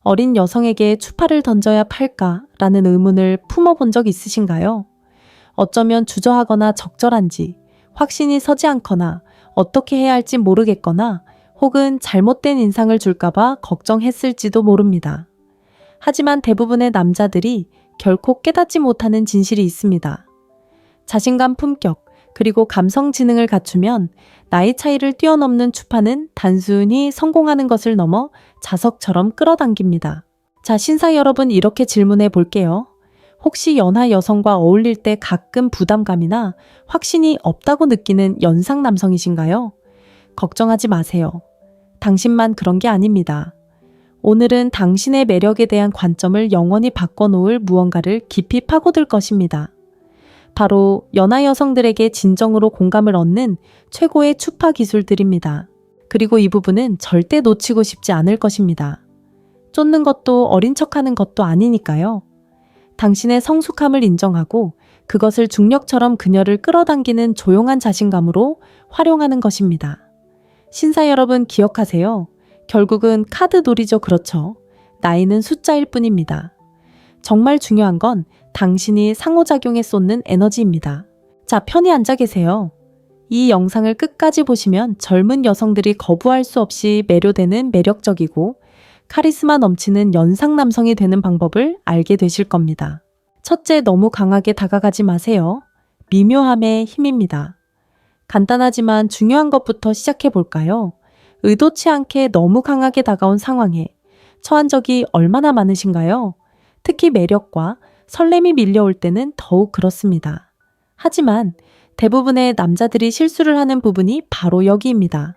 어린 여성에게 추파를 던져야 팔까라는 의문을 품어본 적 있으신가요? 어쩌면 주저하거나 적절한지, 확신이 서지 않거나 어떻게 해야 할지 모르겠거나 혹은 잘못된 인상을 줄까봐 걱정했을지도 모릅니다. 하지만 대부분의 남자들이 결코 깨닫지 못하는 진실이 있습니다. 자신감 품격, 그리고 감성 지능을 갖추면 나이 차이를 뛰어넘는 추파는 단순히 성공하는 것을 넘어 자석처럼 끌어당깁니다. 자, 신사 여러분, 이렇게 질문해 볼게요. 혹시 연하 여성과 어울릴 때 가끔 부담감이나 확신이 없다고 느끼는 연상 남성이신가요? 걱정하지 마세요. 당신만 그런 게 아닙니다. 오늘은 당신의 매력에 대한 관점을 영원히 바꿔놓을 무언가를 깊이 파고들 것입니다. 바로 연하 여성들에게 진정으로 공감을 얻는 최고의 추파 기술들입니다. 그리고 이 부분은 절대 놓치고 싶지 않을 것입니다. 쫓는 것도 어린 척하는 것도 아니니까요. 당신의 성숙함을 인정하고 그것을 중력처럼 그녀를 끌어당기는 조용한 자신감으로 활용하는 것입니다. 신사 여러분, 기억하세요. 결국은 카드 놀이죠. 그렇죠. 나이는 숫자일 뿐입니다. 정말 중요한 건 당신이 상호작용에 쏟는 에너지입니다. 자, 편히 앉아 계세요. 이 영상을 끝까지 보시면 젊은 여성들이 거부할 수 없이 매료되는 매력적이고 카리스마 넘치는 연상 남성이 되는 방법을 알게 되실 겁니다. 첫째, 너무 강하게 다가가지 마세요. 미묘함의 힘입니다. 간단하지만 중요한 것부터 시작해 볼까요? 의도치 않게 너무 강하게 다가온 상황에 처한 적이 얼마나 많으신가요? 특히 매력과 설렘이 밀려올 때는 더욱 그렇습니다. 하지만 대부분의 남자들이 실수를 하는 부분이 바로 여기입니다.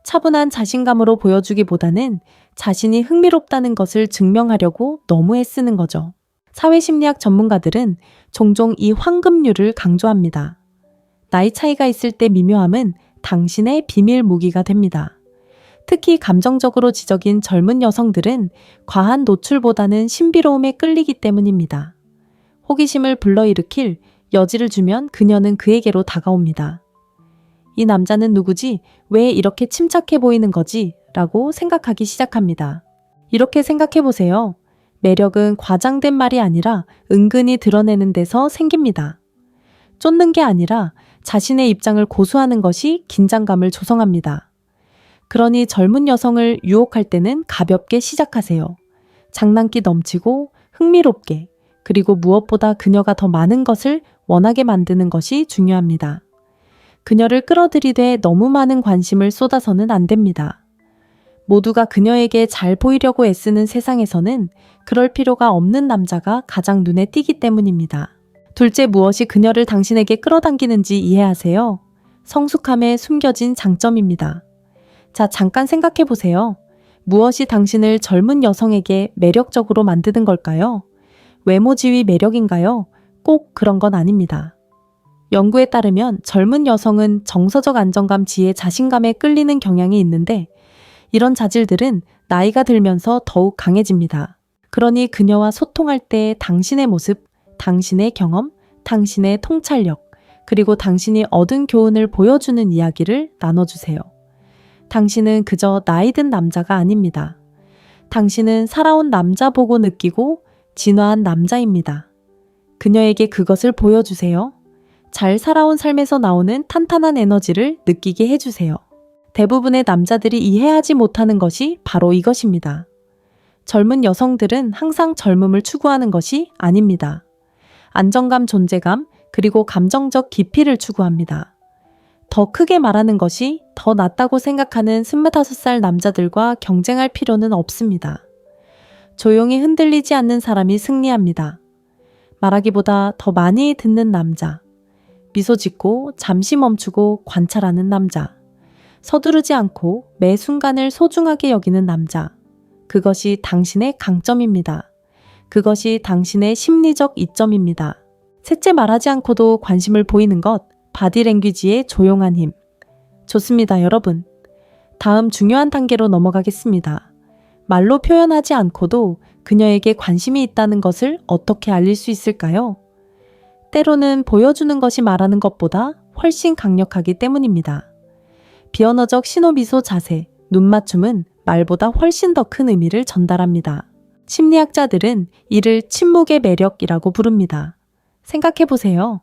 차분한 자신감으로 보여주기보다는 자신이 흥미롭다는 것을 증명하려고 너무 애쓰는 거죠. 사회심리학 전문가들은 종종 이 황금률을 강조합니다. 나이 차이가 있을 때 미묘함은 당신의 비밀 무기가 됩니다. 특히 감정적으로 지적인 젊은 여성들은 과한 노출보다는 신비로움에 끌리기 때문입니다. 호기심을 불러일으킬 여지를 주면 그녀는 그에게로 다가옵니다. 이 남자는 누구지? 왜 이렇게 침착해 보이는 거지? 라고 생각하기 시작합니다. 이렇게 생각해 보세요. 매력은 과장된 말이 아니라 은근히 드러내는 데서 생깁니다. 쫓는 게 아니라 자신의 입장을 고수하는 것이 긴장감을 조성합니다. 그러니 젊은 여성을 유혹할 때는 가볍게 시작하세요. 장난기 넘치고 흥미롭게, 그리고 무엇보다 그녀가 더 많은 것을 원하게 만드는 것이 중요합니다. 그녀를 끌어들이되 너무 많은 관심을 쏟아서는 안 됩니다. 모두가 그녀에게 잘 보이려고 애쓰는 세상에서는 그럴 필요가 없는 남자가 가장 눈에 띄기 때문입니다. 둘째, 무엇이 그녀를 당신에게 끌어당기는지 이해하세요? 성숙함에 숨겨진 장점입니다. 자, 잠깐 생각해 보세요. 무엇이 당신을 젊은 여성에게 매력적으로 만드는 걸까요? 외모 지위 매력인가요? 꼭 그런 건 아닙니다. 연구에 따르면 젊은 여성은 정서적 안정감, 지혜, 자신감에 끌리는 경향이 있는데 이런 자질들은 나이가 들면서 더욱 강해집니다. 그러니 그녀와 소통할 때 당신의 모습, 당신의 경험, 당신의 통찰력, 그리고 당신이 얻은 교훈을 보여주는 이야기를 나눠주세요. 당신은 그저 나이 든 남자가 아닙니다. 당신은 살아온 남자 보고 느끼고 진화한 남자입니다. 그녀에게 그것을 보여주세요. 잘 살아온 삶에서 나오는 탄탄한 에너지를 느끼게 해주세요. 대부분의 남자들이 이해하지 못하는 것이 바로 이것입니다. 젊은 여성들은 항상 젊음을 추구하는 것이 아닙니다. 안정감, 존재감, 그리고 감정적 깊이를 추구합니다. 더 크게 말하는 것이 더 낫다고 생각하는 25살 남자들과 경쟁할 필요는 없습니다. 조용히 흔들리지 않는 사람이 승리합니다. 말하기보다 더 많이 듣는 남자. 미소 짓고 잠시 멈추고 관찰하는 남자. 서두르지 않고 매 순간을 소중하게 여기는 남자. 그것이 당신의 강점입니다. 그것이 당신의 심리적 이점입니다. 셋째, 말하지 않고도 관심을 보이는 것, 바디랭귀지의 조용한 힘. 좋습니다, 여러분. 다음 중요한 단계로 넘어가겠습니다. 말로 표현하지 않고도 그녀에게 관심이 있다는 것을 어떻게 알릴 수 있을까요? 때로는 보여주는 것이 말하는 것보다 훨씬 강력하기 때문입니다. 비언어적 신호, 미소, 자세, 눈 맞춤은 말보다 훨씬 더 큰 의미를 전달합니다. 심리학자들은 이를 침묵의 매력이라고 부릅니다. 생각해보세요.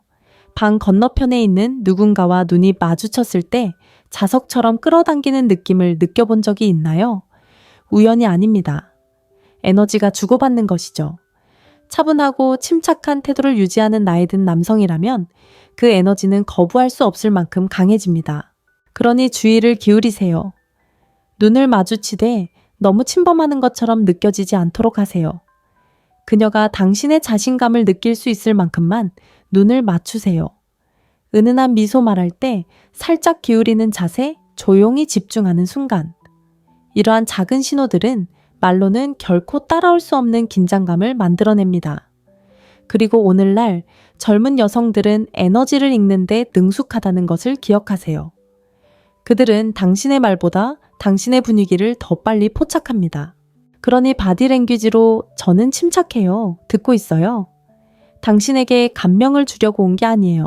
방 건너편에 있는 누군가와 눈이 마주쳤을 때 자석처럼 끌어당기는 느낌을 느껴본 적이 있나요? 우연이 아닙니다. 에너지가 주고받는 것이죠. 차분하고 침착한 태도를 유지하는 나이 든 남성이라면 그 에너지는 거부할 수 없을 만큼 강해집니다. 그러니 주의를 기울이세요. 눈을 마주치되 너무 침범하는 것처럼 느껴지지 않도록 하세요. 그녀가 당신의 자신감을 느낄 수 있을 만큼만 눈을 맞추세요. 은은한 미소 말할 때 살짝 기울이는 자세, 조용히 집중하는 순간. 이러한 작은 신호들은 말로는 결코 따라올 수 없는 긴장감을 만들어냅니다. 그리고 오늘날 젊은 여성들은 에너지를 읽는데 능숙하다는 것을 기억하세요. 그들은 당신의 말보다 당신의 분위기를 더 빨리 포착합니다. 그러니 바디랭귀지로 저는 침착해요. 듣고 있어요. 당신에게 감명을 주려고 온 게 아니에요.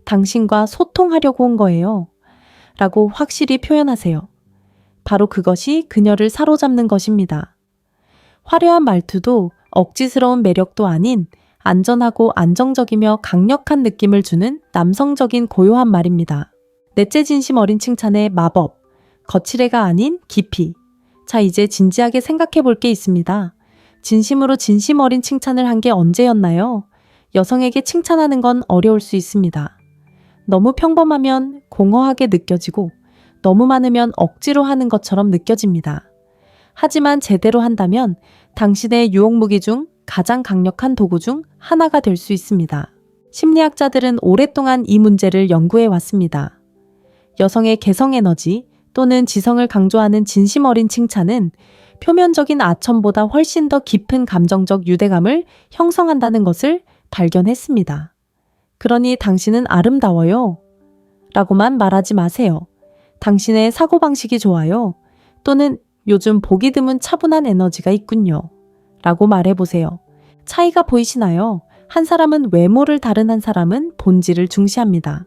당신과 소통하려고 온 거예요. 라고 확실히 표현하세요. 바로 그것이 그녀를 사로잡는 것입니다. 화려한 말투도 억지스러운 매력도 아닌 안전하고 안정적이며 강력한 느낌을 주는 남성적인 고요한 말입니다. 넷째 진심 어린 칭찬의 마법, 거칠애가 아닌 깊이. 자, 이제 진지하게 생각해 볼 게 있습니다. 진심으로 진심 어린 칭찬을 한 게 언제였나요? 여성에게 칭찬하는 건 어려울 수 있습니다. 너무 평범하면 공허하게 느껴지고 너무 많으면 억지로 하는 것처럼 느껴집니다. 하지만 제대로 한다면 당신의 유혹무기 중 가장 강력한 도구 중 하나가 될 수 있습니다. 심리학자들은 오랫동안 이 문제를 연구해 왔습니다. 여성의 개성 에너지 또는 지성을 강조하는 진심 어린 칭찬은 표면적인 아첨보다 훨씬 더 깊은 감정적 유대감을 형성한다는 것을 발견했습니다. 그러니 당신은 아름다워요. 라고만 말하지 마세요. 당신의 사고방식이 좋아요. 또는 요즘 보기 드문 차분한 에너지가 있군요. 라고 말해보세요. 차이가 보이시나요? 한 사람은 외모를, 다른 한 사람은 본질을 중시합니다.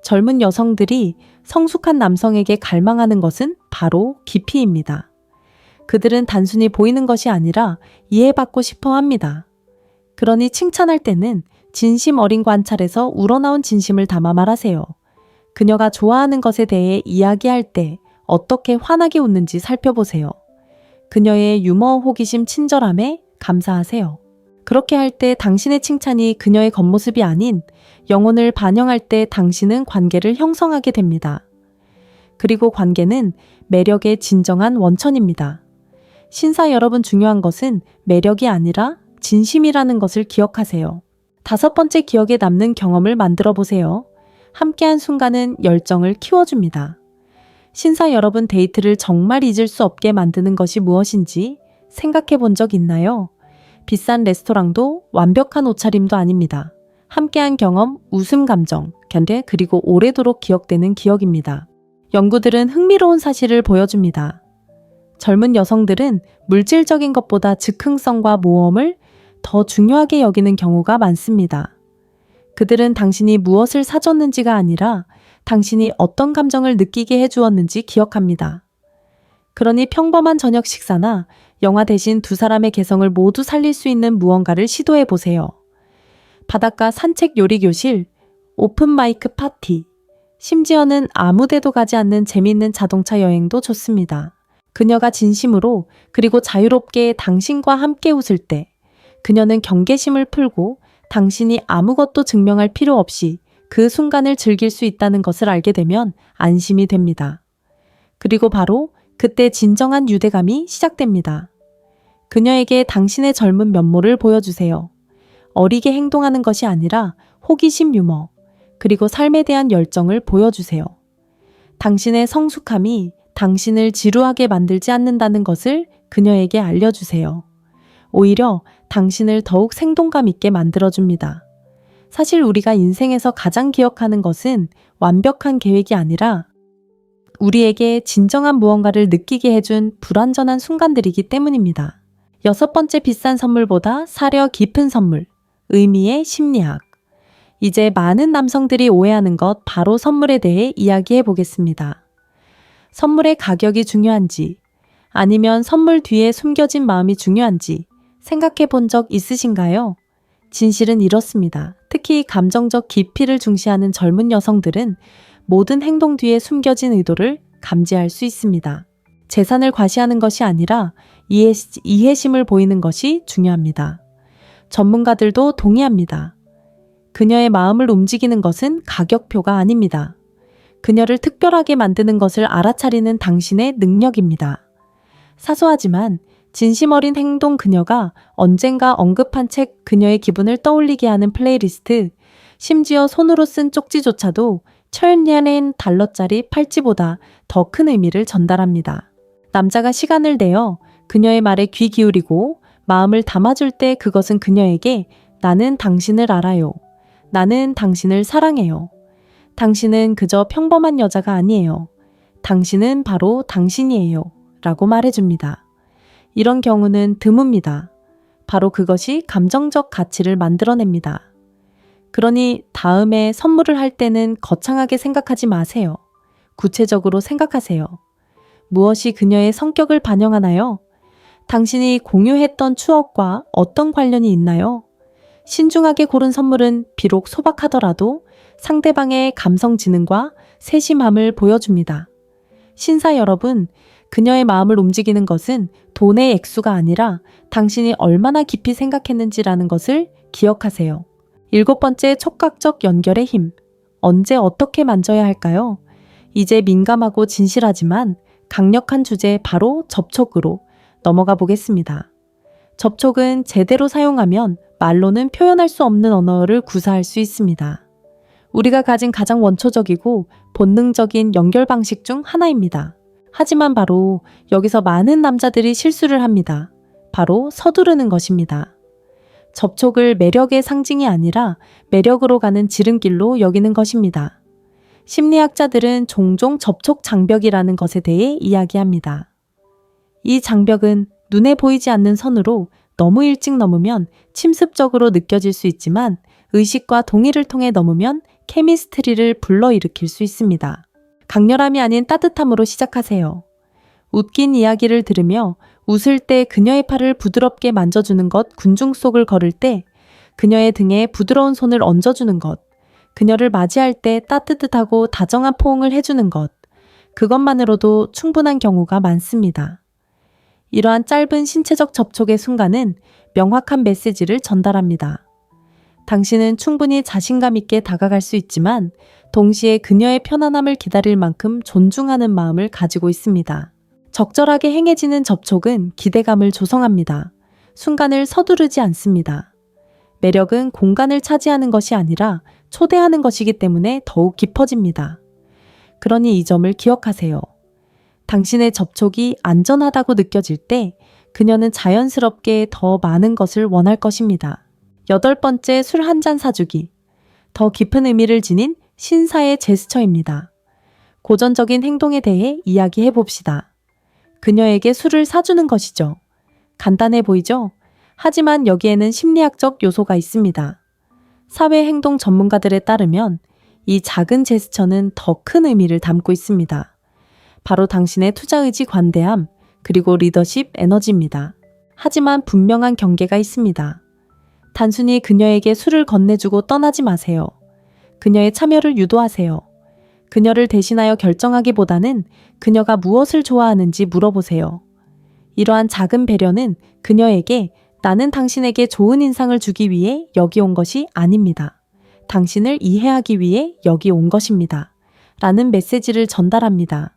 젊은 여성들이 성숙한 남성에게 갈망하는 것은 바로 깊이입니다. 그들은 단순히 보이는 것이 아니라 이해받고 싶어 합니다. 그러니 칭찬할 때는 진심 어린 관찰에서 우러나온 진심을 담아 말하세요. 그녀가 좋아하는 것에 대해 이야기할 때 어떻게 환하게 웃는지 살펴보세요. 그녀의 유머, 호기심, 친절함에 감사하세요. 그렇게 할 때 당신의 칭찬이 그녀의 겉모습이 아닌 영혼을 반영할 때 당신은 관계를 형성하게 됩니다. 그리고 관계는 매력의 진정한 원천입니다. 신사 여러분, 중요한 것은 매력이 아니라 진심이라는 것을 기억하세요. 5번째, 기억에 남는 경험을 만들어 보세요. 함께한 순간은 열정을 키워줍니다. 신사 여러분, 데이트를 정말 잊을 수 없게 만드는 것이 무엇인지 생각해 본 적 있나요? 비싼 레스토랑도 완벽한 옷차림도 아닙니다. 함께한 경험, 웃음 감정, 견뎌, 그리고 오래도록 기억되는 기억입니다. 연구들은 흥미로운 사실을 보여줍니다. 젊은 여성들은 물질적인 것보다 즉흥성과 모험을 더 중요하게 여기는 경우가 많습니다. 그들은 당신이 무엇을 사줬는지가 아니라 당신이 어떤 감정을 느끼게 해주었는지 기억합니다. 그러니 평범한 저녁 식사나 영화 대신 두 사람의 개성을 모두 살릴 수 있는 무언가를 시도해 보세요. 바닷가 산책 요리 교실, 오픈 마이크 파티, 심지어는 아무 데도 가지 않는 재미있는 자동차 여행도 좋습니다. 그녀가 진심으로 그리고 자유롭게 당신과 함께 웃을 때 그녀는 경계심을 풀고 당신이 아무것도 증명할 필요 없이 그 순간을 즐길 수 있다는 것을 알게 되면 안심이 됩니다. 그리고 바로 그때 진정한 유대감이 시작됩니다. 그녀에게 당신의 젊은 면모를 보여주세요. 어리게 행동하는 것이 아니라 호기심, 유머, 그리고 삶에 대한 열정을 보여주세요. 당신의 성숙함이 당신을 지루하게 만들지 않는다는 것을 그녀에게 알려주세요. 오히려 당신을 더욱 생동감 있게 만들어줍니다. 사실 우리가 인생에서 가장 기억하는 것은 완벽한 계획이 아니라 우리에게 진정한 무언가를 느끼게 해준 불완전한 순간들이기 때문입니다. 6번째, 비싼 선물보다 사려 깊은 선물, 의미의 심리학. 이제 많은 남성들이 오해하는 것, 바로 선물에 대해 이야기해 보겠습니다. 선물의 가격이 중요한지, 아니면 선물 뒤에 숨겨진 마음이 중요한지 생각해 본 적 있으신가요? 진실은 이렇습니다. 특히 감정적 깊이를 중시하는 젊은 여성들은 모든 행동 뒤에 숨겨진 의도를 감지할 수 있습니다. 재산을 과시하는 것이 아니라 이해심을 보이는 것이 중요합니다. 전문가들도 동의합니다. 그녀의 마음을 움직이는 것은 가격표가 아닙니다. 그녀를 특별하게 만드는 것을 알아차리는 당신의 능력입니다. 사소하지만 진심 어린 행동, 그녀가 언젠가 언급한 책, 그녀의 기분을 떠올리게 하는 플레이리스트, 심지어 손으로 쓴 쪽지조차도 천년엔 달러짜리 팔찌보다 더 큰 의미를 전달합니다. 남자가 시간을 내어 그녀의 말에 귀 기울이고 마음을 담아줄 때 그것은 그녀에게 나는 당신을 알아요. 나는 당신을 사랑해요. 당신은 그저 평범한 여자가 아니에요. 당신은 바로 당신이에요. 라고 말해줍니다. 이런 경우는 드뭅니다. 바로 그것이 감정적 가치를 만들어냅니다. 그러니 다음에 선물을 할 때는 거창하게 생각하지 마세요. 구체적으로 생각하세요. 무엇이 그녀의 성격을 반영하나요? 당신이 공유했던 추억과 어떤 관련이 있나요? 신중하게 고른 선물은 비록 소박하더라도 상대방의 감성 지능과 세심함을 보여줍니다. 신사 여러분, 그녀의 마음을 움직이는 것은 돈의 액수가 아니라 당신이 얼마나 깊이 생각했는지라는 것을 기억하세요. 7번째, 촉각적 연결의 힘. 언제 어떻게 만져야 할까요? 이제 민감하고 진실하지만 강력한 주제, 바로 접촉으로 넘어가 보겠습니다. 접촉은 제대로 사용하면 말로는 표현할 수 없는 언어를 구사할 수 있습니다. 우리가 가진 가장 원초적이고 본능적인 연결 방식 중 하나입니다. 하지만 바로 여기서 많은 남자들이 실수를 합니다. 바로 서두르는 것입니다. 접촉을 매력의 상징이 아니라 매력으로 가는 지름길로 여기는 것입니다. 심리학자들은 종종 접촉 장벽이라는 것에 대해 이야기합니다. 이 장벽은 눈에 보이지 않는 선으로 너무 일찍 넘으면 침습적으로 느껴질 수 있지만 의식과 동의를 통해 넘으면 케미스트리를 불러일으킬 수 있습니다. 강렬함이 아닌 따뜻함으로 시작하세요. 웃긴 이야기를 들으며 웃을 때 그녀의 팔을 부드럽게 만져주는 것, 군중 속을 걸을 때 그녀의 등에 부드러운 손을 얹어주는 것, 그녀를 맞이할 때 따뜻하고 다정한 포옹을 해주는 것, 그것만으로도 충분한 경우가 많습니다. 이러한 짧은 신체적 접촉의 순간은 명확한 메시지를 전달합니다. 당신은 충분히 자신감 있게 다가갈 수 있지만 동시에 그녀의 편안함을 기다릴 만큼 존중하는 마음을 가지고 있습니다. 적절하게 행해지는 접촉은 기대감을 조성합니다. 순간을 서두르지 않습니다. 매력은 공간을 차지하는 것이 아니라 초대하는 것이기 때문에 더욱 깊어집니다. 그러니 이 점을 기억하세요. 당신의 접촉이 안전하다고 느껴질 때 그녀는 자연스럽게 더 많은 것을 원할 것입니다. 8번째, 술 한 잔 사주기. 더 깊은 의미를 지닌 신사의 제스처입니다. 고전적인 행동에 대해 이야기해 봅시다. 그녀에게 술을 사주는 것이죠. 간단해 보이죠? 하지만 여기에는 심리학적 요소가 있습니다. 사회행동 전문가들에 따르면 이 작은 제스처는 더 큰 의미를 담고 있습니다. 바로 당신의 투자의지, 관대함, 그리고 리더십 에너지입니다. 하지만 분명한 경계가 있습니다. 단순히 그녀에게 술을 건네주고 떠나지 마세요. 그녀의 참여를 유도하세요. 그녀를 대신하여 결정하기보다는 그녀가 무엇을 좋아하는지 물어보세요. 이러한 작은 배려는 그녀에게 나는 당신에게 좋은 인상을 주기 위해 여기 온 것이 아닙니다. 당신을 이해하기 위해 여기 온 것입니다. 라는 메시지를 전달합니다.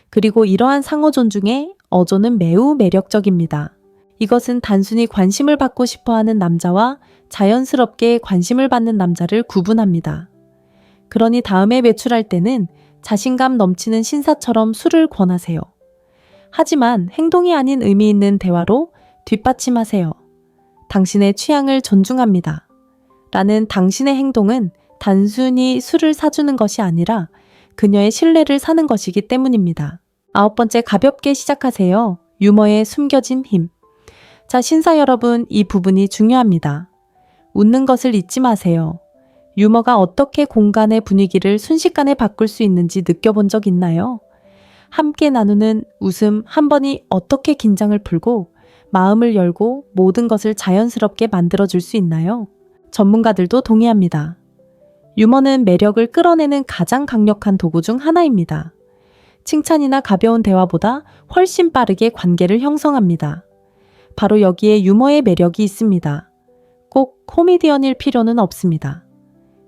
그리고 이러한 상호 존중의 어조는 매우 매력적입니다. 이것은 단순히 관심을 받고 싶어하는 남자와 자연스럽게 관심을 받는 남자를 구분합니다. 그러니 다음에 외출할 때는 자신감 넘치는 신사처럼 술을 권하세요. 하지만 행동이 아닌 의미 있는 대화로 뒷받침하세요. 당신의 취향을 존중합니다. 라는 당신의 행동은 단순히 술을 사주는 것이 아니라 그녀의 신뢰를 사는 것이기 때문입니다. 9번째, 가볍게 시작하세요. 유머의 숨겨진 힘. 자, 신사 여러분, 이 부분이 중요합니다. 웃는 것을 잊지 마세요. 유머가 어떻게 공간의 분위기를 순식간에 바꿀 수 있는지 느껴본 적 있나요? 함께 나누는 웃음 한 번이 어떻게 긴장을 풀고 마음을 열고 모든 것을 자연스럽게 만들어줄 수 있나요? 전문가들도 동의합니다. 유머는 매력을 끌어내는 가장 강력한 도구 중 하나입니다. 칭찬이나 가벼운 대화보다 훨씬 빠르게 관계를 형성합니다. 바로 여기에 유머의 매력이 있습니다. 꼭 코미디언일 필요는 없습니다.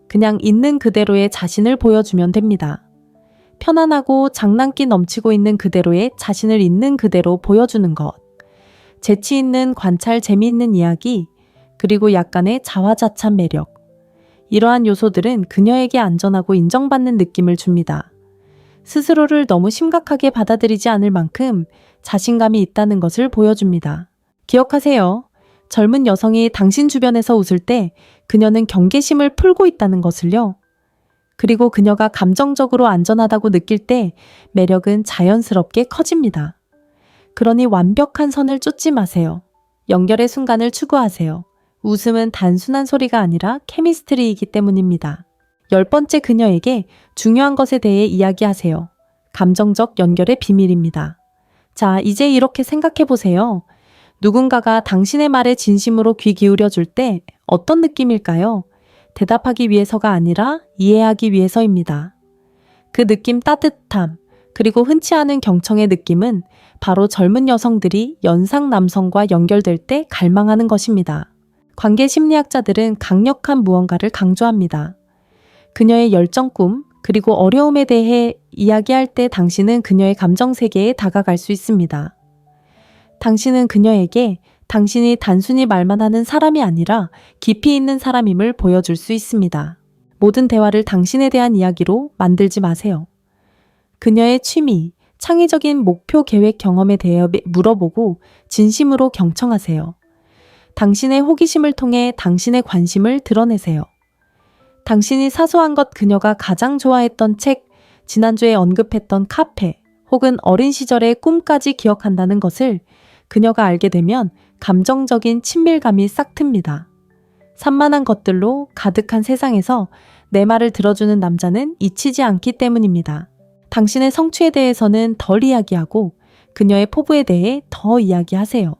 그냥 있는 그대로의 자신을 보여주면 됩니다. 편안하고 장난기 넘치고 있는 그대로의 자신을 있는 그대로 보여주는 것. 재치 있는 관찰, 재미있는 이야기, 그리고 약간의 자화자찬 매력. 이러한 요소들은 그녀에게 안전하고 인정받는 느낌을 줍니다. 스스로를 너무 심각하게 받아들이지 않을 만큼 자신감이 있다는 것을 보여줍니다. 기억하세요. 젊은 여성이 당신 주변에서 웃을 때 그녀는 경계심을 풀고 있다는 것을요. 그리고 그녀가 감정적으로 안전하다고 느낄 때 매력은 자연스럽게 커집니다. 그러니 완벽한 선을 쫓지 마세요. 연결의 순간을 추구하세요. 웃음은 단순한 소리가 아니라 케미스트리이기 때문입니다. 10번째, 그녀에게 중요한 것에 대해 이야기하세요. 감정적 연결의 비밀입니다. 자, 이제 이렇게 생각해 보세요. 누군가가 당신의 말에 진심으로 귀 기울여 줄 때 어떤 느낌일까요? 대답하기 위해서가 아니라 이해하기 위해서입니다. 그 느낌, 따뜻함, 그리고 흔치 않은 경청의 느낌은 바로 젊은 여성들이 연상 남성과 연결될 때 갈망하는 것입니다. 관계 심리학자들은 강력한 무언가를 강조합니다. 그녀의 열정, 꿈, 그리고 어려움에 대해 이야기할 때 당신은 그녀의 감정 세계에 다가갈 수 있습니다. 당신은 그녀에게 당신이 단순히 말만 하는 사람이 아니라 깊이 있는 사람임을 보여줄 수 있습니다. 모든 대화를 당신에 대한 이야기로 만들지 마세요. 그녀의 취미, 창의적인 목표, 계획, 경험에 대해 물어보고 진심으로 경청하세요. 당신의 호기심을 통해 당신의 관심을 드러내세요. 당신이 사소한 것, 그녀가 가장 좋아했던 책, 지난주에 언급했던 카페, 혹은 어린 시절의 꿈까지 기억한다는 것을 그녀가 알게 되면 감정적인 친밀감이 싹 틉니다. 산만한 것들로 가득한 세상에서 내 말을 들어주는 남자는 잊히지 않기 때문입니다. 당신의 성취에 대해서는 덜 이야기하고 그녀의 포부에 대해 더 이야기하세요.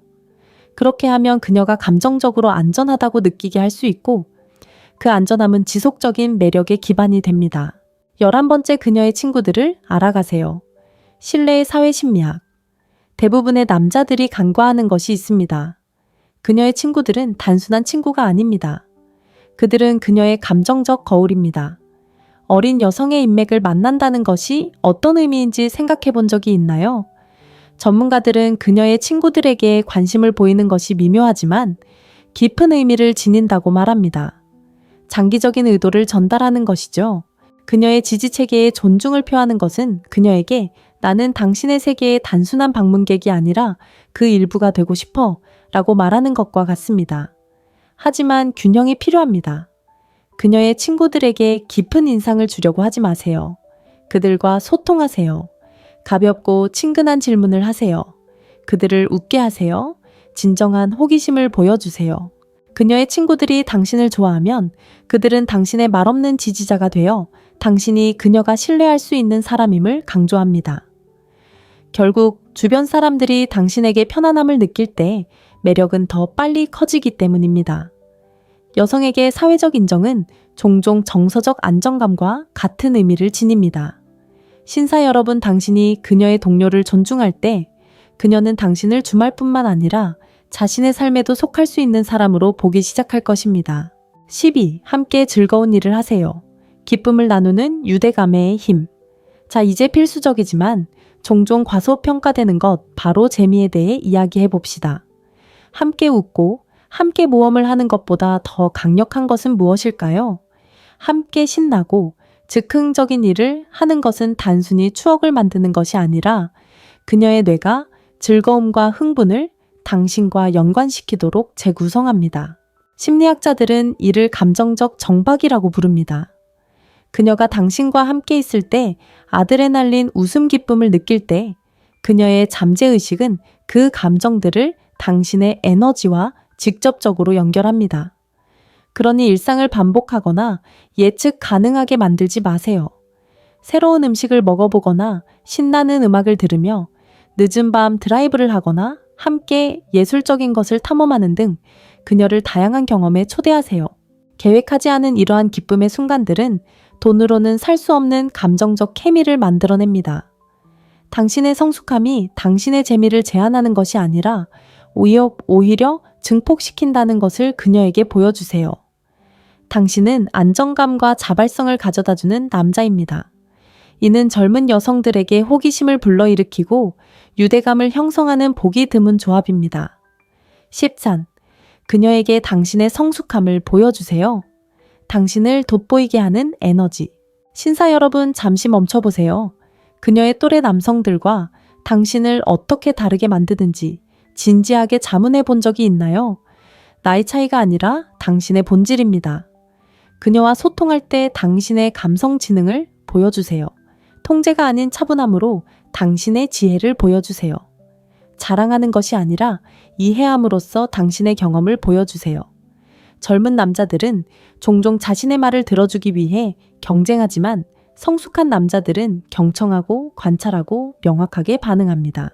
그렇게 하면 그녀가 감정적으로 안전하다고 느끼게 할 수 있고 그 안전함은 지속적인 매력의 기반이 됩니다. 11번째, 그녀의 친구들을 알아가세요. 신뢰의 사회 심리학. 대부분의 남자들이 간과하는 것이 있습니다. 그녀의 친구들은 단순한 친구가 아닙니다. 그들은 그녀의 감정적 거울입니다. 어린 여성의 인맥을 만난다는 것이 어떤 의미인지 생각해 본 적이 있나요? 전문가들은 그녀의 친구들에게 관심을 보이는 것이 미묘하지만 깊은 의미를 지닌다고 말합니다. 장기적인 의도를 전달하는 것이죠. 그녀의 지지체계에 존중을 표하는 것은 그녀에게 나는 당신의 세계의 단순한 방문객이 아니라 그 일부가 되고 싶어 라고 말하는 것과 같습니다. 하지만 균형이 필요합니다. 그녀의 친구들에게 깊은 인상을 주려고 하지 마세요. 그들과 소통하세요. 가볍고 친근한 질문을 하세요. 그들을 웃게 하세요. 진정한 호기심을 보여주세요. 그녀의 친구들이 당신을 좋아하면 그들은 당신의 말없는 지지자가 되어 당신이 그녀가 신뢰할 수 있는 사람임을 강조합니다. 결국 주변 사람들이 당신에게 편안함을 느낄 때 매력은 더 빨리 커지기 때문입니다. 여성에게 사회적 인정은 종종 정서적 안정감과 같은 의미를 지닙니다. 신사 여러분, 당신이 그녀의 동료를 존중할 때 그녀는 당신을 주말뿐만 아니라 자신의 삶에도 속할 수 있는 사람으로 보기 시작할 것입니다. 12. 함께 즐거운 일을 하세요. 기쁨을 나누는 유대감의 힘. 자, 이제 필수적이지만 종종 과소평가되는 것, 바로 재미에 대해 이야기해 봅시다. 함께 웃고 함께 모험을 하는 것보다 더 강력한 것은 무엇일까요? 함께 신나고 즉흥적인 일을 하는 것은 단순히 추억을 만드는 것이 아니라 그녀의 뇌가 즐거움과 흥분을 당신과 연관시키도록 재구성합니다. 심리학자들은 이를 감정적 정박이라고 부릅니다. 그녀가 당신과 함께 있을 때 아드레날린, 웃음, 기쁨을 느낄 때 그녀의 잠재의식은 그 감정들을 당신의 에너지와 직접적으로 연결합니다. 그러니 일상을 반복하거나 예측 가능하게 만들지 마세요. 새로운 음식을 먹어보거나 신나는 음악을 들으며 늦은 밤 드라이브를 하거나 함께 예술적인 것을 탐험하는 등 그녀를 다양한 경험에 초대하세요. 계획하지 않은 이러한 기쁨의 순간들은 돈으로는 살 수 없는 감정적 케미를 만들어냅니다. 당신의 성숙함이 당신의 재미를 제한하는 것이 아니라 오히려 증폭시킨다는 것을 그녀에게 보여주세요. 당신은 안정감과 자발성을 가져다주는 남자입니다. 이는 젊은 여성들에게 호기심을 불러일으키고 유대감을 형성하는 보기 드문 조합입니다. 13. 그녀에게 당신의 성숙함을 보여주세요. 당신을 돋보이게 하는 에너지. 신사 여러분, 잠시 멈춰보세요. 그녀의 또래 남성들과 당신을 어떻게 다르게 만드는지 진지하게 자문해 본 적이 있나요? 나이 차이가 아니라 당신의 본질입니다. 그녀와 소통할 때 당신의 감성 지능을 보여주세요. 통제가 아닌 차분함으로 당신의 지혜를 보여주세요. 자랑하는 것이 아니라 이해함으로써 당신의 경험을 보여주세요. 젊은 남자들은 종종 자신의 말을 들어주기 위해 경쟁하지만 성숙한 남자들은 경청하고 관찰하고 명확하게 반응합니다.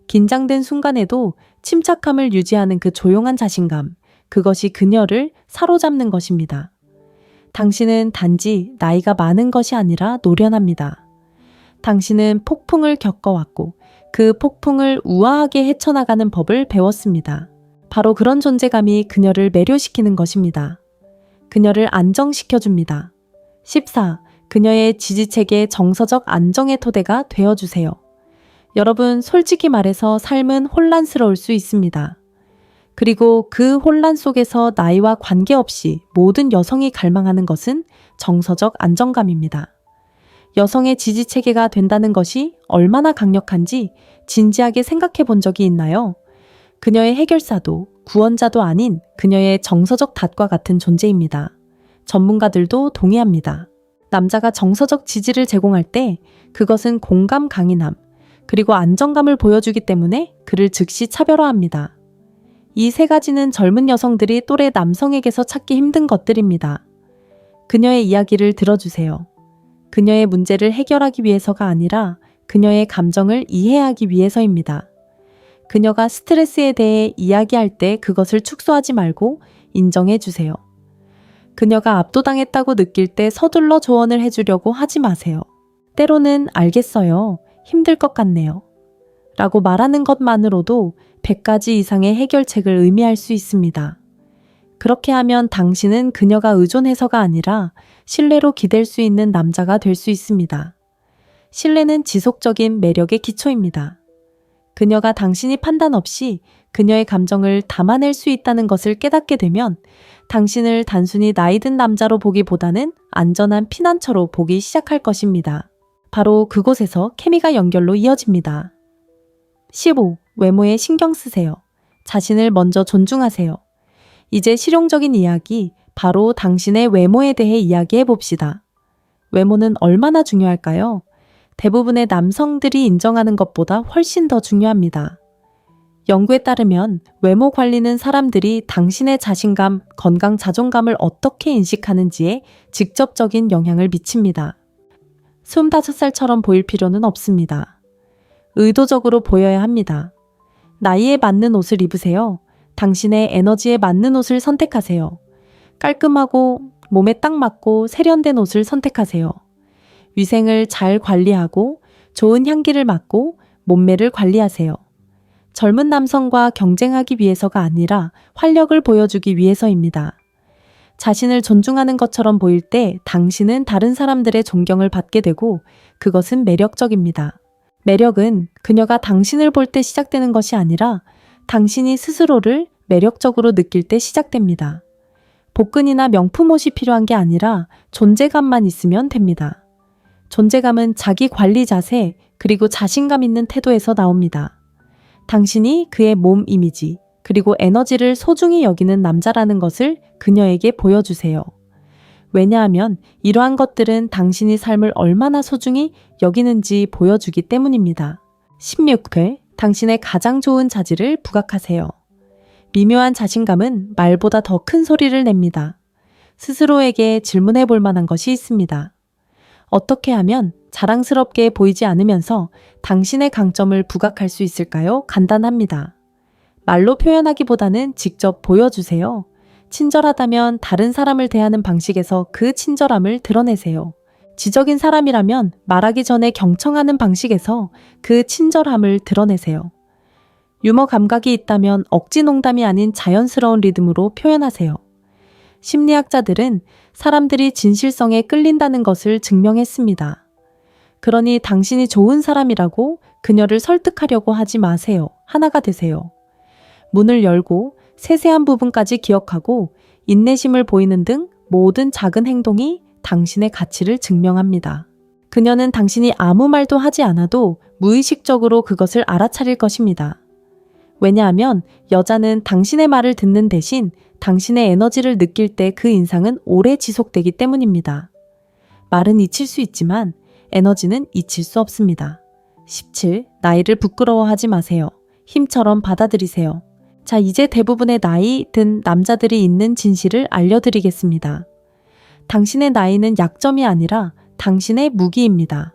긴장된 순간에도 침착함을 유지하는 그 조용한 자신감, 그것이 그녀를 사로잡는 것입니다. 당신은 단지 나이가 많은 것이 아니라 노련합니다. 당신은 폭풍을 겪어왔고 그 폭풍을 우아하게 헤쳐나가는 법을 배웠습니다. 바로 그런 존재감이 그녀를 매료시키는 것입니다. 그녀를 안정시켜줍니다. 14. 그녀의 지지책에 정서적 안정의 토대가 되어주세요. 여러분, 솔직히 말해서 삶은 혼란스러울 수 있습니다. 그리고 그 혼란 속에서 나이와 관계없이 모든 여성이 갈망하는 것은 정서적 안정감입니다. 여성의 지지체계가 된다는 것이 얼마나 강력한지 진지하게 생각해 본 적이 있나요? 그녀의 해결사도 구원자도 아닌 그녀의 정서적 닷과 같은 존재입니다. 전문가들도 동의합니다. 남자가 정서적 지지를 제공할 때 그것은 공감 강인함, 그리고 안정감을 보여주기 때문에 그를 즉시 차별화합니다. 이 세 가지는 젊은 여성들이 또래 남성에게서 찾기 힘든 것들입니다. 그녀의 이야기를 들어주세요. 그녀의 문제를 해결하기 위해서가 아니라 그녀의 감정을 이해하기 위해서입니다. 그녀가 스트레스에 대해 이야기할 때 그것을 축소하지 말고 인정해 주세요. 그녀가 압도당했다고 느낄 때 서둘러 조언을 해주려고 하지 마세요. 때로는 알겠어요. 힘들 것 같네요. 라고 말하는 것만으로도 100가지 이상의 해결책을 의미할 수 있습니다. 그렇게 하면 당신은 그녀가 의존해서가 아니라 신뢰로 기댈 수 있는 남자가 될 수 있습니다. 신뢰는 지속적인 매력의 기초입니다. 그녀가 당신이 판단 없이 그녀의 감정을 담아낼 수 있다는 것을 깨닫게 되면 당신을 단순히 나이든 남자로 보기보다는 안전한 피난처로 보기 시작할 것입니다. 바로 그곳에서 케미가 연결로 이어집니다. 15. 외모에 신경 쓰세요. 자신을 먼저 존중하세요. 이제 실용적인 이야기, 바로 당신의 외모에 대해 이야기해 봅시다. 외모는 얼마나 중요할까요? 대부분의 남성들이 인정하는 것보다 훨씬 더 중요합니다. 연구에 따르면 외모 관리는 사람들이 당신의 자신감, 건강, 자존감을 어떻게 인식하는지에 직접적인 영향을 미칩니다. 25살처럼 보일 필요는 없습니다. 의도적으로 보여야 합니다. 나이에 맞는 옷을 입으세요. 당신의 에너지에 맞는 옷을 선택하세요. 깔끔하고 몸에 딱 맞고 세련된 옷을 선택하세요. 위생을 잘 관리하고 좋은 향기를 맡고 몸매를 관리하세요. 젊은 남성과 경쟁하기 위해서가 아니라 활력을 보여주기 위해서입니다. 자신을 존중하는 것처럼 보일 때 당신은 다른 사람들의 존경을 받게 되고 그것은 매력적입니다. 매력은 그녀가 당신을 볼 때 시작되는 것이 아니라 당신이 스스로를 매력적으로 느낄 때 시작됩니다. 복근이나 명품 옷이 필요한 게 아니라 존재감만 있으면 됩니다. 존재감은 자기 관리 자세 그리고 자신감 있는 태도에서 나옵니다. 당신이 그의 몸 이미지 그리고 에너지를 소중히 여기는 남자라는 것을 그녀에게 보여주세요. 왜냐하면 이러한 것들은 당신이 삶을 얼마나 소중히 여기는지 보여주기 때문입니다. 16회, 당신의 가장 좋은 자질을 부각하세요. 미묘한 자신감은 말보다 더 큰 소리를 냅니다. 스스로에게 질문해 볼 만한 것이 있습니다. 어떻게 하면 자랑스럽게 보이지 않으면서 당신의 강점을 부각할 수 있을까요? 간단합니다. 말로 표현하기보다는 직접 보여주세요. 친절하다면 다른 사람을 대하는 방식에서 그 친절함을 드러내세요. 지적인 사람이라면 말하기 전에 경청하는 방식에서 그 친절함을 드러내세요. 유머 감각이 있다면 억지 농담이 아닌 자연스러운 리듬으로 표현하세요. 심리학자들은 사람들이 진실성에 끌린다는 것을 증명했습니다. 그러니 당신이 좋은 사람이라고 그녀를 설득하려고 하지 마세요. 하나가 되세요. 문을 열고 세세한 부분까지 기억하고 인내심을 보이는 등 모든 작은 행동이 당신의 가치를 증명합니다. 그녀는 당신이 아무 말도 하지 않아도 무의식적으로 그것을 알아차릴 것입니다. 왜냐하면 여자는 당신의 말을 듣는 대신 당신의 에너지를 느낄 때 그 인상은 오래 지속되기 때문입니다. 말은 잊힐 수 있지만 에너지는 잊힐 수 없습니다. 17. 나이를 부끄러워하지 마세요. 힘처럼 받아들이세요. 자, 이제 대부분의 나이 든 남자들이 있는 진실을 알려드리겠습니다. 당신의 나이는 약점이 아니라 당신의 무기입니다.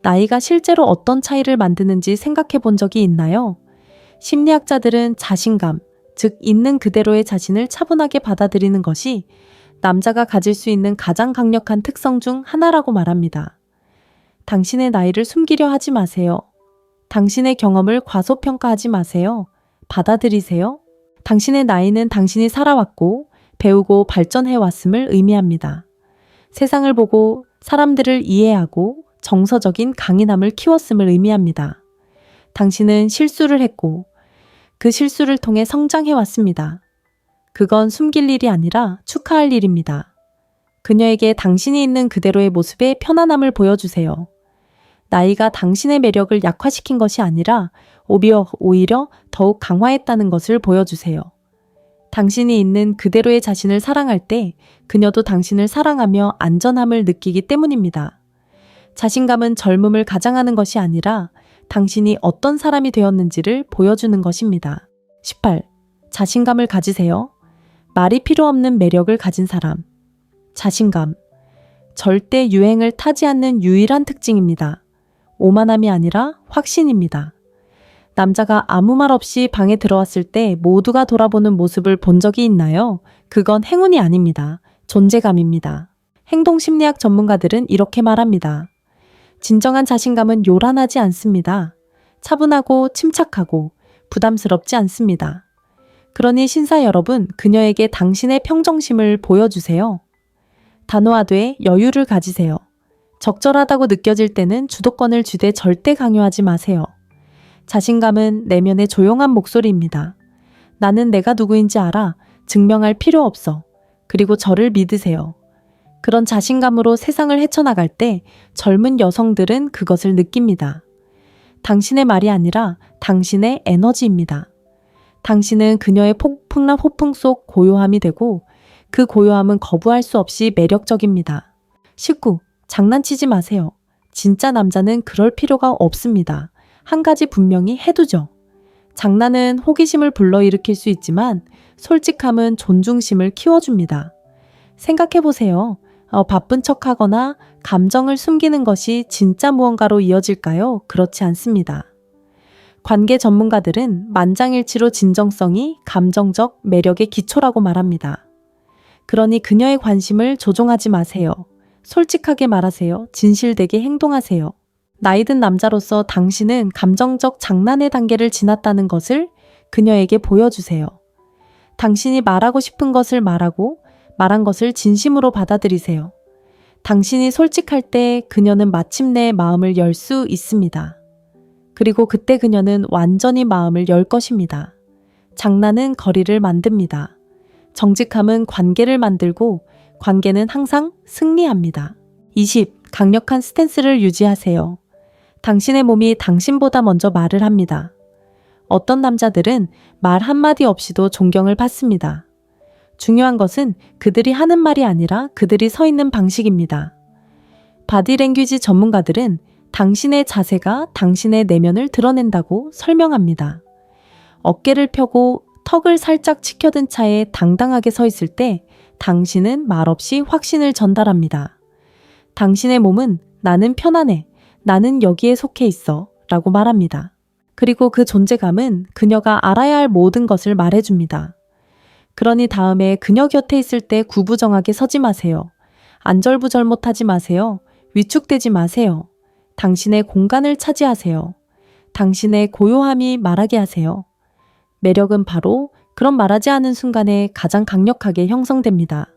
나이가 실제로 어떤 차이를 만드는지 생각해 본 적이 있나요? 심리학자들은 자신감, 즉 있는 그대로의 자신을 차분하게 받아들이는 것이 남자가 가질 수 있는 가장 강력한 특성 중 하나라고 말합니다. 당신의 나이를 숨기려 하지 마세요. 당신의 경험을 과소평가하지 마세요. 받아들이세요. 당신의 나이는 당신이 살아왔고 배우고 발전해왔음을 의미합니다. 세상을 보고 사람들을 이해하고 정서적인 강인함을 키웠음을 의미합니다. 당신은 실수를 했고 그 실수를 통해 성장해왔습니다. 그건 숨길 일이 아니라 축하할 일입니다. 그녀에게 당신이 있는 그대로의 모습의 편안함을 보여주세요. 나이가 당신의 매력을 약화시킨 것이 아니라 오히려 더욱 강화했다는 것을 보여주세요. 당신이 있는 그대로의 자신을 사랑할 때 그녀도 당신을 사랑하며 안전함을 느끼기 때문입니다. 자신감은 젊음을 가장하는 것이 아니라 당신이 어떤 사람이 되었는지를 보여주는 것입니다. 18. 자신감을 가지세요. 말이 필요 없는 매력을 가진 사람. 자신감. 절대 유행을 타지 않는 유일한 특징입니다. 오만함이 아니라 확신입니다. 남자가 아무 말 없이 방에 들어왔을 때 모두가 돌아보는 모습을 본 적이 있나요? 그건 행운이 아닙니다. 존재감입니다. 행동심리학 전문가들은 이렇게 말합니다. 진정한 자신감은 요란하지 않습니다. 차분하고 침착하고 부담스럽지 않습니다. 그러니 신사 여러분, 그녀에게 당신의 평정심을 보여주세요. 단호하되 여유를 가지세요. 적절하다고 느껴질 때는 주도권을 쥐되 절대 강요하지 마세요. 자신감은 내면의 조용한 목소리입니다. 나는 내가 누구인지 알아. 증명할 필요 없어. 그리고 저를 믿으세요. 그런 자신감으로 세상을 헤쳐나갈 때 젊은 여성들은 그것을 느낍니다. 당신의 말이 아니라 당신의 에너지입니다. 당신은 그녀의 폭풍난 호풍 속 고요함이 되고 그 고요함은 거부할 수 없이 매력적입니다. 19. 장난치지 마세요. 진짜 남자는 그럴 필요가 없습니다. 한 가지 분명히 해두죠. 장난은 호기심을 불러일으킬 수 있지만 솔직함은 존중심을 키워줍니다. 생각해보세요. 바쁜 척하거나 감정을 숨기는 것이 진짜 무언가로 이어질까요? 그렇지 않습니다. 관계 전문가들은 만장일치로 진정성이 감정적 매력의 기초라고 말합니다. 그러니 그녀의 관심을 조종하지 마세요. 솔직하게 말하세요. 진실되게 행동하세요. 나이든 남자로서 당신은 감정적 장난의 단계를 지났다는 것을 그녀에게 보여주세요. 당신이 말하고 싶은 것을 말하고 말한 것을 진심으로 받아들이세요. 당신이 솔직할 때 그녀는 마침내 마음을 열 수 있습니다. 그리고 그때 그녀는 완전히 마음을 열 것입니다. 장난은 거리를 만듭니다. 정직함은 관계를 만들고 관계는 항상 승리합니다. 20. 강력한 스탠스를 유지하세요. 당신의 몸이 당신보다 먼저 말을 합니다. 어떤 남자들은 말 한마디 없이도 존경을 받습니다. 중요한 것은 그들이 하는 말이 아니라 그들이 서 있는 방식입니다. 바디랭귀지 전문가들은 당신의 자세가 당신의 내면을 드러낸다고 설명합니다. 어깨를 펴고 턱을 살짝 치켜든 차에 당당하게 서 있을 때 당신은 말없이 확신을 전달합니다. 당신의 몸은 나는 편안해. 나는 여기에 속해 있어. 라고 말합니다. 그리고 그 존재감은 그녀가 알아야 할 모든 것을 말해줍니다. 그러니 다음에 그녀 곁에 있을 때 구부정하게 서지 마세요. 안절부절 못하지 마세요. 위축되지 마세요. 당신의 공간을 차지하세요. 당신의 고요함이 말하게 하세요. 매력은 바로 그런 말하지 않은 순간에 가장 강력하게 형성됩니다.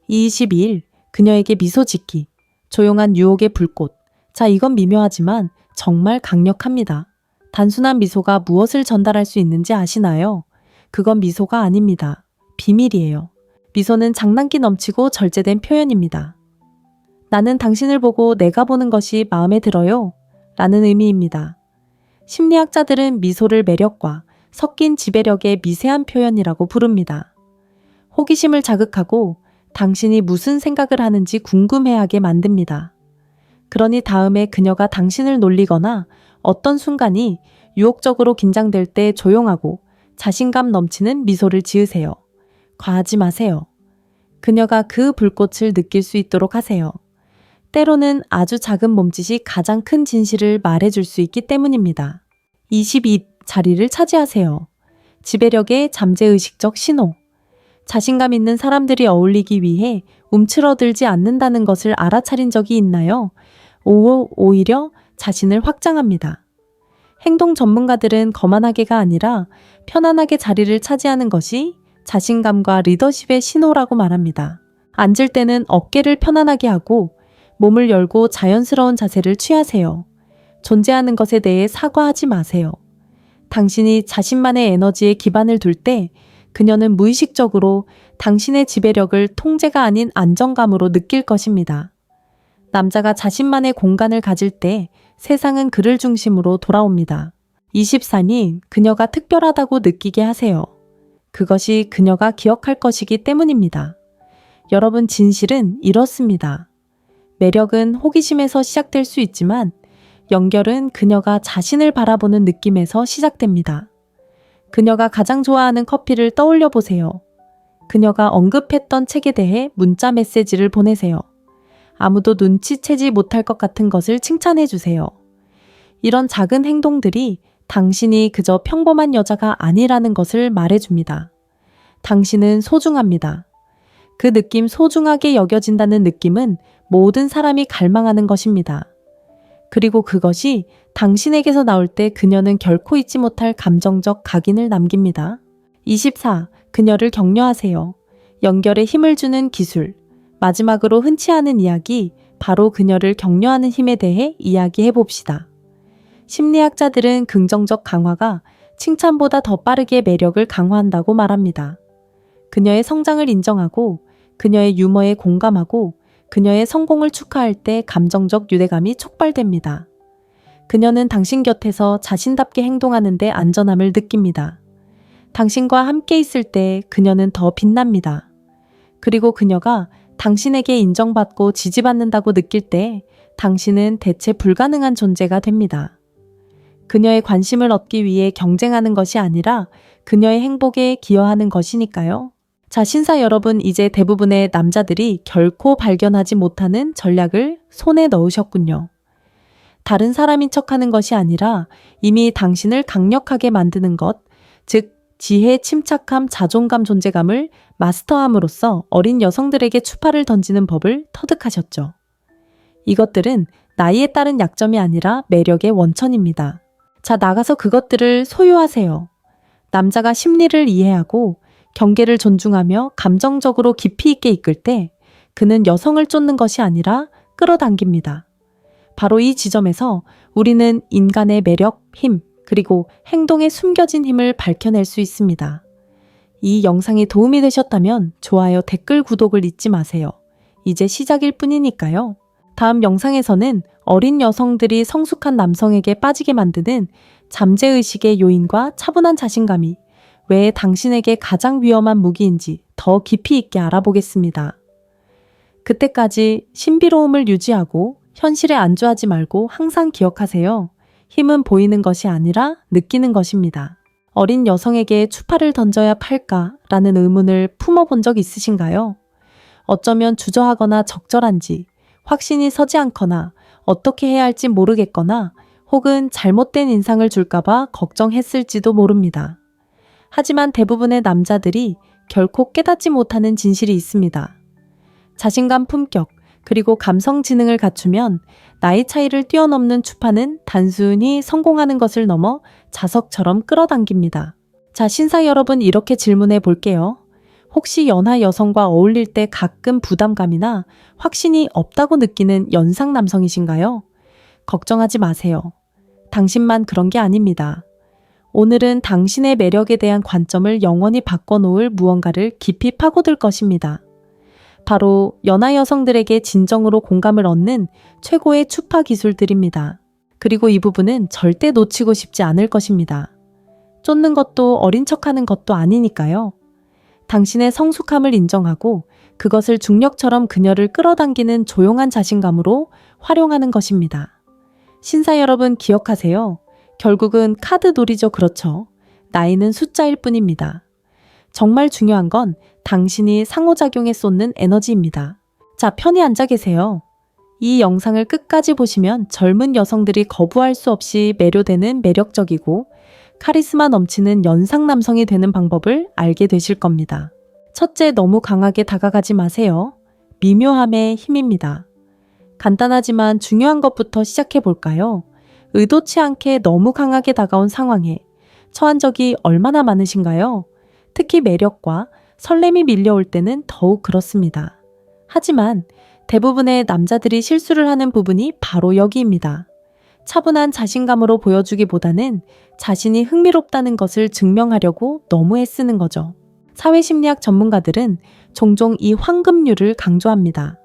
22일, 그녀에게 미소 짓기. 조용한 유혹의 불꽃. 자, 이건 미묘하지만 정말 강력합니다. 단순한 미소가 무엇을 전달할 수 있는지 아시나요? 그건 미소가 아닙니다. 비밀이에요. 미소는 장난기 넘치고 절제된 표현입니다. 나는 당신을 보고 내가 보는 것이 마음에 들어요. 라는 의미입니다. 심리학자들은 미소를 매력과 섞인 지배력의 미세한 표현이라고 부릅니다. 호기심을 자극하고 당신이 무슨 생각을 하는지 궁금해하게 만듭니다. 그러니 다음에 그녀가 당신을 놀리거나 어떤 순간이 유혹적으로 긴장될 때 조용하고 자신감 넘치는 미소를 지으세요. 과하지 마세요. 그녀가 그 불꽃을 느낄 수 있도록 하세요. 때로는 아주 작은 몸짓이 가장 큰 진실을 말해줄 수 있기 때문입니다. 22. 자리를 차지하세요. 지배력의 잠재의식적 신호. 자신감 있는 사람들이 어울리기 위해 움츠러들지 않는다는 것을 알아차린 적이 있나요? 오히려 자신을 확장합니다. 행동 전문가들은 거만하게가 아니라 편안하게 자리를 차지하는 것이 자신감과 리더십의 신호라고 말합니다. 앉을 때는 어깨를 편안하게 하고 몸을 열고 자연스러운 자세를 취하세요. 존재하는 것에 대해 사과하지 마세요. 당신이 자신만의 에너지에 기반을 둘 때 그녀는 무의식적으로 당신의 지배력을 통제가 아닌 안정감으로 느낄 것입니다. 남자가 자신만의 공간을 가질 때 세상은 그를 중심으로 돌아옵니다. 24님, 그녀가 특별하다고 느끼게 하세요. 그것이 그녀가 기억할 것이기 때문입니다. 여러분, 진실은 이렇습니다. 매력은 호기심에서 시작될 수 있지만 연결은 그녀가 자신을 바라보는 느낌에서 시작됩니다. 그녀가 가장 좋아하는 커피를 떠올려 보세요. 그녀가 언급했던 책에 대해 문자 메시지를 보내세요. 아무도 눈치채지 못할 것 같은 것을 칭찬해 주세요. 이런 작은 행동들이 당신이 그저 평범한 여자가 아니라는 것을 말해줍니다. 당신은 소중합니다. 그 느낌, 소중하게 여겨진다는 느낌은 모든 사람이 갈망하는 것입니다. 그리고 그것이 당신에게서 나올 때 그녀는 결코 잊지 못할 감정적 각인을 남깁니다. 24. 그녀를 격려하세요. 연결에 힘을 주는 기술. 마지막으로 흔치 않은 이야기, 바로 그녀를 격려하는 힘에 대해 이야기해 봅시다. 심리학자들은 긍정적 강화가 칭찬보다 더 빠르게 매력을 강화한다고 말합니다. 그녀의 성장을 인정하고 그녀의 유머에 공감하고 그녀의 성공을 축하할 때 감정적 유대감이 촉발됩니다. 그녀는 당신 곁에서 자신답게 행동하는데 안전함을 느낍니다. 당신과 함께 있을 때 그녀는 더 빛납니다. 그리고 그녀가 당신에게 인정받고 지지받는다고 느낄 때 당신은 대체 불가능한 존재가 됩니다. 그녀의 관심을 얻기 위해 경쟁하는 것이 아니라 그녀의 행복에 기여하는 것이니까요. 자, 신사 여러분, 이제 대부분의 남자들이 결코 발견하지 못하는 전략을 손에 넣으셨군요. 다른 사람인 척하는 것이 아니라 이미 당신을 강력하게 만드는 것, 즉 지혜, 침착함, 자존감, 존재감을 마스터함으로써 어린 여성들에게 추파를 던지는 법을 터득하셨죠. 이것들은 나이에 따른 약점이 아니라 매력의 원천입니다. 자, 나가서 그것들을 소유하세요. 남자가 심리를 이해하고 경계를 존중하며 감정적으로 깊이 있게 이끌 때 그는 여성을 쫓는 것이 아니라 끌어당깁니다. 바로 이 지점에서 우리는 인간의 매력, 힘, 그리고 행동에 숨겨진 힘을 밝혀낼 수 있습니다. 이 영상이 도움이 되셨다면 좋아요, 댓글, 구독을 잊지 마세요. 이제 시작일 뿐이니까요. 다음 영상에서는 어린 여성들이 성숙한 남성에게 빠지게 만드는 잠재의식의 요인과 차분한 자신감이 왜 당신에게 가장 위험한 무기인지 더 깊이 있게 알아보겠습니다. 그때까지 신비로움을 유지하고 현실에 안주하지 말고 항상 기억하세요. 힘은 보이는 것이 아니라 느끼는 것입니다. 어린 여성에게 추파를 던져야 팔까라는 의문을 품어본 적 있으신가요? 어쩌면 주저하거나 적절한지, 확신이 서지 않거나 어떻게 해야 할지 모르겠거나 혹은 잘못된 인상을 줄까봐 걱정했을지도 모릅니다. 하지만 대부분의 남자들이 결코 깨닫지 못하는 진실이 있습니다. 자신감 품격, 그리고 감성 지능을 갖추면 나이 차이를 뛰어넘는 추파는 단순히 성공하는 것을 넘어 자석처럼 끌어당깁니다. 자, 신사 여러분, 이렇게 질문해 볼게요. 혹시 연하 여성과 어울릴 때 가끔 부담감이나 확신이 없다고 느끼는 연상 남성이신가요? 걱정하지 마세요. 당신만 그런 게 아닙니다. 오늘은 당신의 매력에 대한 관점을 영원히 바꿔놓을 무언가를 깊이 파고들 것입니다. 바로 연하 여성들에게 진정으로 공감을 얻는 최고의 추파 기술들입니다. 그리고 이 부분은 절대 놓치고 싶지 않을 것입니다. 쫓는 것도 어린 척하는 것도 아니니까요. 당신의 성숙함을 인정하고 그것을 중력처럼 그녀를 끌어당기는 조용한 자신감으로 활용하는 것입니다. 신사 여러분, 기억하세요. 결국은 카드 놀이죠. 그렇죠. 나이는 숫자일 뿐입니다. 정말 중요한 건 당신이 상호작용에 쏟는 에너지입니다. 자, 편히 앉아 계세요. 이 영상을 끝까지 보시면 젊은 여성들이 거부할 수 없이 매료되는 매력적이고 카리스마 넘치는 연상 남성이 되는 방법을 알게 되실 겁니다. 첫째, 너무 강하게 다가가지 마세요. 미묘함의 힘입니다. 간단하지만 중요한 것부터 시작해 볼까요? 의도치 않게 너무 강하게 다가온 상황에 처한 적이 얼마나 많으신가요? 특히 매력과 설렘이 밀려올 때는 더욱 그렇습니다. 하지만 대부분의 남자들이 실수를 하는 부분이 바로 여기입니다. 차분한 자신감으로 보여주기보다는 자신이 흥미롭다는 것을 증명하려고 너무 애쓰는 거죠. 사회심리학 전문가들은 종종 이 황금률을 강조합니다.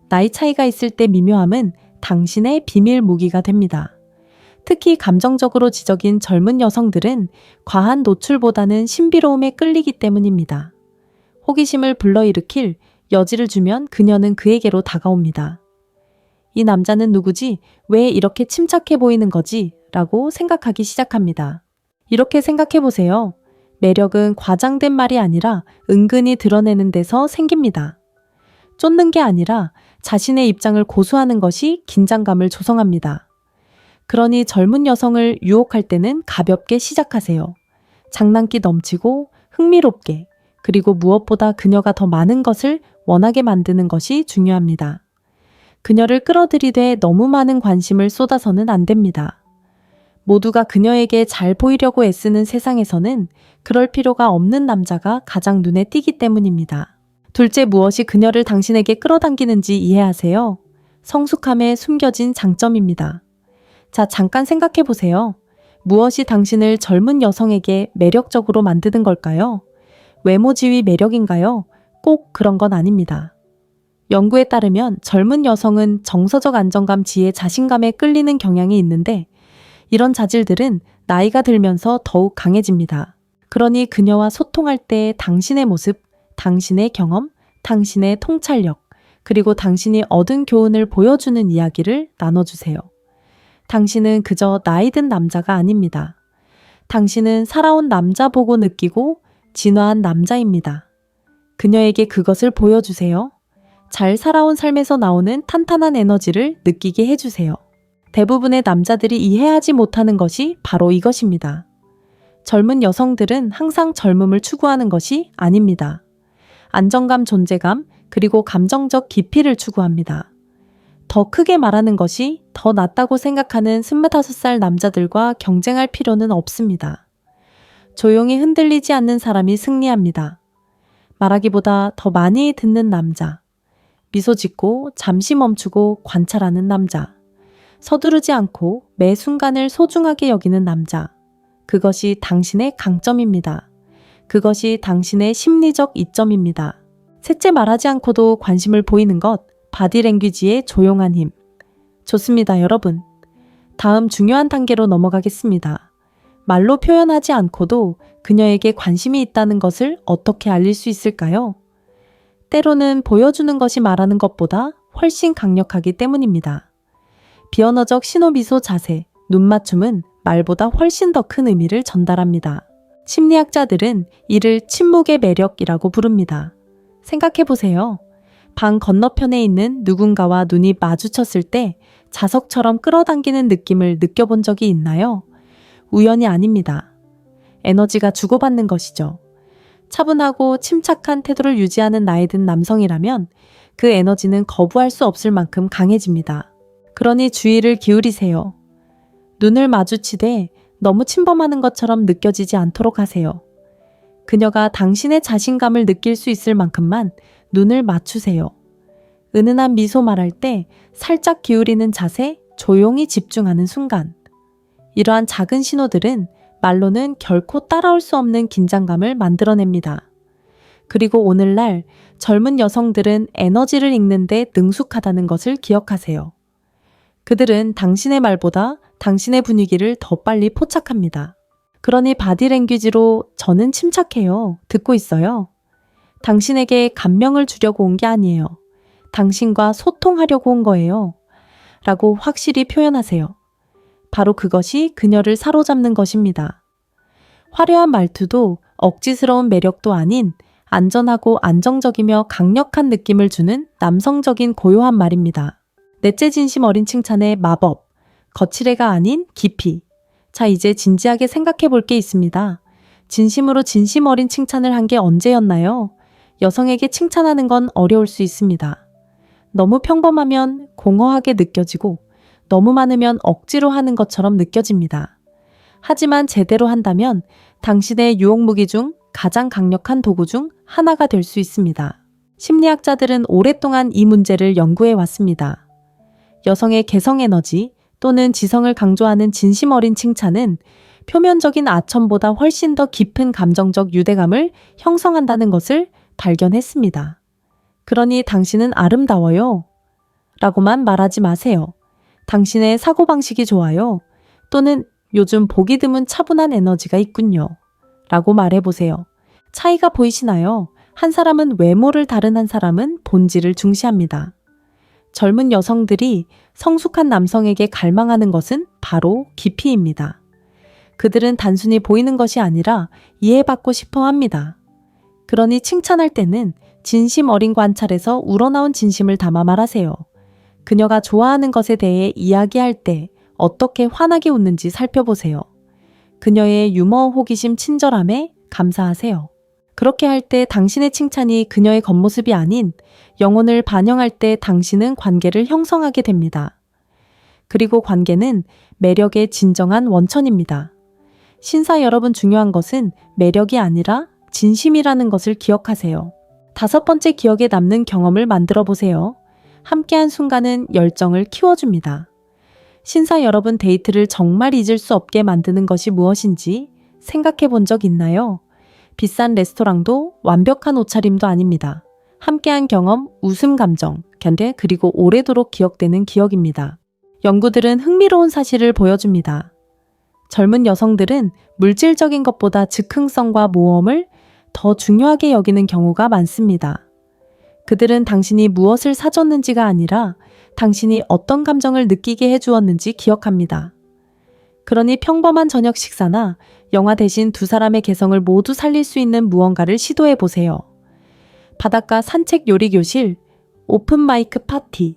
나이 차이가 있을 때 미묘함은 당신의 비밀 무기가 됩니다. 특히 감정적으로 지적인 젊은 여성들은 과한 노출보다는 신비로움에 끌리기 때문입니다. 호기심을 불러일으킬 여지를 주면 그녀는 그에게로 다가옵니다. 이 남자는 누구지? 왜 이렇게 침착해 보이는 거지? 라고 생각하기 시작합니다. 이렇게 생각해 보세요. 매력은 과장된 말이 아니라 은근히 드러내는 데서 생깁니다. 쫓는 게 아니라 자신의 입장을 고수하는 것이 긴장감을 조성합니다. 그러니 젊은 여성을 유혹할 때는 가볍게 시작하세요. 장난기 넘치고 흥미롭게, 그리고 무엇보다 그녀가 더 많은 것을 원하게 만드는 것이 중요합니다. 그녀를 끌어들이되 너무 많은 관심을 쏟아서는 안 됩니다. 모두가 그녀에게 잘 보이려고 애쓰는 세상에서는 그럴 필요가 없는 남자가 가장 눈에 띄기 때문입니다. 둘째, 무엇이 그녀를 당신에게 끌어당기는지 이해하세요? 성숙함에 숨겨진 장점입니다. 자, 잠깐 생각해 보세요. 무엇이 당신을 젊은 여성에게 매력적으로 만드는 걸까요? 외모 지위 매력인가요? 꼭 그런 건 아닙니다. 연구에 따르면 젊은 여성은 정서적 안정감, 지혜, 자신감에 끌리는 경향이 있는데 이런 자질들은 나이가 들면서 더욱 강해집니다. 그러니 그녀와 소통할 때 당신의 모습, 당신의 경험, 당신의 통찰력, 그리고 당신이 얻은 교훈을 보여주는 이야기를 나눠주세요. 당신은 그저 나이 든 남자가 아닙니다. 당신은 살아온 남자 보고 느끼고 진화한 남자입니다. 그녀에게 그것을 보여주세요. 잘 살아온 삶에서 나오는 탄탄한 에너지를 느끼게 해주세요. 대부분의 남자들이 이해하지 못하는 것이 바로 이것입니다. 젊은 여성들은 항상 젊음을 추구하는 것이 아닙니다. 안정감, 존재감, 그리고 감정적 깊이를 추구합니다. 더 크게 말하는 것이 더 낫다고 생각하는 25살 남자들과 경쟁할 필요는 없습니다. 조용히 흔들리지 않는 사람이 승리합니다. 말하기보다 더 많이 듣는 남자. 미소 짓고 잠시 멈추고 관찰하는 남자. 서두르지 않고 매 순간을 소중하게 여기는 남자. 그것이 당신의 강점입니다. 그것이 당신의 심리적 이점입니다. 셋째, 말하지 않고도 관심을 보이는 것, 바디랭귀지의 조용한 힘. 좋습니다, 여러분. 다음 중요한 단계로 넘어가겠습니다. 말로 표현하지 않고도 그녀에게 관심이 있다는 것을 어떻게 알릴 수 있을까요? 때로는 보여주는 것이 말하는 것보다 훨씬 강력하기 때문입니다. 비언어적 신호, 미소, 자세, 눈 맞춤은 말보다 훨씬 더 큰 의미를 전달합니다. 심리학자들은 이를 침묵의 매력이라고 부릅니다. 생각해보세요. 방 건너편에 있는 누군가와 눈이 마주쳤을 때 자석처럼 끌어당기는 느낌을 느껴본 적이 있나요? 우연이 아닙니다. 에너지가 주고받는 것이죠. 차분하고 침착한 태도를 유지하는 나이 든 남성이라면 그 에너지는 거부할 수 없을 만큼 강해집니다. 그러니 주의를 기울이세요. 눈을 마주치되 너무 침범하는 것처럼 느껴지지 않도록 하세요. 그녀가 당신의 자신감을 느낄 수 있을 만큼만 눈을 맞추세요. 은은한 미소 말할 때 살짝 기울이는 자세, 조용히 집중하는 순간. 이러한 작은 신호들은 말로는 결코 따라올 수 없는 긴장감을 만들어냅니다. 그리고 오늘날 젊은 여성들은 에너지를 읽는데 능숙하다는 것을 기억하세요. 그들은 당신의 말보다 당신의 분위기를 더 빨리 포착합니다. 그러니 바디랭귀지로 저는 침착해요. 듣고 있어요. 당신에게 감명을 주려고 온 게 아니에요. 당신과 소통하려고 온 거예요. 라고 확실히 표현하세요. 바로 그것이 그녀를 사로잡는 것입니다. 화려한 말투도 억지스러운 매력도 아닌 안전하고 안정적이며 강력한 느낌을 주는 남성적인 고요한 말입니다. 넷째 진심 어린 칭찬의 마법, 거칠애가 아닌 깊이. 자, 이제 진지하게 생각해 볼 게 있습니다. 진심으로 진심 어린 칭찬을 한 게 언제였나요? 여성에게 칭찬하는 건 어려울 수 있습니다. 너무 평범하면 공허하게 느껴지고 너무 많으면 억지로 하는 것처럼 느껴집니다. 하지만 제대로 한다면 당신의 유혹무기 중 가장 강력한 도구 중 하나가 될 수 있습니다. 심리학자들은 오랫동안 이 문제를 연구해 왔습니다. 여성의 개성 에너지 또는 지성을 강조하는 진심 어린 칭찬은 표면적인 아첨보다 훨씬 더 깊은 감정적 유대감을 형성한다는 것을 발견했습니다. 그러니 당신은 아름다워요. 라고만 말하지 마세요. 당신의 사고방식이 좋아요. 또는 요즘 보기 드문 차분한 에너지가 있군요. 라고 말해보세요. 차이가 보이시나요? 한 사람은 외모를, 다른 한 사람은 본질을 중시합니다. 젊은 여성들이 성숙한 남성에게 갈망하는 것은 바로 깊이입니다. 그들은 단순히 보이는 것이 아니라 이해받고 싶어 합니다. 그러니 칭찬할 때는 진심 어린 관찰에서 우러나온 진심을 담아 말하세요. 그녀가 좋아하는 것에 대해 이야기할 때 어떻게 환하게 웃는지 살펴보세요. 그녀의 유머, 호기심, 친절함에 감사하세요. 그렇게 할 때 당신의 칭찬이 그녀의 겉모습이 아닌 영혼을 반영할 때 당신은 관계를 형성하게 됩니다. 그리고 관계는 매력의 진정한 원천입니다. 신사 여러분, 중요한 것은 매력이 아니라 진심이라는 것을 기억하세요. 5번째, 기억에 남는 경험을 만들어 보세요. 함께한 순간은 열정을 키워줍니다. 신사 여러분, 데이트를 정말 잊을 수 없게 만드는 것이 무엇인지 생각해 본 적 있나요? 비싼 레스토랑도 완벽한 옷차림도 아닙니다. 함께한 경험, 웃음 감정, 견뎌, 그리고 오래도록 기억되는 기억입니다. 연구들은 흥미로운 사실을 보여줍니다. 젊은 여성들은 물질적인 것보다 즉흥성과 모험을 더 중요하게 여기는 경우가 많습니다. 그들은 당신이 무엇을 사줬는지가 아니라 당신이 어떤 감정을 느끼게 해주었는지 기억합니다. 그러니 평범한 저녁 식사나 영화 대신 두 사람의 개성을 모두 살릴 수 있는 무언가를 시도해 보세요. 바닷가 산책 요리 교실, 오픈 마이크 파티,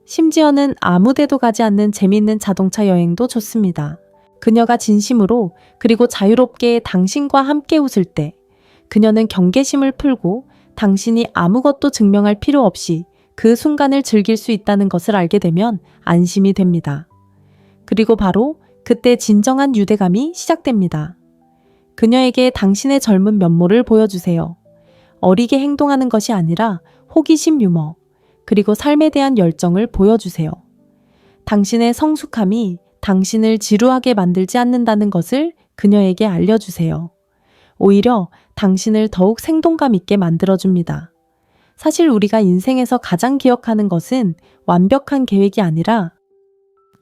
심지어는 아무 데도 가지 않는 재미있는 자동차 여행도 좋습니다. 그녀가 진심으로 그리고 자유롭게 당신과 함께 웃을 때 그녀는 경계심을 풀고 당신이 아무것도 증명할 필요 없이 그 순간을 즐길 수 있다는 것을 알게 되면 안심이 됩니다. 그리고 바로 그때 진정한 유대감이 시작됩니다. 그녀에게 당신의 젊은 면모를 보여주세요. 어리게 행동하는 것이 아니라 호기심, 유머, 그리고 삶에 대한 열정을 보여주세요. 당신의 성숙함이 당신을 지루하게 만들지 않는다는 것을 그녀에게 알려주세요. 오히려 당신을 더욱 생동감 있게 만들어줍니다. 사실 우리가 인생에서 가장 기억하는 것은 완벽한 계획이 아니라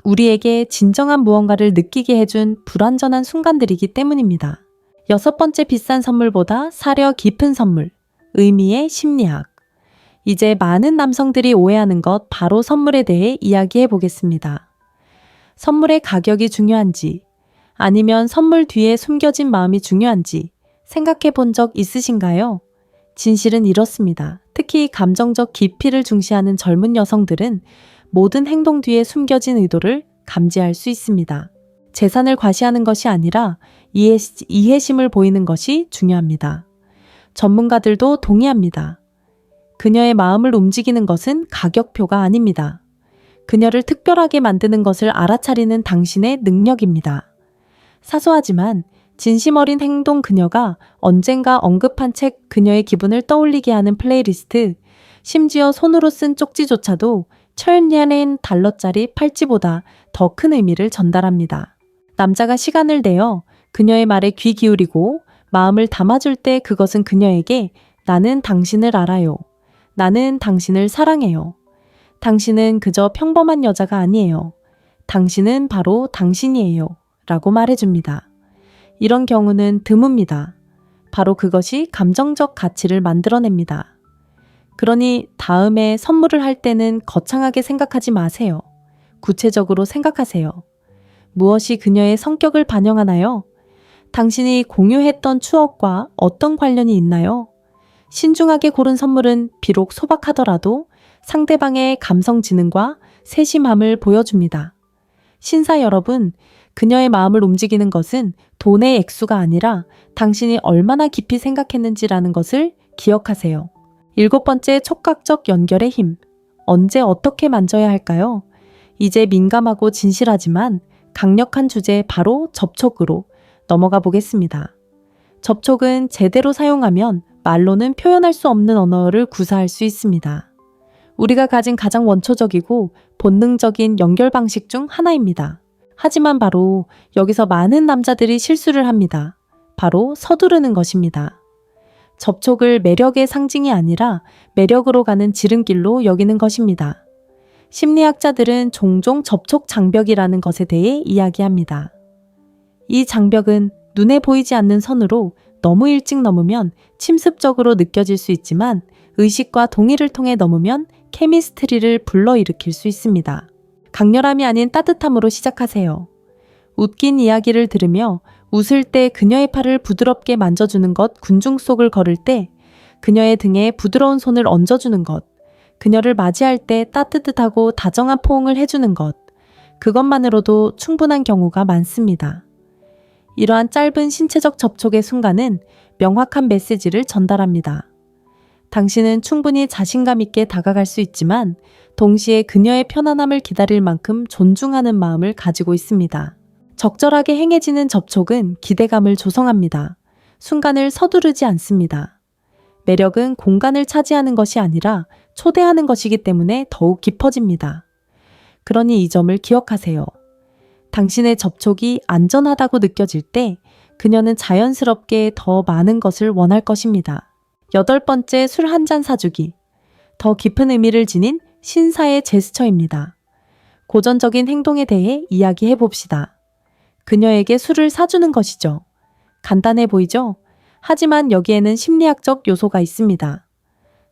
우리에게 진정한 무언가를 느끼게 해준 불완전한 순간들이기 때문입니다. 6번째, 비싼 선물보다 사려 깊은 선물, 의미의 심리학. 이제 많은 남성들이 오해하는 것, 바로 선물에 대해 이야기해 보겠습니다. 선물의 가격이 중요한지, 아니면 선물 뒤에 숨겨진 마음이 중요한지 생각해 본 적 있으신가요? 진실은 이렇습니다. 특히 특히 감정적 깊이를 중시하는 젊은 여성들은 모든 행동 뒤에 숨겨진 의도를 감지할 수 있습니다. 재산을 과시하는 것이 아니라 이해심을 보이는 것이 중요합니다. 전문가들도 동의합니다. 그녀의 마음을 움직이는 것은 가격표가 아닙니다. 그녀를 특별하게 만드는 것을 알아차리는 당신의 능력입니다. 사소하지만 진심 어린 행동, 그녀가 언젠가 언급한 책, 그녀의 기분을 떠올리게 하는 플레이리스트, 심지어 손으로 쓴 쪽지조차도 천년엔 달러짜리 팔찌보다 더 큰 의미를 전달합니다. 남자가 시간을 내어 그녀의 말에 귀 기울이고 마음을 담아줄 때 그것은 그녀에게 나는 당신을 알아요. 나는 당신을 사랑해요. 당신은 그저 평범한 여자가 아니에요. 당신은 바로 당신이에요. 라고 말해줍니다. 이런 경우는 드뭅니다. 바로 그것이 감정적 가치를 만들어냅니다. 그러니 다음에 선물을 할 때는 거창하게 생각하지 마세요. 구체적으로 생각하세요. 무엇이 그녀의 성격을 반영하나요? 당신이 공유했던 추억과 어떤 관련이 있나요? 신중하게 고른 선물은 비록 소박하더라도 상대방의 감성 지능과 세심함을 보여줍니다. 신사 여러분, 그녀의 마음을 움직이는 것은 돈의 액수가 아니라 당신이 얼마나 깊이 생각했는지라는 것을 기억하세요. 7번째, 촉각적 연결의 힘. 언제 어떻게 만져야 할까요? 이제 민감하고 진실하지만 강력한 주제, 바로 접촉으로 넘어가 보겠습니다. 접촉은 제대로 사용하면 말로는 표현할 수 없는 언어를 구사할 수 있습니다. 우리가 가진 가장 원초적이고 본능적인 연결 방식 중 하나입니다. 하지만 바로 여기서 많은 남자들이 실수를 합니다. 바로 서두르는 것입니다. 접촉을 매력의 상징이 아니라 매력으로 가는 지름길로 여기는 것입니다. 심리학자들은 종종 접촉 장벽이라는 것에 대해 이야기합니다. 이 장벽은 눈에 보이지 않는 선으로 너무 일찍 넘으면 침습적으로 느껴질 수 있지만 의식과 동의를 통해 넘으면 케미스트리를 불러일으킬 수 있습니다. 강렬함이 아닌 따뜻함으로 시작하세요. 웃긴 이야기를 들으며 웃을 때 그녀의 팔을 부드럽게 만져주는 것, 군중 속을 걸을 때 그녀의 등에 부드러운 손을 얹어주는 것, 그녀를 맞이할 때 따뜻하고 다정한 포옹을 해주는 것, 그것만으로도 충분한 경우가 많습니다. 이러한 짧은 신체적 접촉의 순간은 명확한 메시지를 전달합니다. 당신은 충분히 자신감 있게 다가갈 수 있지만 동시에 그녀의 편안함을 기다릴 만큼 존중하는 마음을 가지고 있습니다. 적절하게 행해지는 접촉은 기대감을 조성합니다. 순간을 서두르지 않습니다. 매력은 공간을 차지하는 것이 아니라 초대하는 것이기 때문에 더욱 깊어집니다. 그러니 이 점을 기억하세요. 당신의 접촉이 안전하다고 느껴질 때 그녀는 자연스럽게 더 많은 것을 원할 것입니다. 8번째, 술 한 잔 사주기. 더 깊은 의미를 지닌 신사의 제스처입니다. 고전적인 행동에 대해 이야기해 봅시다. 그녀에게 술을 사주는 것이죠. 간단해 보이죠? 하지만 여기에는 심리학적 요소가 있습니다.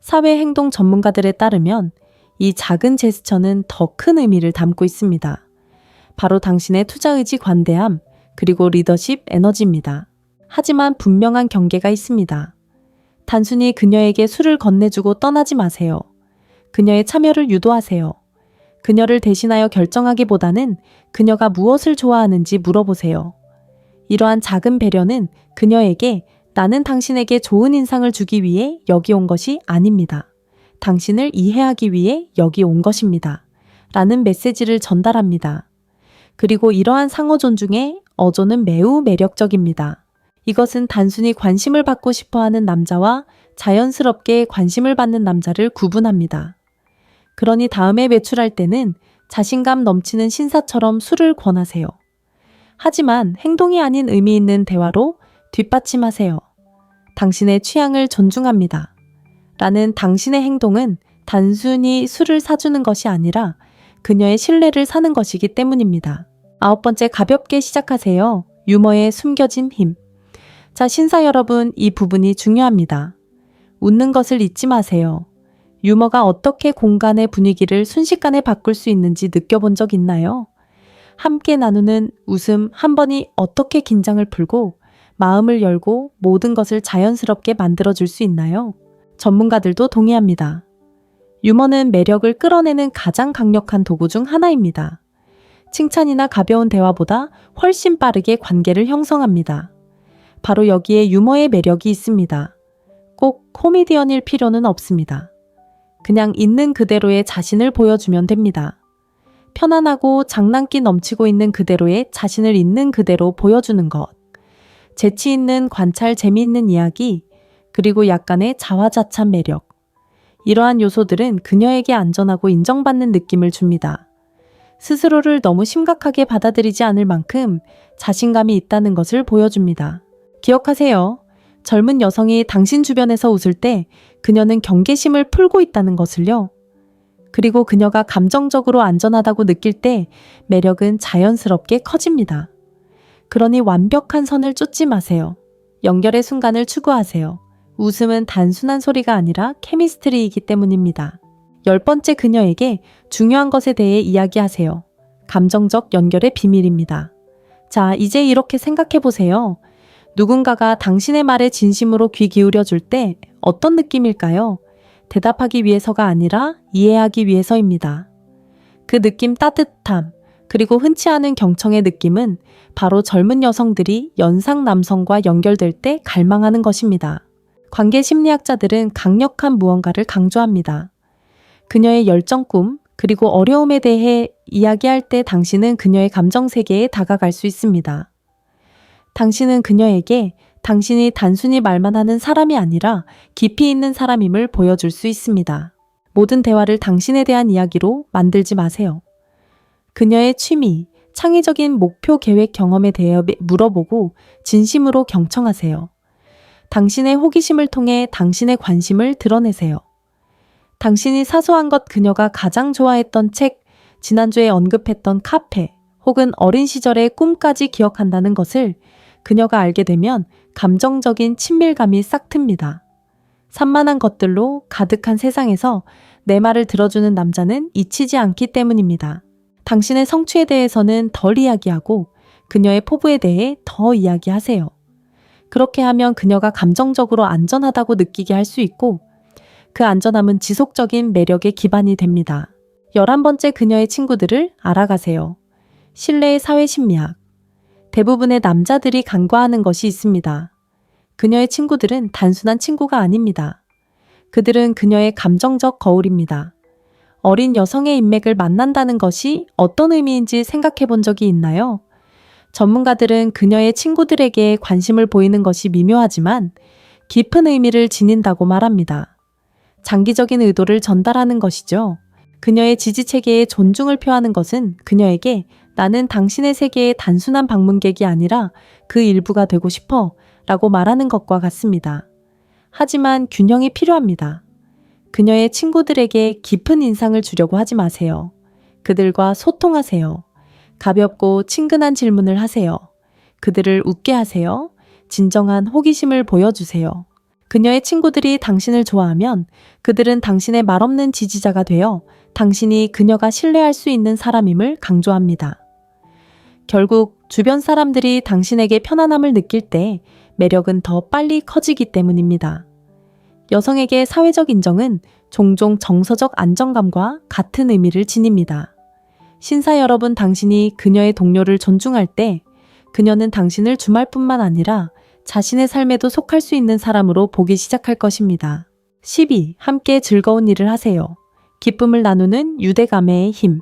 사회행동 전문가들에 따르면 이 작은 제스처는 더 큰 의미를 담고 있습니다. 바로 당신의 투자의지, 관대함, 그리고 리더십 에너지입니다. 하지만 분명한 경계가 있습니다. 단순히 그녀에게 술을 건네주고 떠나지 마세요. 그녀의 참여를 유도하세요. 그녀를 대신하여 결정하기보다는 그녀가 무엇을 좋아하는지 물어보세요. 이러한 작은 배려는 그녀에게 나는 당신에게 좋은 인상을 주기 위해 여기 온 것이 아닙니다. 당신을 이해하기 위해 여기 온 것입니다. 라는 메시지를 전달합니다. 그리고 이러한 상호 존중의 어조는 매우 매력적입니다. 이것은 단순히 관심을 받고 싶어하는 남자와 자연스럽게 관심을 받는 남자를 구분합니다. 그러니 다음에 외출할 때는 자신감 넘치는 신사처럼 술을 권하세요. 하지만 행동이 아닌 의미 있는 대화로 뒷받침하세요. 당신의 취향을 존중합니다. 라는 당신의 행동은 단순히 술을 사주는 것이 아니라 그녀의 신뢰를 사는 것이기 때문입니다. 9번째, 가볍게 시작하세요. 유머의 숨겨진 힘. 자, 신사 여러분, 이 부분이 중요합니다. 웃는 것을 잊지 마세요. 유머가 어떻게 공간의 분위기를 순식간에 바꿀 수 있는지 느껴본 적 있나요? 함께 나누는 웃음 한 번이 어떻게 긴장을 풀고 마음을 열고 모든 것을 자연스럽게 만들어줄 수 있나요? 전문가들도 동의합니다. 유머는 매력을 끌어내는 가장 강력한 도구 중 하나입니다. 칭찬이나 가벼운 대화보다 훨씬 빠르게 관계를 형성합니다. 바로 여기에 유머의 매력이 있습니다. 꼭 코미디언일 필요는 없습니다. 그냥 있는 그대로의 자신을 보여주면 됩니다. 편안하고 장난기 넘치고 있는 그대로의 자신을 있는 그대로 보여주는 것. 재치 있는 관찰, 재미있는 이야기, 그리고 약간의 자화자찬 매력. 이러한 요소들은 그녀에게 안전하고 인정받는 느낌을 줍니다. 스스로를 너무 심각하게 받아들이지 않을 만큼 자신감이 있다는 것을 보여줍니다. 기억하세요. 젊은 여성이 당신 주변에서 웃을 때 그녀는 경계심을 풀고 있다는 것을요. 그리고 그녀가 감정적으로 안전하다고 느낄 때 매력은 자연스럽게 커집니다. 그러니 완벽한 선을 쫓지 마세요. 연결의 순간을 추구하세요. 웃음은 단순한 소리가 아니라 케미스트리이기 때문입니다. 10번째, 그녀에게 중요한 것에 대해 이야기하세요. 감정적 연결의 비밀입니다. 자, 이제 이렇게 생각해 보세요. 누군가가 당신의 말에 진심으로 귀 기울여 줄 때 어떤 느낌일까요? 대답하기 위해서가 아니라 이해하기 위해서입니다. 그 느낌, 따뜻함, 그리고 흔치 않은 경청의 느낌은 바로 젊은 여성들이 연상 남성과 연결될 때 갈망하는 것입니다. 관계 심리학자들은 강력한 무언가를 강조합니다. 그녀의 열정, 꿈, 그리고 어려움에 대해 이야기할 때 당신은 그녀의 감정 세계에 다가갈 수 있습니다. 당신은 그녀에게 당신이 단순히 말만 하는 사람이 아니라 깊이 있는 사람임을 보여줄 수 있습니다. 모든 대화를 당신에 대한 이야기로 만들지 마세요. 그녀의 취미, 창의적인 목표, 계획, 경험에 대해 물어보고 진심으로 경청하세요. 당신의 호기심을 통해 당신의 관심을 드러내세요. 당신이 사소한 것, 그녀가 가장 좋아했던 책, 지난주에 언급했던 카페, 혹은 어린 시절의 꿈까지 기억한다는 것을 그녀가 알게 되면 감정적인 친밀감이 싹 틉니다. 산만한 것들로 가득한 세상에서 내 말을 들어주는 남자는 잊히지 않기 때문입니다. 당신의 성취에 대해서는 덜 이야기하고 그녀의 포부에 대해 더 이야기하세요. 그렇게 하면 그녀가 감정적으로 안전하다고 느끼게 할 수 있고 그 안전함은 지속적인 매력의 기반이 됩니다. 11번째, 그녀의 친구들을 알아가세요. 신뢰의 사회 심리학. 대부분의 남자들이 간과하는 것이 있습니다. 그녀의 친구들은 단순한 친구가 아닙니다. 그들은 그녀의 감정적 거울입니다. 어린 여성의 인맥을 만난다는 것이 어떤 의미인지 생각해 본 적이 있나요? 전문가들은 그녀의 친구들에게 관심을 보이는 것이 미묘하지만 깊은 의미를 지닌다고 말합니다. 장기적인 의도를 전달하는 것이죠. 그녀의 지지체계에 존중을 표하는 것은 그녀에게 나는 당신의 세계의 단순한 방문객이 아니라 그 일부가 되고 싶어 라고 말하는 것과 같습니다. 하지만 균형이 필요합니다. 그녀의 친구들에게 깊은 인상을 주려고 하지 마세요. 그들과 소통하세요. 가볍고 친근한 질문을 하세요. 그들을 웃게 하세요. 진정한 호기심을 보여주세요. 그녀의 친구들이 당신을 좋아하면 그들은 당신의 말없는 지지자가 되어 당신이 그녀가 신뢰할 수 있는 사람임을 강조합니다. 결국 주변 사람들이 당신에게 편안함을 느낄 때 매력은 더 빨리 커지기 때문입니다. 여성에게 사회적 인정은 종종 정서적 안정감과 같은 의미를 지닙니다. 신사 여러분, 당신이 그녀의 동료를 존중할 때 그녀는 당신을 주말뿐만 아니라 자신의 삶에도 속할 수 있는 사람으로 보기 시작할 것입니다. 12. 함께 즐거운 일을 하세요. 기쁨을 나누는 유대감의 힘.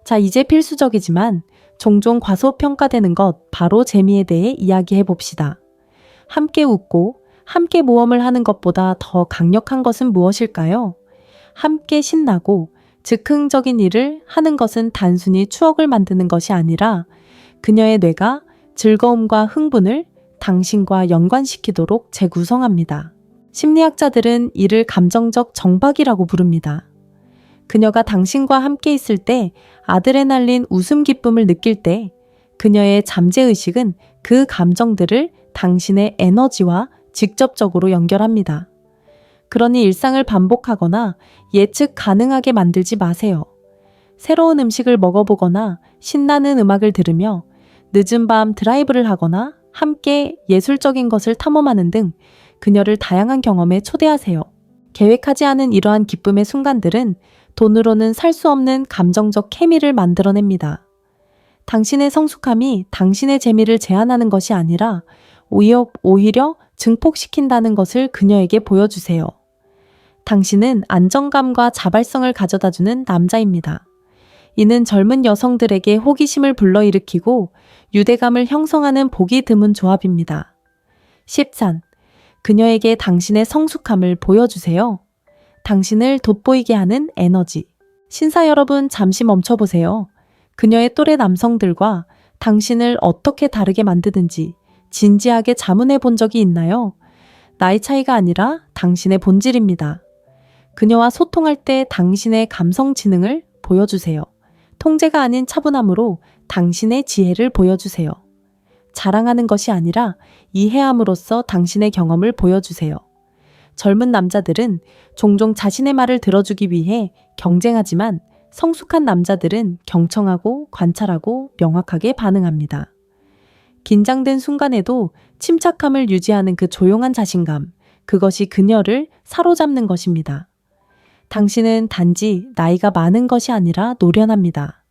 자, 이제 필수적이지만 종종 과소평가되는 것, 바로 재미에 대해 이야기해 봅시다. 함께 웃고 함께 모험을 하는 것보다 더 강력한 것은 무엇일까요? 함께 신나고 즉흥적인 일을 하는 것은 단순히 추억을 만드는 것이 아니라 그녀의 뇌가 즐거움과 흥분을 당신과 연관시키도록 재구성합니다. 심리학자들은 이를 감정적 정박이라고 부릅니다. 그녀가 당신과 함께 있을 때 아드레날린 웃음 기쁨을 느낄 때 그녀의 잠재의식은 그 감정들을 당신의 에너지와 직접적으로 연결합니다. 그러니 일상을 반복하거나 예측 가능하게 만들지 마세요. 새로운 음식을 먹어보거나 신나는 음악을 들으며 늦은 밤 드라이브를 하거나 함께 예술적인 것을 탐험하는 등 그녀를 다양한 경험에 초대하세요. 계획하지 않은 이러한 기쁨의 순간들은 돈으로는 살 수 없는 감정적 케미를 만들어냅니다. 당신의 성숙함이 당신의 재미를 제한하는 것이 아니라 오히려 증폭시킨다는 것을 그녀에게 보여주세요. 당신은 안정감과 자발성을 가져다주는 남자입니다. 이는 젊은 여성들에게 호기심을 불러일으키고 유대감을 형성하는 보기 드문 조합입니다. 13. 그녀에게 당신의 성숙함을 보여주세요. 당신을 돋보이게 하는 에너지. 신사 여러분, 잠시 멈춰보세요. 그녀의 또래 남성들과 당신을 어떻게 다르게 만드든지 진지하게 자문해 본 적이 있나요? 나이 차이가 아니라 당신의 본질입니다. 그녀와 소통할 때 당신의 감성 지능을 보여주세요. 통제가 아닌 차분함으로 당신의 지혜를 보여주세요. 자랑하는 것이 아니라 이해함으로써 당신의 경험을 보여주세요. 젊은 남자들은 종종 자신의 말을 들어주기 위해 경쟁하지만 성숙한 남자들은 경청하고 관찰하고 명확하게 반응합니다. 긴장된 순간에도 침착함을 유지하는 그 조용한 자신감, 그것이 그녀를 사로잡는 것입니다. 당신은 단지 나이가 많은 것이 아니라 노련합니다.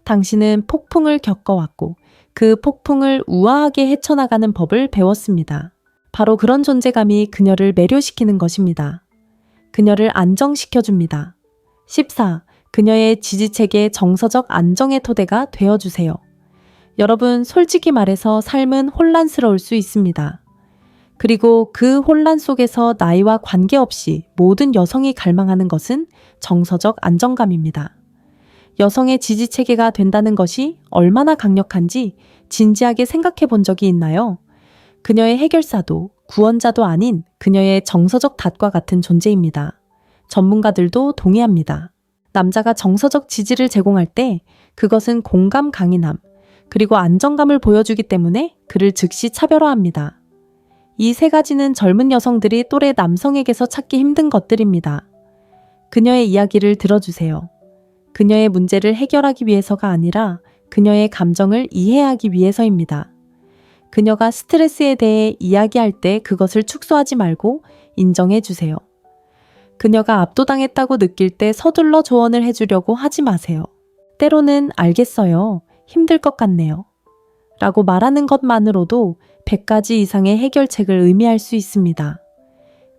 당신은 폭풍을 겪어왔고 그 폭풍을 우아하게 헤쳐나가는 법을 배웠습니다. 바로 그런 존재감이 그녀를 매료시키는 것입니다. 그녀를 안정시켜줍니다. 14. 그녀의 지지책의 정서적 안정의 토대가 되어주세요. 여러분, 솔직히 말해서 삶은 혼란스러울 수 있습니다. 그리고 그 혼란 속에서 나이와 관계없이 모든 여성이 갈망하는 것은 정서적 안정감입니다. 여성의 지지체계가 된다는 것이 얼마나 강력한지 진지하게 생각해 본 적이 있나요? 그녀의 해결사도 구원자도 아닌 그녀의 정서적 닷과 같은 존재입니다. 전문가들도 동의합니다. 남자가 정서적 지지를 제공할 때 그것은 공감 강인함, 그리고 안정감을 보여주기 때문에 그를 즉시 차별화합니다. 이 세 가지는 젊은 여성들이 또래 남성에게서 찾기 힘든 것들입니다. 그녀의 이야기를 들어주세요. 그녀의 문제를 해결하기 위해서가 아니라 그녀의 감정을 이해하기 위해서입니다. 그녀가 스트레스에 대해 이야기할 때 그것을 축소하지 말고 인정해 주세요. 그녀가 압도당했다고 느낄 때 서둘러 조언을 해주려고 하지 마세요. 때로는 알겠어요. 힘들 것 같네요. 라고 말하는 것만으로도 100가지 이상의 해결책을 의미할 수 있습니다.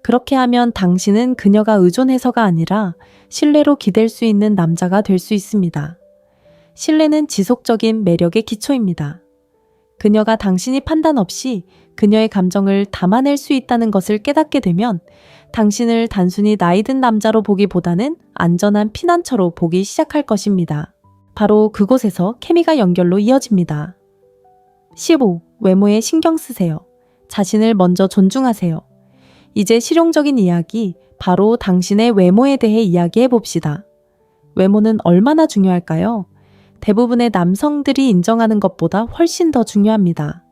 그렇게 하면 당신은 그녀가 의존해서가 아니라 신뢰로 기댈 수 있는 남자가 될 수 있습니다. 신뢰는 지속적인 매력의 기초입니다. 그녀가 당신이 판단 없이 그녀의 감정을 담아낼 수 있다는 것을 깨닫게 되면 당신을 단순히 나이든 남자로 보기보다는 안전한 피난처로 보기 시작할 것입니다. 바로 그곳에서 케미가 연결로 이어집니다. 15. 외모에 신경 쓰세요. 자신을 먼저 존중하세요. 이제 실용적인 이야기, 바로 당신의 외모에 대해 이야기해 봅시다. 외모는 얼마나 중요할까요? 대부분의 남성들이 인정하는 것보다 훨씬 더 중요합니다.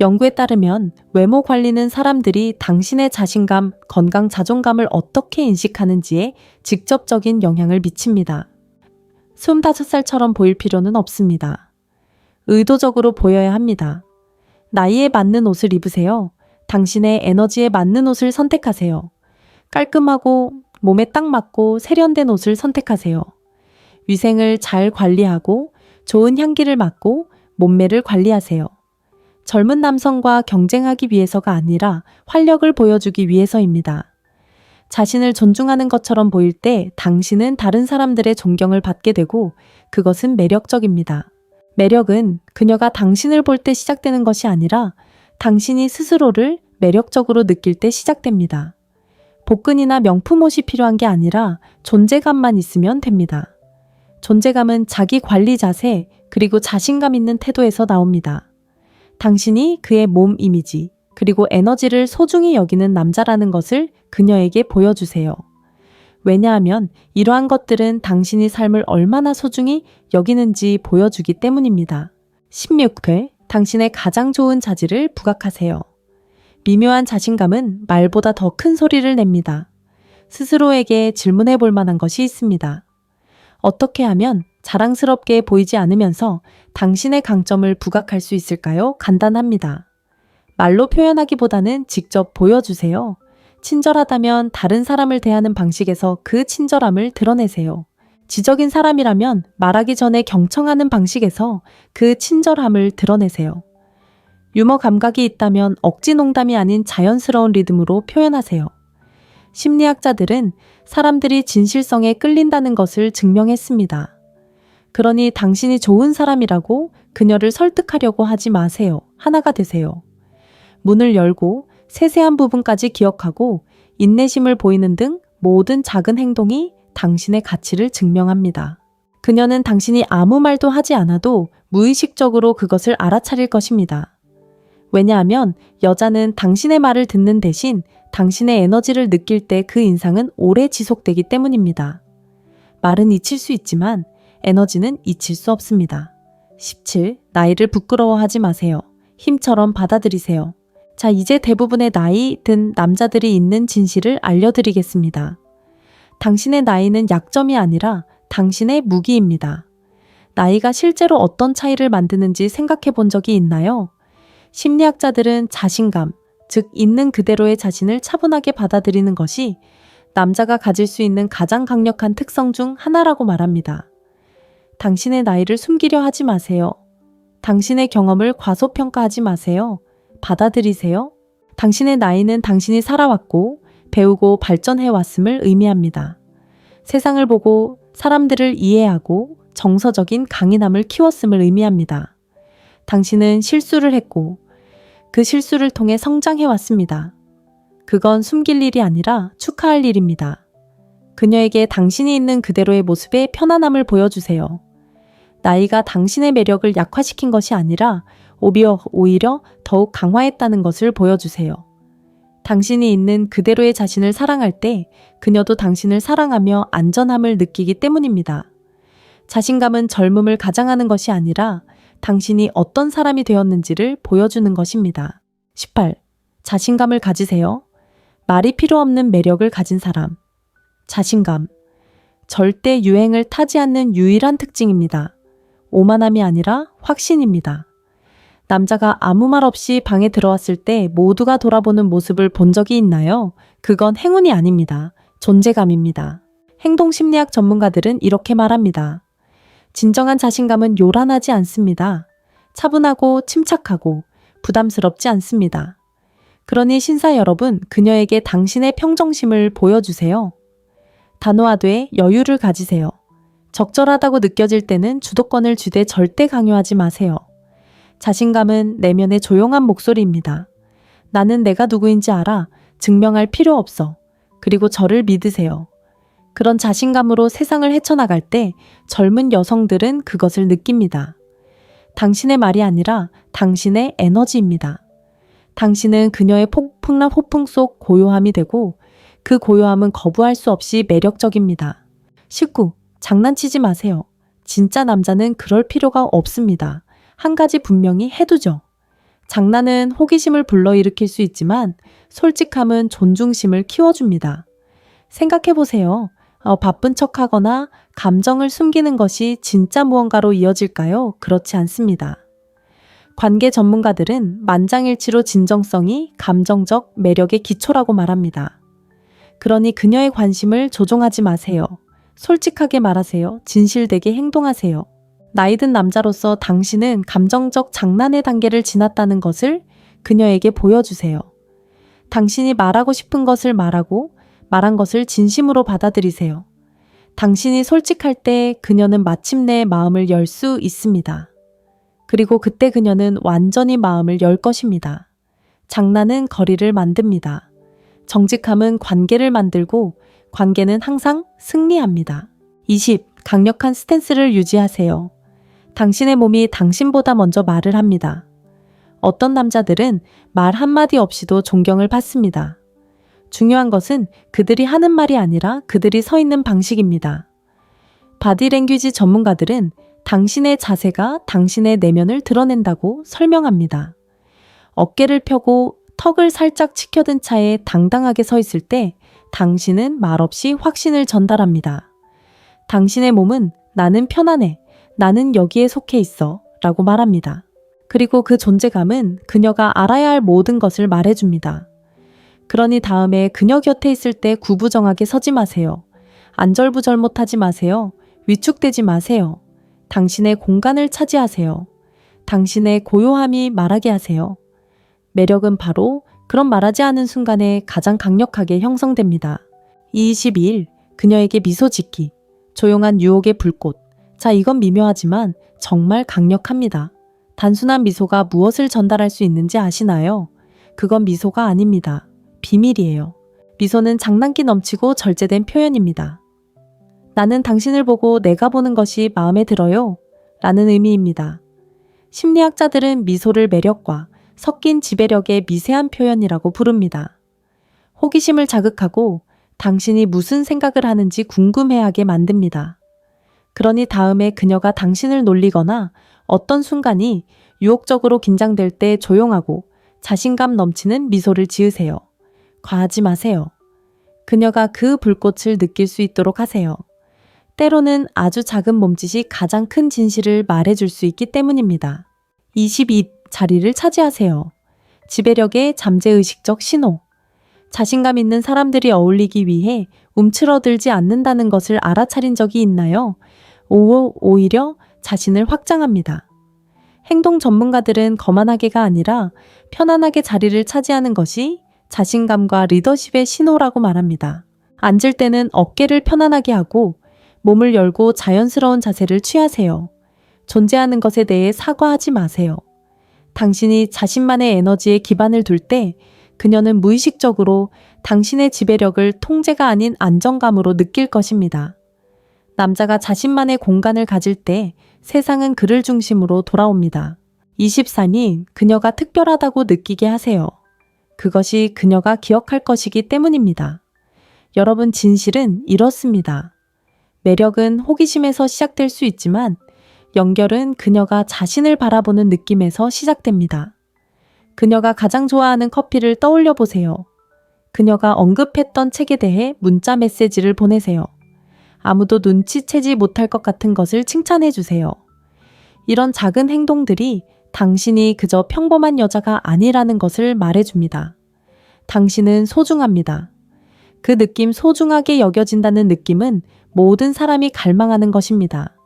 연구에 따르면 외모 관리는 사람들이 당신의 자신감, 건강, 자존감을 어떻게 인식하는지에 직접적인 영향을 미칩니다. 25살처럼 보일 필요는 없습니다. 의도적으로 보여야 합니다. 나이에 맞는 옷을 입으세요. 당신의 에너지에 맞는 옷을 선택하세요. 깔끔하고 몸에 딱 맞고 세련된 옷을 선택하세요. 위생을 잘 관리하고 좋은 향기를 맡고 몸매를 관리하세요. 젊은 남성과 경쟁하기 위해서가 아니라 활력을 보여주기 위해서입니다. 자신을 존중하는 것처럼 보일 때 당신은 다른 사람들의 존경을 받게 되고 그것은 매력적입니다. 매력은 그녀가 당신을 볼 때 시작되는 것이 아니라 당신이 스스로를 매력적으로 느낄 때 시작됩니다. 복근이나 명품 옷이 필요한 게 아니라 존재감만 있으면 됩니다. 존재감은 자기 관리 자세 그리고 자신감 있는 태도에서 나옵니다. 당신이 그의 몸 이미지 그리고 에너지를 소중히 여기는 남자라는 것을 그녀에게 보여주세요. 왜냐하면 이러한 것들은 당신이 삶을 얼마나 소중히 여기는지 보여주기 때문입니다. 16회, 당신의 가장 좋은 자질을 부각하세요. 미묘한 자신감은 말보다 더 큰 소리를 냅니다. 스스로에게 질문해 볼 만한 것이 있습니다. 어떻게 하면 자랑스럽게 보이지 않으면서 당신의 강점을 부각할 수 있을까요? 간단합니다. 말로 표현하기보다는 직접 보여주세요. 친절하다면 다른 사람을 대하는 방식에서 그 친절함을 드러내세요. 지적인 사람이라면 말하기 전에 경청하는 방식에서 그 친절함을 드러내세요. 유머 감각이 있다면 억지 농담이 아닌 자연스러운 리듬으로 표현하세요. 심리학자들은 사람들이 진실성에 끌린다는 것을 증명했습니다. 그러니 당신이 좋은 사람이라고 그녀를 설득하려고 하지 마세요. 하나가 되세요. 문을 열고 세세한 부분까지 기억하고 인내심을 보이는 등 모든 작은 행동이 당신의 가치를 증명합니다. 그녀는 당신이 아무 말도 하지 않아도 무의식적으로 그것을 알아차릴 것입니다. 왜냐하면 여자는 당신의 말을 듣는 대신 당신의 에너지를 느낄 때 그 인상은 오래 지속되기 때문입니다. 말은 잊힐 수 있지만 에너지는 잊힐 수 없습니다. 17. 나이를 부끄러워하지 마세요. 힘처럼 받아들이세요. 자, 이제 대부분의 나이 든 남자들이 있는 진실을 알려드리겠습니다. 당신의 나이는 약점이 아니라 당신의 무기입니다. 나이가 실제로 어떤 차이를 만드는지 생각해 본 적이 있나요? 심리학자들은 자신감, 즉 있는 그대로의 자신을 차분하게 받아들이는 것이 남자가 가질 수 있는 가장 강력한 특성 중 하나라고 말합니다. 당신의 나이를 숨기려 하지 마세요. 당신의 경험을 과소평가하지 마세요. 받아들이세요. 당신의 나이는 당신이 살아왔고 배우고 발전해왔음을 의미합니다. 세상을 보고 사람들을 이해하고 정서적인 강인함을 키웠음을 의미합니다. 당신은 실수를 했고 그 실수를 통해 성장해왔습니다. 그건 숨길 일이 아니라 축하할 일입니다. 그녀에게 당신이 있는 그대로의 모습의 편안함을 보여주세요. 나이가 당신의 매력을 약화시킨 것이 아니라 오히려 더욱 강화했다는 것을 보여주세요. 당신이 있는 그대로의 자신을 사랑할 때 그녀도 당신을 사랑하며 안전함을 느끼기 때문입니다. 자신감은 젊음을 가장하는 것이 아니라 당신이 어떤 사람이 되었는지를 보여주는 것입니다. 18. 자신감을 가지세요. 말이 필요 없는 매력을 가진 사람. 자신감. 절대 유행을 타지 않는 유일한 특징입니다. 오만함이 아니라 확신입니다. 남자가 아무 말 없이 방에 들어왔을 때 모두가 돌아보는 모습을 본 적이 있나요? 그건 행운이 아닙니다. 존재감입니다. 행동심리학 전문가들은 이렇게 말합니다. 진정한 자신감은 요란하지 않습니다. 차분하고 침착하고 부담스럽지 않습니다. 그러니 신사 여러분, 그녀에게 당신의 평정심을 보여주세요. 단호하되 여유를 가지세요. 적절하다고 느껴질 때는 주도권을 쥐되 절대 강요하지 마세요. 자신감은 내면의 조용한 목소리입니다. 나는 내가 누구인지 알아. 증명할 필요 없어. 그리고 저를 믿으세요. 그런 자신감으로 세상을 헤쳐나갈 때 젊은 여성들은 그것을 느낍니다. 당신의 말이 아니라 당신의 에너지입니다. 당신은 그녀의 폭풍난 호풍 속 고요함이 되고 그 고요함은 거부할 수 없이 매력적입니다. 19. 장난치지 마세요. 진짜 남자는 그럴 필요가 없습니다. 한 가지 분명히 해두죠. 장난은 호기심을 불러일으킬 수 있지만 솔직함은 존중심을 키워줍니다. 생각해보세요. 바쁜 척하거나 감정을 숨기는 것이 진짜 무언가로 이어질까요? 그렇지 않습니다. 관계 전문가들은 만장일치로 진정성이 감정적 매력의 기초라고 말합니다. 그러니 그녀의 관심을 조종하지 마세요. 솔직하게 말하세요. 진실되게 행동하세요. 나이든 남자로서 당신은 감정적 장난의 단계를 지났다는 것을 그녀에게 보여주세요. 당신이 말하고 싶은 것을 말하고 말한 것을 진심으로 받아들이세요. 당신이 솔직할 때 그녀는 마침내 마음을 열 수 있습니다. 그리고 그때 그녀는 완전히 마음을 열 것입니다. 장난은 거리를 만듭니다. 정직함은 관계를 만들고 관계는 항상 승리합니다. 20. 강력한 스탠스를 유지하세요. 당신의 몸이 당신보다 먼저 말을 합니다. 어떤 남자들은 말 한마디 없이도 존경을 받습니다. 중요한 것은 그들이 하는 말이 아니라 그들이 서 있는 방식입니다. 바디랭귀지 전문가들은 당신의 자세가 당신의 내면을 드러낸다고 설명합니다. 어깨를 펴고 턱을 살짝 치켜든 차에 당당하게 서 있을 때 당신은 말없이 확신을 전달합니다. 당신의 몸은 나는 편안해, 나는 여기에 속해 있어 라고 말합니다. 그리고 그 존재감은 그녀가 알아야 할 모든 것을 말해줍니다. 그러니 다음에 그녀 곁에 있을 때 구부정하게 서지 마세요. 안절부절 못하지 마세요. 위축되지 마세요. 당신의 공간을 차지하세요. 당신의 고요함이 말하게 하세요. 매력은 바로 그런 말하지 않은 순간에 가장 강력하게 형성됩니다. 22일, 그녀에게 미소 짓기. 조용한 유혹의 불꽃. 자, 이건 미묘하지만 정말 강력합니다. 단순한 미소가 무엇을 전달할 수 있는지 아시나요? 그건 미소가 아닙니다. 비밀이에요. 미소는 장난기 넘치고 절제된 표현입니다. 나는 당신을 보고 내가 보는 것이 마음에 들어요. 라는 의미입니다. 심리학자들은 미소를 매력과 섞인 지배력의 미세한 표현이라고 부릅니다. 호기심을 자극하고 당신이 무슨 생각을 하는지 궁금해하게 만듭니다. 그러니 다음에 그녀가 당신을 놀리거나 어떤 순간이 유혹적으로 긴장될 때 조용하고 자신감 넘치는 미소를 지으세요. 과하지 마세요. 그녀가 그 불꽃을 느낄 수 있도록 하세요. 때로는 아주 작은 몸짓이 가장 큰 진실을 말해줄 수 있기 때문입니다. 22. 자리를 차지하세요. 지배력의 잠재의식적 신호. 자신감 있는 사람들이 어울리기 위해 움츠러들지 않는다는 것을 알아차린 적이 있나요? 오히려 자신을 확장합니다. 행동 전문가들은 거만하게가 아니라 편안하게 자리를 차지하는 것이 자신감과 리더십의 신호라고 말합니다. 앉을 때는 어깨를 편안하게 하고 몸을 열고 자연스러운 자세를 취하세요. 존재하는 것에 대해 사과하지 마세요. 당신이 자신만의 에너지에 기반을 둘 때 그녀는 무의식적으로 당신의 지배력을 통제가 아닌 안정감으로 느낄 것입니다. 남자가 자신만의 공간을 가질 때 세상은 그를 중심으로 돌아옵니다. 24님, 그녀가 특별하다고 느끼게 하세요. 그것이 그녀가 기억할 것이기 때문입니다. 여러분, 진실은 이렇습니다. 매력은 호기심에서 시작될 수 있지만 연결은 그녀가 자신을 바라보는 느낌에서 시작됩니다. 그녀가 가장 좋아하는 커피를 떠올려 보세요. 그녀가 언급했던 책에 대해 문자 메시지를 보내세요. 아무도 눈치채지 못할 것 같은 것을 칭찬해 주세요. 이런 작은 행동들이 당신이 그저 평범한 여자가 아니라는 것을 말해줍니다. 당신은 소중합니다. 그 느낌, 소중하게 여겨진다는 느낌은 모든 사람이 갈망하는 것입니다.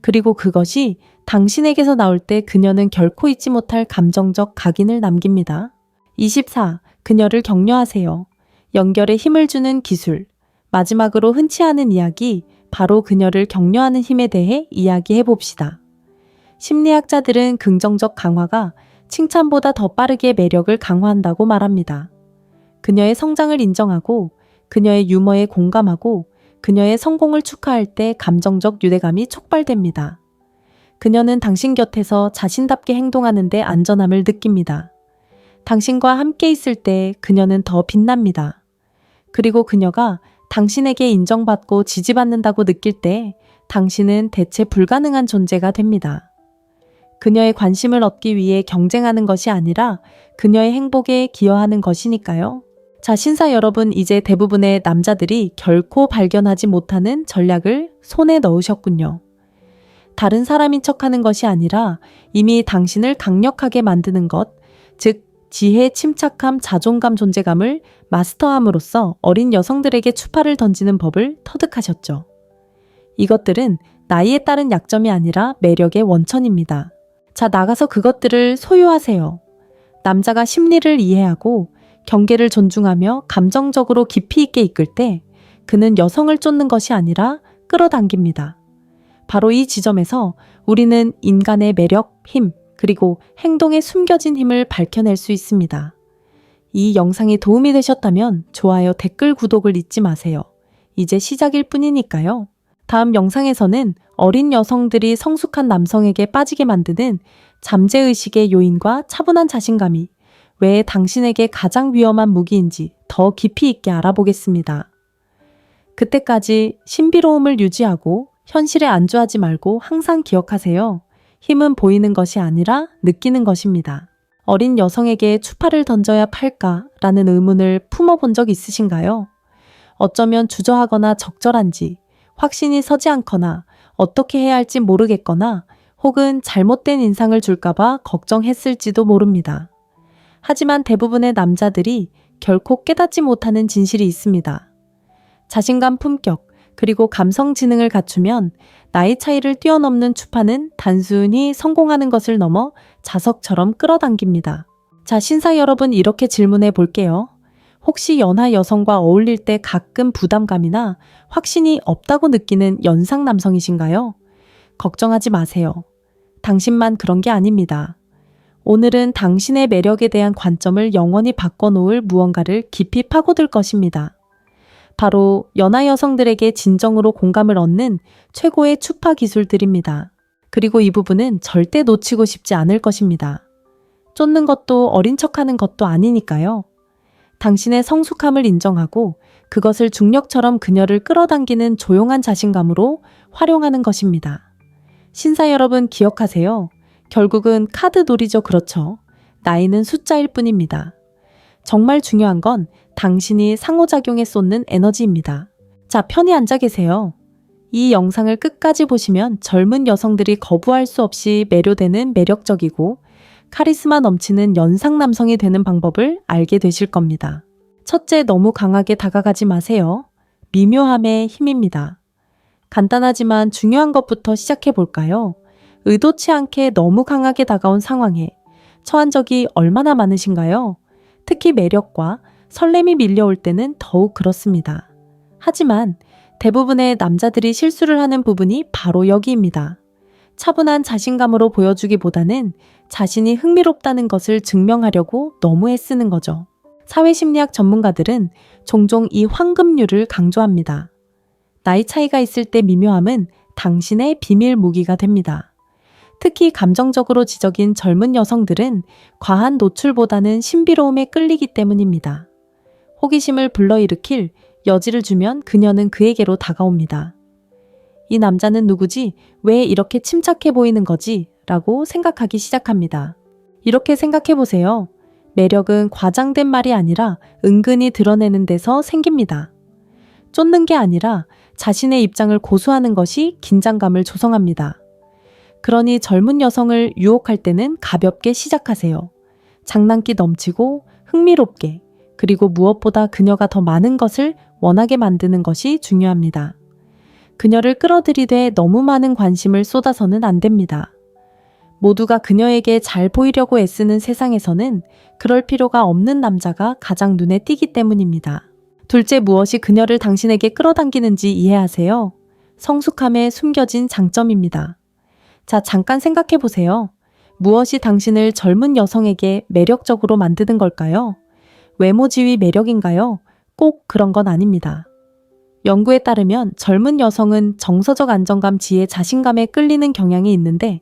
그리고 그것이 당신에게서 나올 때 그녀는 결코 잊지 못할 감정적 각인을 남깁니다. 24. 그녀를 격려하세요. 연결에 힘을 주는 기술. 마지막으로 흔치 않은 이야기, 바로 그녀를 격려하는 힘에 대해 이야기해 봅시다. 심리학자들은 긍정적 강화가 칭찬보다 더 빠르게 매력을 강화한다고 말합니다. 그녀의 성장을 인정하고 그녀의 유머에 공감하고 그녀의 성공을 축하할 때 감정적 유대감이 촉발됩니다. 그녀는 당신 곁에서 자신답게 행동하는데 안전함을 느낍니다. 당신과 함께 있을 때 그녀는 더 빛납니다. 그리고 그녀가 당신에게 인정받고 지지받는다고 느낄 때 당신은 대체 불가능한 존재가 됩니다. 그녀의 관심을 얻기 위해 경쟁하는 것이 아니라 그녀의 행복에 기여하는 것이니까요. 자, 신사 여러분, 이제 대부분의 남자들이 결코 발견하지 못하는 전략을 손에 넣으셨군요. 다른 사람인 척하는 것이 아니라 이미 당신을 강력하게 만드는 것, 즉 지혜, 침착함, 자존감, 존재감을 마스터함으로써 어린 여성들에게 추파를 던지는 법을 터득하셨죠. 이것들은 나이에 따른 약점이 아니라 매력의 원천입니다. 자, 나가서 그것들을 소유하세요. 남자가 심리를 이해하고 경계를 존중하며 감정적으로 깊이 있게 이끌 때 그는 여성을 쫓는 것이 아니라 끌어당깁니다. 바로 이 지점에서 우리는 인간의 매력, 힘, 그리고 행동에 숨겨진 힘을 밝혀낼 수 있습니다. 이 영상이 도움이 되셨다면 좋아요, 댓글, 구독을 잊지 마세요. 이제 시작일 뿐이니까요. 다음 영상에서는 어린 여성들이 성숙한 남성에게 빠지게 만드는 잠재의식의 요인과 차분한 자신감이 왜 당신에게 가장 위험한 무기인지 더 깊이 있게 알아보겠습니다. 그때까지 신비로움을 유지하고 현실에 안주하지 말고 항상 기억하세요. 힘은 보이는 것이 아니라 느끼는 것입니다. 어린 여성에게 추파를 던져야 팔까라는 의문을 품어본 적 있으신가요? 어쩌면 주저하거나 적절한지, 확신이 서지 않거나 어떻게 해야 할지 모르겠거나 혹은 잘못된 인상을 줄까봐 걱정했을지도 모릅니다. 하지만 대부분의 남자들이 결코 깨닫지 못하는 진실이 있습니다. 자신감 품격, 그리고 감성 지능을 갖추면 나이 차이를 뛰어넘는 추파는 단순히 성공하는 것을 넘어 자석처럼 끌어당깁니다. 자, 신사 여러분, 이렇게 질문해 볼게요. 혹시 연하 여성과 어울릴 때 가끔 부담감이나 확신이 없다고 느끼는 연상 남성이신가요? 걱정하지 마세요. 당신만 그런 게 아닙니다. 오늘은 당신의 매력에 대한 관점을 영원히 바꿔놓을 무언가를 깊이 파고들 것입니다. 바로 연하 여성들에게 진정으로 공감을 얻는 최고의 추파 기술들입니다. 그리고 이 부분은 절대 놓치고 싶지 않을 것입니다. 쫓는 것도 어린 척하는 것도 아니니까요. 당신의 성숙함을 인정하고 그것을 중력처럼 그녀를 끌어당기는 조용한 자신감으로 활용하는 것입니다. 신사 여러분, 기억하세요. 결국은 카드 놀이죠. 그렇죠. 나이는 숫자일 뿐입니다. 정말 중요한 건 당신이 상호작용에 쏟는 에너지입니다. 자, 편히 앉아 계세요. 이 영상을 끝까지 보시면 젊은 여성들이 거부할 수 없이 매료되는 매력적이고 카리스마 넘치는 연상 남성이 되는 방법을 알게 되실 겁니다. 첫째, 너무 강하게 다가가지 마세요. 미묘함의 힘입니다. 간단하지만 중요한 것부터 시작해 볼까요? 의도치 않게 너무 강하게 다가온 상황에 처한 적이 얼마나 많으신가요? 특히 매력과 설렘이 밀려올 때는 더욱 그렇습니다. 하지만 대부분의 남자들이 실수를 하는 부분이 바로 여기입니다. 차분한 자신감으로 보여주기보다는 자신이 흥미롭다는 것을 증명하려고 너무 애쓰는 거죠. 사회심리학 전문가들은 종종 이 황금률을 강조합니다. 나이 차이가 있을 때 미묘함은 당신의 비밀 무기가 됩니다. 특히 감정적으로 지적인 젊은 여성들은 과한 노출보다는 신비로움에 끌리기 때문입니다. 호기심을 불러일으킬 여지를 주면 그녀는 그에게로 다가옵니다. 이 남자는 누구지? 왜 이렇게 침착해 보이는 거지? 라고 생각하기 시작합니다. 이렇게 생각해 보세요. 매력은 과장된 말이 아니라 은근히 드러내는 데서 생깁니다. 쫓는 게 아니라 자신의 입장을 고수하는 것이 긴장감을 조성합니다. 그러니 젊은 여성을 유혹할 때는 가볍게 시작하세요. 장난기 넘치고 흥미롭게, 그리고 무엇보다 그녀가 더 많은 것을 원하게 만드는 것이 중요합니다. 그녀를 끌어들이되 너무 많은 관심을 쏟아서는 안 됩니다. 모두가 그녀에게 잘 보이려고 애쓰는 세상에서는 그럴 필요가 없는 남자가 가장 눈에 띄기 때문입니다. 둘째, 무엇이 그녀를 당신에게 끌어당기는지 이해하세요? 성숙함에 숨겨진 장점입니다. 자, 잠깐 생각해 보세요. 무엇이 당신을 젊은 여성에게 매력적으로 만드는 걸까요? 외모 지위 매력인가요? 꼭 그런 건 아닙니다. 연구에 따르면 젊은 여성은 정서적 안정감, 지혜, 자신감에 끌리는 경향이 있는데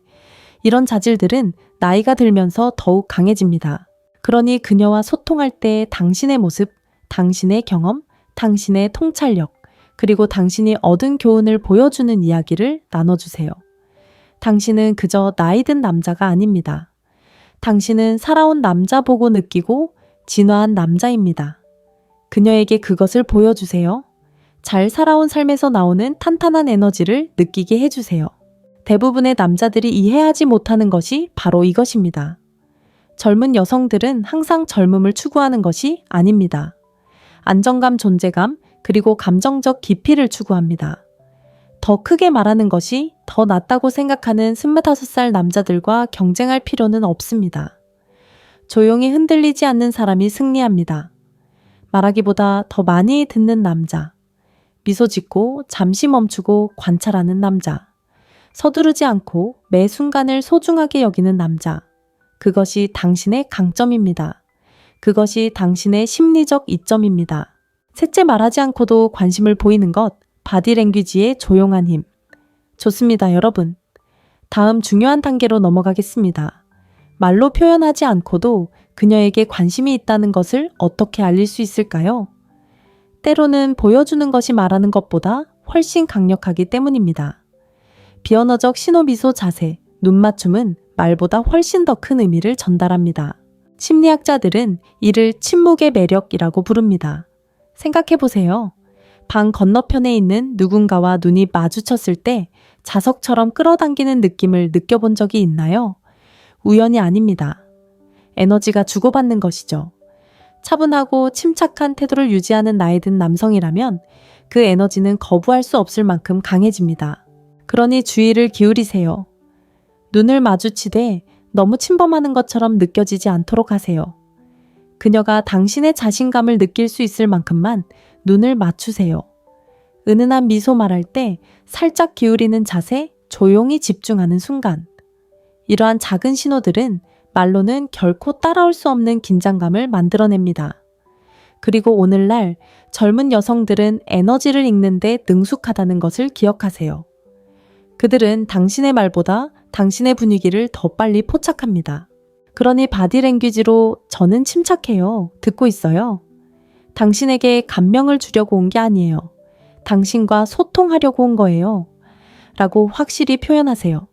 이런 자질들은 나이가 들면서 더욱 강해집니다. 그러니 그녀와 소통할 때 당신의 모습, 당신의 경험, 당신의 통찰력, 그리고 당신이 얻은 교훈을 보여주는 이야기를 나눠주세요. 당신은 그저 나이 든 남자가 아닙니다. 당신은 살아온 남자 보고 느끼고 진화한 남자입니다. 그녀에게 그것을 보여주세요. 잘 살아온 삶에서 나오는 탄탄한 에너지를 느끼게 해주세요. 대부분의 남자들이 이해하지 못하는 것이 바로 이것입니다. 젊은 여성들은 항상 젊음을 추구하는 것이 아닙니다. 안정감, 존재감, 그리고 감정적 깊이를 추구합니다. 더 크게 말하는 것이 더 낫다고 생각하는 25살 남자들과 경쟁할 필요는 없습니다. 조용히 흔들리지 않는 사람이 승리합니다. 말하기보다 더 많이 듣는 남자. 미소 짓고 잠시 멈추고 관찰하는 남자. 서두르지 않고 매 순간을 소중하게 여기는 남자. 그것이 당신의 강점입니다. 그것이 당신의 심리적 이점입니다. 셋째, 말하지 않고도 관심을 보이는 것, 바디랭귀지의 조용한 힘. 좋습니다, 여러분. 다음 중요한 단계로 넘어가겠습니다. 말로 표현하지 않고도 그녀에게 관심이 있다는 것을 어떻게 알릴 수 있을까요? 때로는 보여주는 것이 말하는 것보다 훨씬 강력하기 때문입니다. 비언어적 신호, 미소, 자세, 눈 맞춤은 말보다 훨씬 더 큰 의미를 전달합니다. 심리학자들은 이를 침묵의 매력이라고 부릅니다. 생각해보세요. 방 건너편에 있는 누군가와 눈이 마주쳤을 때 자석처럼 끌어당기는 느낌을 느껴본 적이 있나요? 우연이 아닙니다. 에너지가 주고받는 것이죠. 차분하고 침착한 태도를 유지하는 나이 든 남성이라면 그 에너지는 거부할 수 없을 만큼 강해집니다. 그러니 주의를 기울이세요. 눈을 마주치되 너무 침범하는 것처럼 느껴지지 않도록 하세요. 그녀가 당신의 자신감을 느낄 수 있을 만큼만 눈을 맞추세요. 은은한 미소 말할 때 살짝 기울이는 자세, 조용히 집중하는 순간. 이러한 작은 신호들은 말로는 결코 따라올 수 없는 긴장감을 만들어냅니다. 그리고 오늘날 젊은 여성들은 에너지를 읽는데 능숙하다는 것을 기억하세요. 그들은 당신의 말보다 당신의 분위기를 더 빨리 포착합니다. 그러니 바디랭귀지로 저는 침착해요. 듣고 있어요. 당신에게 감명을 주려고 온 게 아니에요. 당신과 소통하려고 온 거예요. 라고 확실히 표현하세요.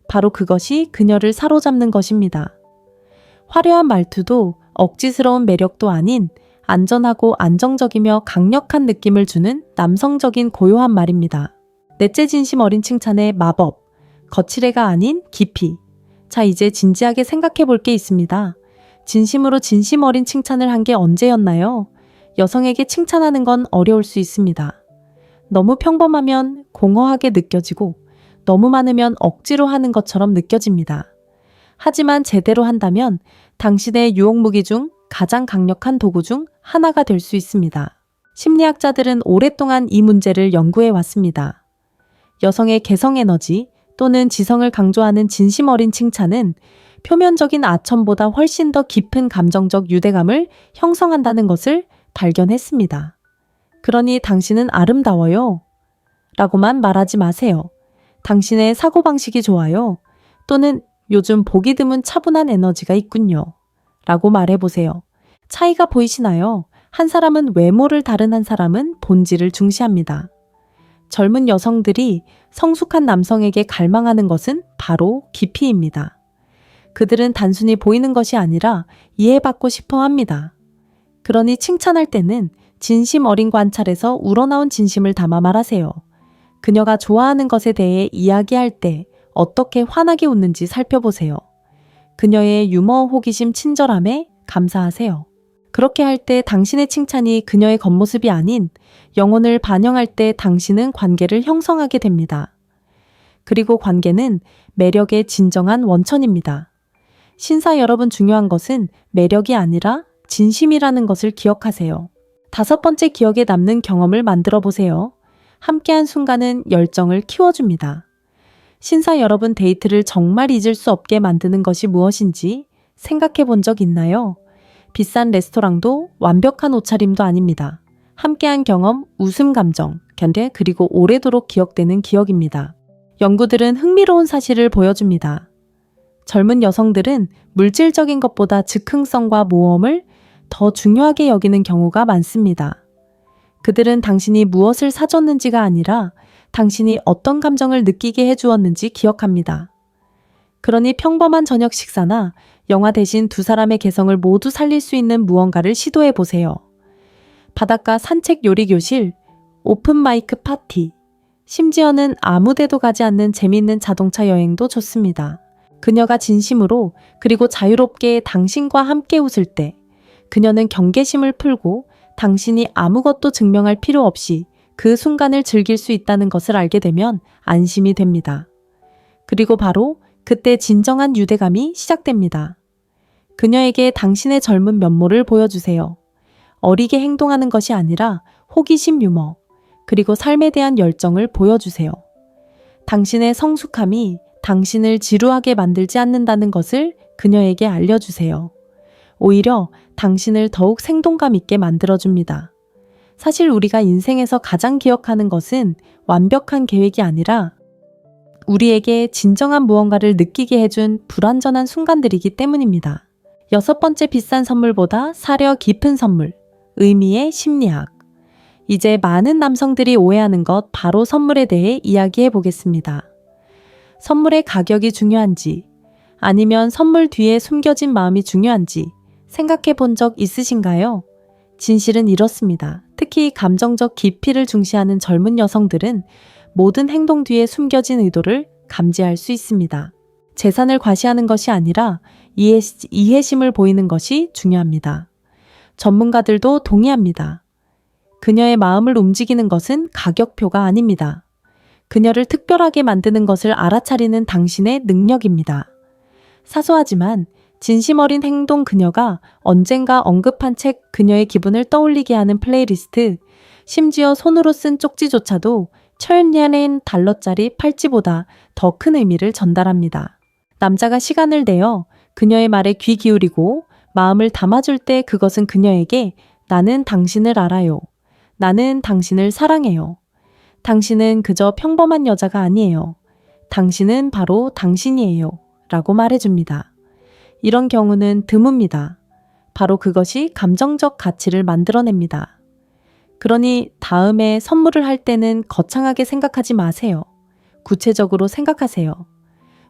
바로 그것이 그녀를 사로잡는 것입니다. 화려한 말투도 억지스러운 매력도 아닌 안전하고 안정적이며 강력한 느낌을 주는 남성적인 고요한 말입니다. 넷째 진심 어린 칭찬의 마법, 거칠애가 아닌 깊이. 자, 이제 진지하게 생각해 볼 게 있습니다. 진심으로 진심 어린 칭찬을 한 게 언제였나요? 여성에게 칭찬하는 건 어려울 수 있습니다. 너무 평범하면 공허하게 느껴지고 너무 많으면 억지로 하는 것처럼 느껴집니다. 하지만 제대로 한다면 당신의 유혹무기 중 가장 강력한 도구 중 하나가 될 수 있습니다. 심리학자들은 오랫동안 이 문제를 연구해 왔습니다. 여성의 개성 에너지 또는 지성을 강조하는 진심 어린 칭찬은 표면적인 아첨보다 훨씬 더 깊은 감정적 유대감을 형성한다는 것을 발견했습니다. 그러니 당신은 아름다워요. 라고만 말하지 마세요. 당신의 사고방식이 좋아요. 또는 요즘 보기 드문 차분한 에너지가 있군요. 라고 말해보세요. 차이가 보이시나요? 한 사람은 외모를 다른 한 사람은 본질을 중시합니다. 젊은 여성들이 성숙한 남성에게 갈망하는 것은 바로 깊이입니다. 그들은 단순히 보이는 것이 아니라 이해받고 싶어 합니다. 그러니 칭찬할 때는 진심 어린 관찰에서 우러나온 진심을 담아 말하세요. 그녀가 좋아하는 것에 대해 이야기할 때 어떻게 환하게 웃는지 살펴보세요. 그녀의 유머, 호기심, 친절함에 감사하세요. 그렇게 할 때 당신의 칭찬이 그녀의 겉모습이 아닌 영혼을 반영할 때 당신은 관계를 형성하게 됩니다. 그리고 관계는 매력의 진정한 원천입니다. 신사 여러분, 중요한 것은 매력이 아니라 진심이라는 것을 기억하세요. 5번째, 기억에 남는 경험을 만들어 보세요. 함께한 순간은 열정을 키워줍니다. 신사 여러분, 데이트를 정말 잊을 수 없게 만드는 것이 무엇인지 생각해 본 적 있나요? 비싼 레스토랑도 완벽한 옷차림도 아닙니다. 함께한 경험, 웃음 감정, 견뎌, 그리고 오래도록 기억되는 기억입니다. 연구들은 흥미로운 사실을 보여줍니다. 젊은 여성들은 물질적인 것보다 즉흥성과 모험을 더 중요하게 여기는 경우가 많습니다. 그들은 당신이 무엇을 사줬는지가 아니라 당신이 어떤 감정을 느끼게 해주었는지 기억합니다. 그러니 평범한 저녁 식사나 영화 대신 두 사람의 개성을 모두 살릴 수 있는 무언가를 시도해 보세요. 바닷가 산책 요리 교실, 오픈 마이크 파티, 심지어는 아무 데도 가지 않는 재미있는 자동차 여행도 좋습니다. 그녀가 진심으로 그리고 자유롭게 당신과 함께 웃을 때 그녀는 경계심을 풀고 당신이 아무것도 증명할 필요 없이 그 순간을 즐길 수 있다는 것을 알게 되면 안심이 됩니다. 그리고 바로 그때 진정한 유대감이 시작됩니다. 그녀에게 당신의 젊은 면모를 보여주세요. 어리게 행동하는 것이 아니라 호기심, 유머, 그리고 삶에 대한 열정을 보여주세요. 당신의 성숙함이 당신을 지루하게 만들지 않는다는 것을 그녀에게 알려주세요. 오히려 당신을 더욱 생동감 있게 만들어줍니다. 사실 우리가 인생에서 가장 기억하는 것은 완벽한 계획이 아니라 우리에게 진정한 무언가를 느끼게 해준 불완전한 순간들이기 때문입니다. 6번째, 비싼 선물보다 사려 깊은 선물, 의미의 심리학. 이제 많은 남성들이 오해하는 것, 바로 선물에 대해 이야기해 보겠습니다. 선물의 가격이 중요한지, 아니면 선물 뒤에 숨겨진 마음이 중요한지 생각해 본 적 있으신가요? 진실은 이렇습니다. 특히 감정적 깊이를 중시하는 젊은 여성들은 모든 행동 뒤에 숨겨진 의도를 감지할 수 있습니다. 재산을 과시하는 것이 아니라 이해심을 보이는 것이 중요합니다. 전문가들도 동의합니다. 그녀의 마음을 움직이는 것은 가격표가 아닙니다. 그녀를 특별하게 만드는 것을 알아차리는 당신의 능력입니다. 사소하지만 진심 어린 행동, 그녀가 언젠가 언급한 책, 그녀의 기분을 떠올리게 하는 플레이리스트, 심지어 손으로 쓴 쪽지조차도 천년엔 달러짜리 팔찌보다 더 큰 의미를 전달합니다. 남자가 시간을 내어 그녀의 말에 귀 기울이고 마음을 담아줄 때 그것은 그녀에게 나는 당신을 알아요. 나는 당신을 사랑해요. 당신은 그저 평범한 여자가 아니에요. 당신은 바로 당신이에요. 라고 말해줍니다. 이런 경우는 드뭅니다. 바로 그것이 감정적 가치를 만들어냅니다. 그러니 다음에 선물을 할 때는 거창하게 생각하지 마세요. 구체적으로 생각하세요.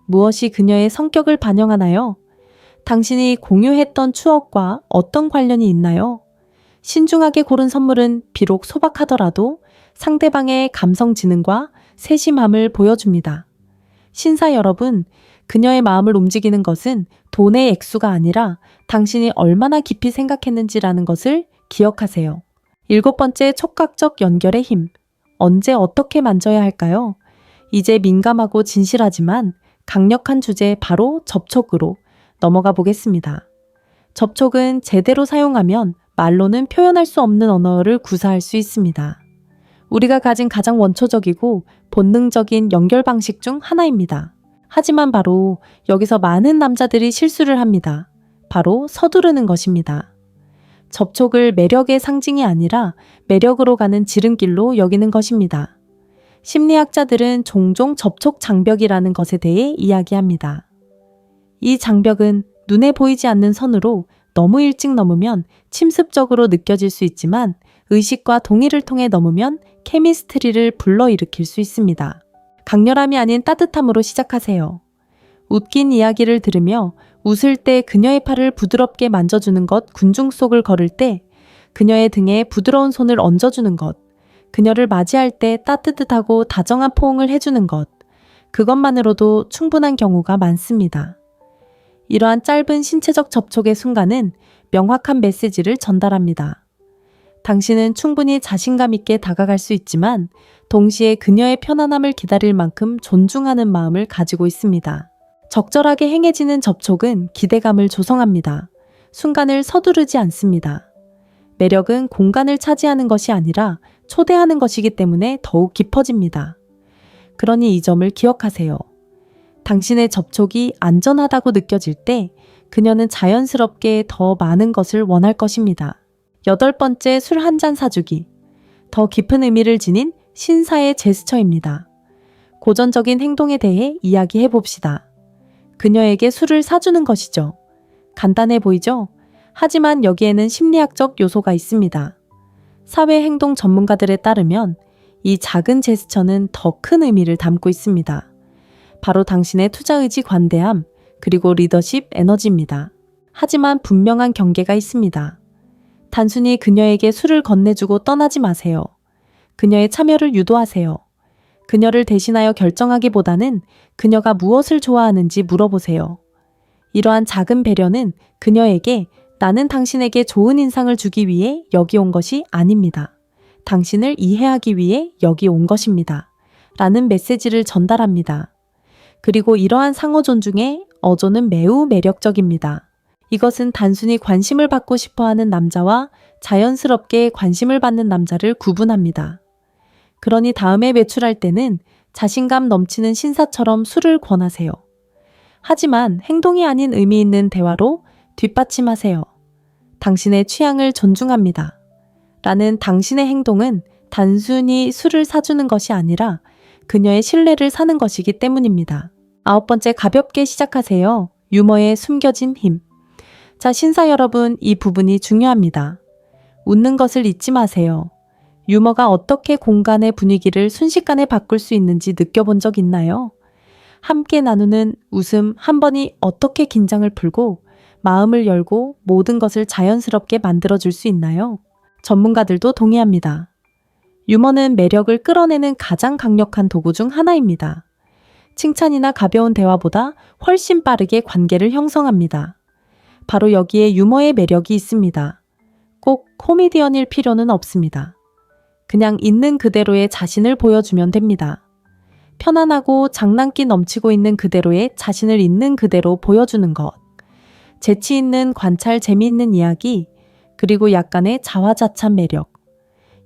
무엇이 그녀의 성격을 반영하나요? 당신이 공유했던 추억과 어떤 관련이 있나요? 신중하게 고른 선물은 비록 소박하더라도 상대방의 감성 지능과 세심함을 보여줍니다. 신사 여러분, 그녀의 마음을 움직이는 것은 돈의 액수가 아니라 당신이 얼마나 깊이 생각했는지라는 것을 기억하세요. 7번째, 촉각적 연결의 힘. 언제 어떻게 만져야 할까요? 이제 민감하고 진실하지만 강력한 주제, 바로 접촉으로 넘어가 보겠습니다. 접촉은 제대로 사용하면 말로는 표현할 수 없는 언어를 구사할 수 있습니다. 우리가 가진 가장 원초적이고 본능적인 연결 방식 중 하나입니다. 하지만 바로 여기서 많은 남자들이 실수를 합니다. 바로 서두르는 것입니다. 접촉을 매력의 상징이 아니라 매력으로 가는 지름길로 여기는 것입니다. 심리학자들은 종종 접촉 장벽이라는 것에 대해 이야기합니다. 이 장벽은 눈에 보이지 않는 선으로 너무 일찍 넘으면 침습적으로 느껴질 수 있지만 의식과 동의를 통해 넘으면 케미스트리를 불러일으킬 수 있습니다. 강렬함이 아닌 따뜻함으로 시작하세요. 웃긴 이야기를 들으며 웃을 때 그녀의 팔을 부드럽게 만져주는 것, 군중 속을 걸을 때 그녀의 등에 부드러운 손을 얹어주는 것, 그녀를 맞이할 때 따뜻하고 다정한 포옹을 해주는 것, 그것만으로도 충분한 경우가 많습니다. 이러한 짧은 신체적 접촉의 순간은 명확한 메시지를 전달합니다. 당신은 충분히 자신감 있게 다가갈 수 있지만 동시에 그녀의 편안함을 기다릴 만큼 존중하는 마음을 가지고 있습니다. 적절하게 행해지는 접촉은 기대감을 조성합니다. 순간을 서두르지 않습니다. 매력은 공간을 차지하는 것이 아니라 초대하는 것이기 때문에 더욱 깊어집니다. 그러니 이 점을 기억하세요. 당신의 접촉이 안전하다고 느껴질 때 그녀는 자연스럽게 더 많은 것을 원할 것입니다. 8번째, 술 한 잔 사주기. 더 깊은 의미를 지닌 신사의 제스처입니다. 고전적인 행동에 대해 이야기해 봅시다. 그녀에게 술을 사주는 것이죠. 간단해 보이죠? 하지만 여기에는 심리학적 요소가 있습니다. 사회행동 전문가들에 따르면 이 작은 제스처는 더 큰 의미를 담고 있습니다. 바로 당신의 투자의지, 관대함, 그리고 리더십 에너지입니다. 하지만 분명한 경계가 있습니다. 단순히 그녀에게 술을 건네주고 떠나지 마세요. 그녀의 참여를 유도하세요. 그녀를 대신하여 결정하기보다는 그녀가 무엇을 좋아하는지 물어보세요. 이러한 작은 배려는 그녀에게 나는 당신에게 좋은 인상을 주기 위해 여기 온 것이 아닙니다. 당신을 이해하기 위해 여기 온 것입니다. 라는 메시지를 전달합니다. 그리고 이러한 상호 존중의 어조는 매우 매력적입니다. 이것은 단순히 관심을 받고 싶어하는 남자와 자연스럽게 관심을 받는 남자를 구분합니다. 그러니 다음에 외출할 때는 자신감 넘치는 신사처럼 술을 권하세요. 하지만 행동이 아닌 의미 있는 대화로 뒷받침하세요. 당신의 취향을 존중합니다. 라는 당신의 행동은 단순히 술을 사주는 것이 아니라 그녀의 신뢰를 사는 것이기 때문입니다. 9번째, 가볍게 시작하세요. 유머의 숨겨진 힘. 자, 신사 여러분, 이 부분이 중요합니다. 웃는 것을 잊지 마세요. 유머가 어떻게 공간의 분위기를 순식간에 바꿀 수 있는지 느껴본 적 있나요? 함께 나누는 웃음 한 번이 어떻게 긴장을 풀고 마음을 열고 모든 것을 자연스럽게 만들어줄 수 있나요? 전문가들도 동의합니다. 유머는 매력을 끌어내는 가장 강력한 도구 중 하나입니다. 칭찬이나 가벼운 대화보다 훨씬 빠르게 관계를 형성합니다. 바로 여기에 유머의 매력이 있습니다. 꼭 코미디언일 필요는 없습니다. 그냥 있는 그대로의 자신을 보여주면 됩니다. 편안하고 장난기 넘치고 있는 그대로의 자신을 있는 그대로 보여주는 것. 재치 있는 관찰, 재미있는 이야기, 그리고 약간의 자화자찬 매력.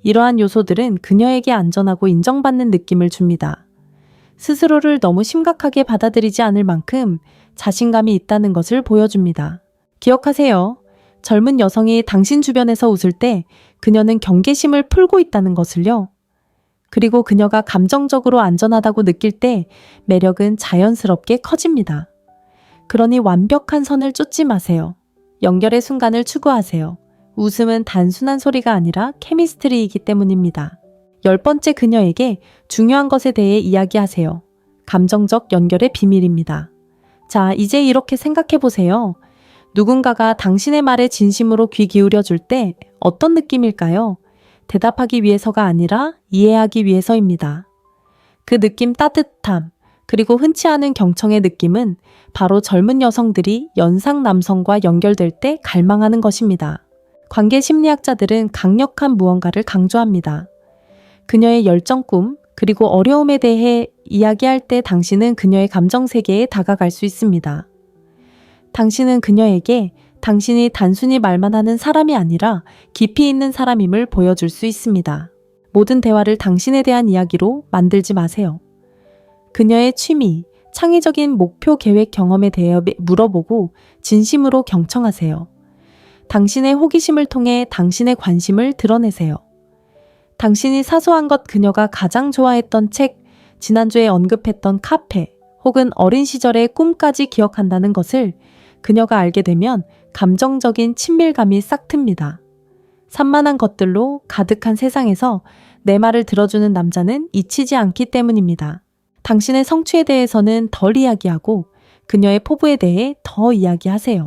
이러한 요소들은 그녀에게 안전하고 인정받는 느낌을 줍니다. 스스로를 너무 심각하게 받아들이지 않을 만큼 자신감이 있다는 것을 보여줍니다. 기억하세요. 젊은 여성이 당신 주변에서 웃을 때 그녀는 경계심을 풀고 있다는 것을요. 그리고 그녀가 감정적으로 안전하다고 느낄 때 매력은 자연스럽게 커집니다. 그러니 완벽한 선을 쫓지 마세요. 연결의 순간을 추구하세요. 웃음은 단순한 소리가 아니라 케미스트리이기 때문입니다. 10번째, 그녀에게 중요한 것에 대해 이야기하세요. 감정적 연결의 비밀입니다. 자, 이제 이렇게 생각해 보세요. 누군가가 당신의 말에 진심으로 귀 기울여 줄 때 어떤 느낌일까요? 대답하기 위해서가 아니라 이해하기 위해서입니다. 그 느낌, 따뜻함, 그리고 흔치 않은 경청의 느낌은 바로 젊은 여성들이 연상 남성과 연결될 때 갈망하는 것입니다. 관계 심리학자들은 강력한 무언가를 강조합니다. 그녀의 열정, 꿈, 그리고 어려움에 대해 이야기할 때 당신은 그녀의 감정 세계에 다가갈 수 있습니다. 당신은 그녀에게 당신이 단순히 말만 하는 사람이 아니라 깊이 있는 사람임을 보여줄 수 있습니다. 모든 대화를 당신에 대한 이야기로 만들지 마세요. 그녀의 취미, 창의적인 목표, 계획, 경험에 대해 물어보고 진심으로 경청하세요. 당신의 호기심을 통해 당신의 관심을 드러내세요. 당신이 사소한 것, 그녀가 가장 좋아했던 책, 지난주에 언급했던 카페, 혹은 어린 시절의 꿈까지 기억한다는 것을 그녀가 알게 되면 감정적인 친밀감이 싹 틉니다. 산만한 것들로 가득한 세상에서 내 말을 들어주는 남자는 잊히지 않기 때문입니다. 당신의 성취에 대해서는 덜 이야기하고 그녀의 포부에 대해 더 이야기하세요.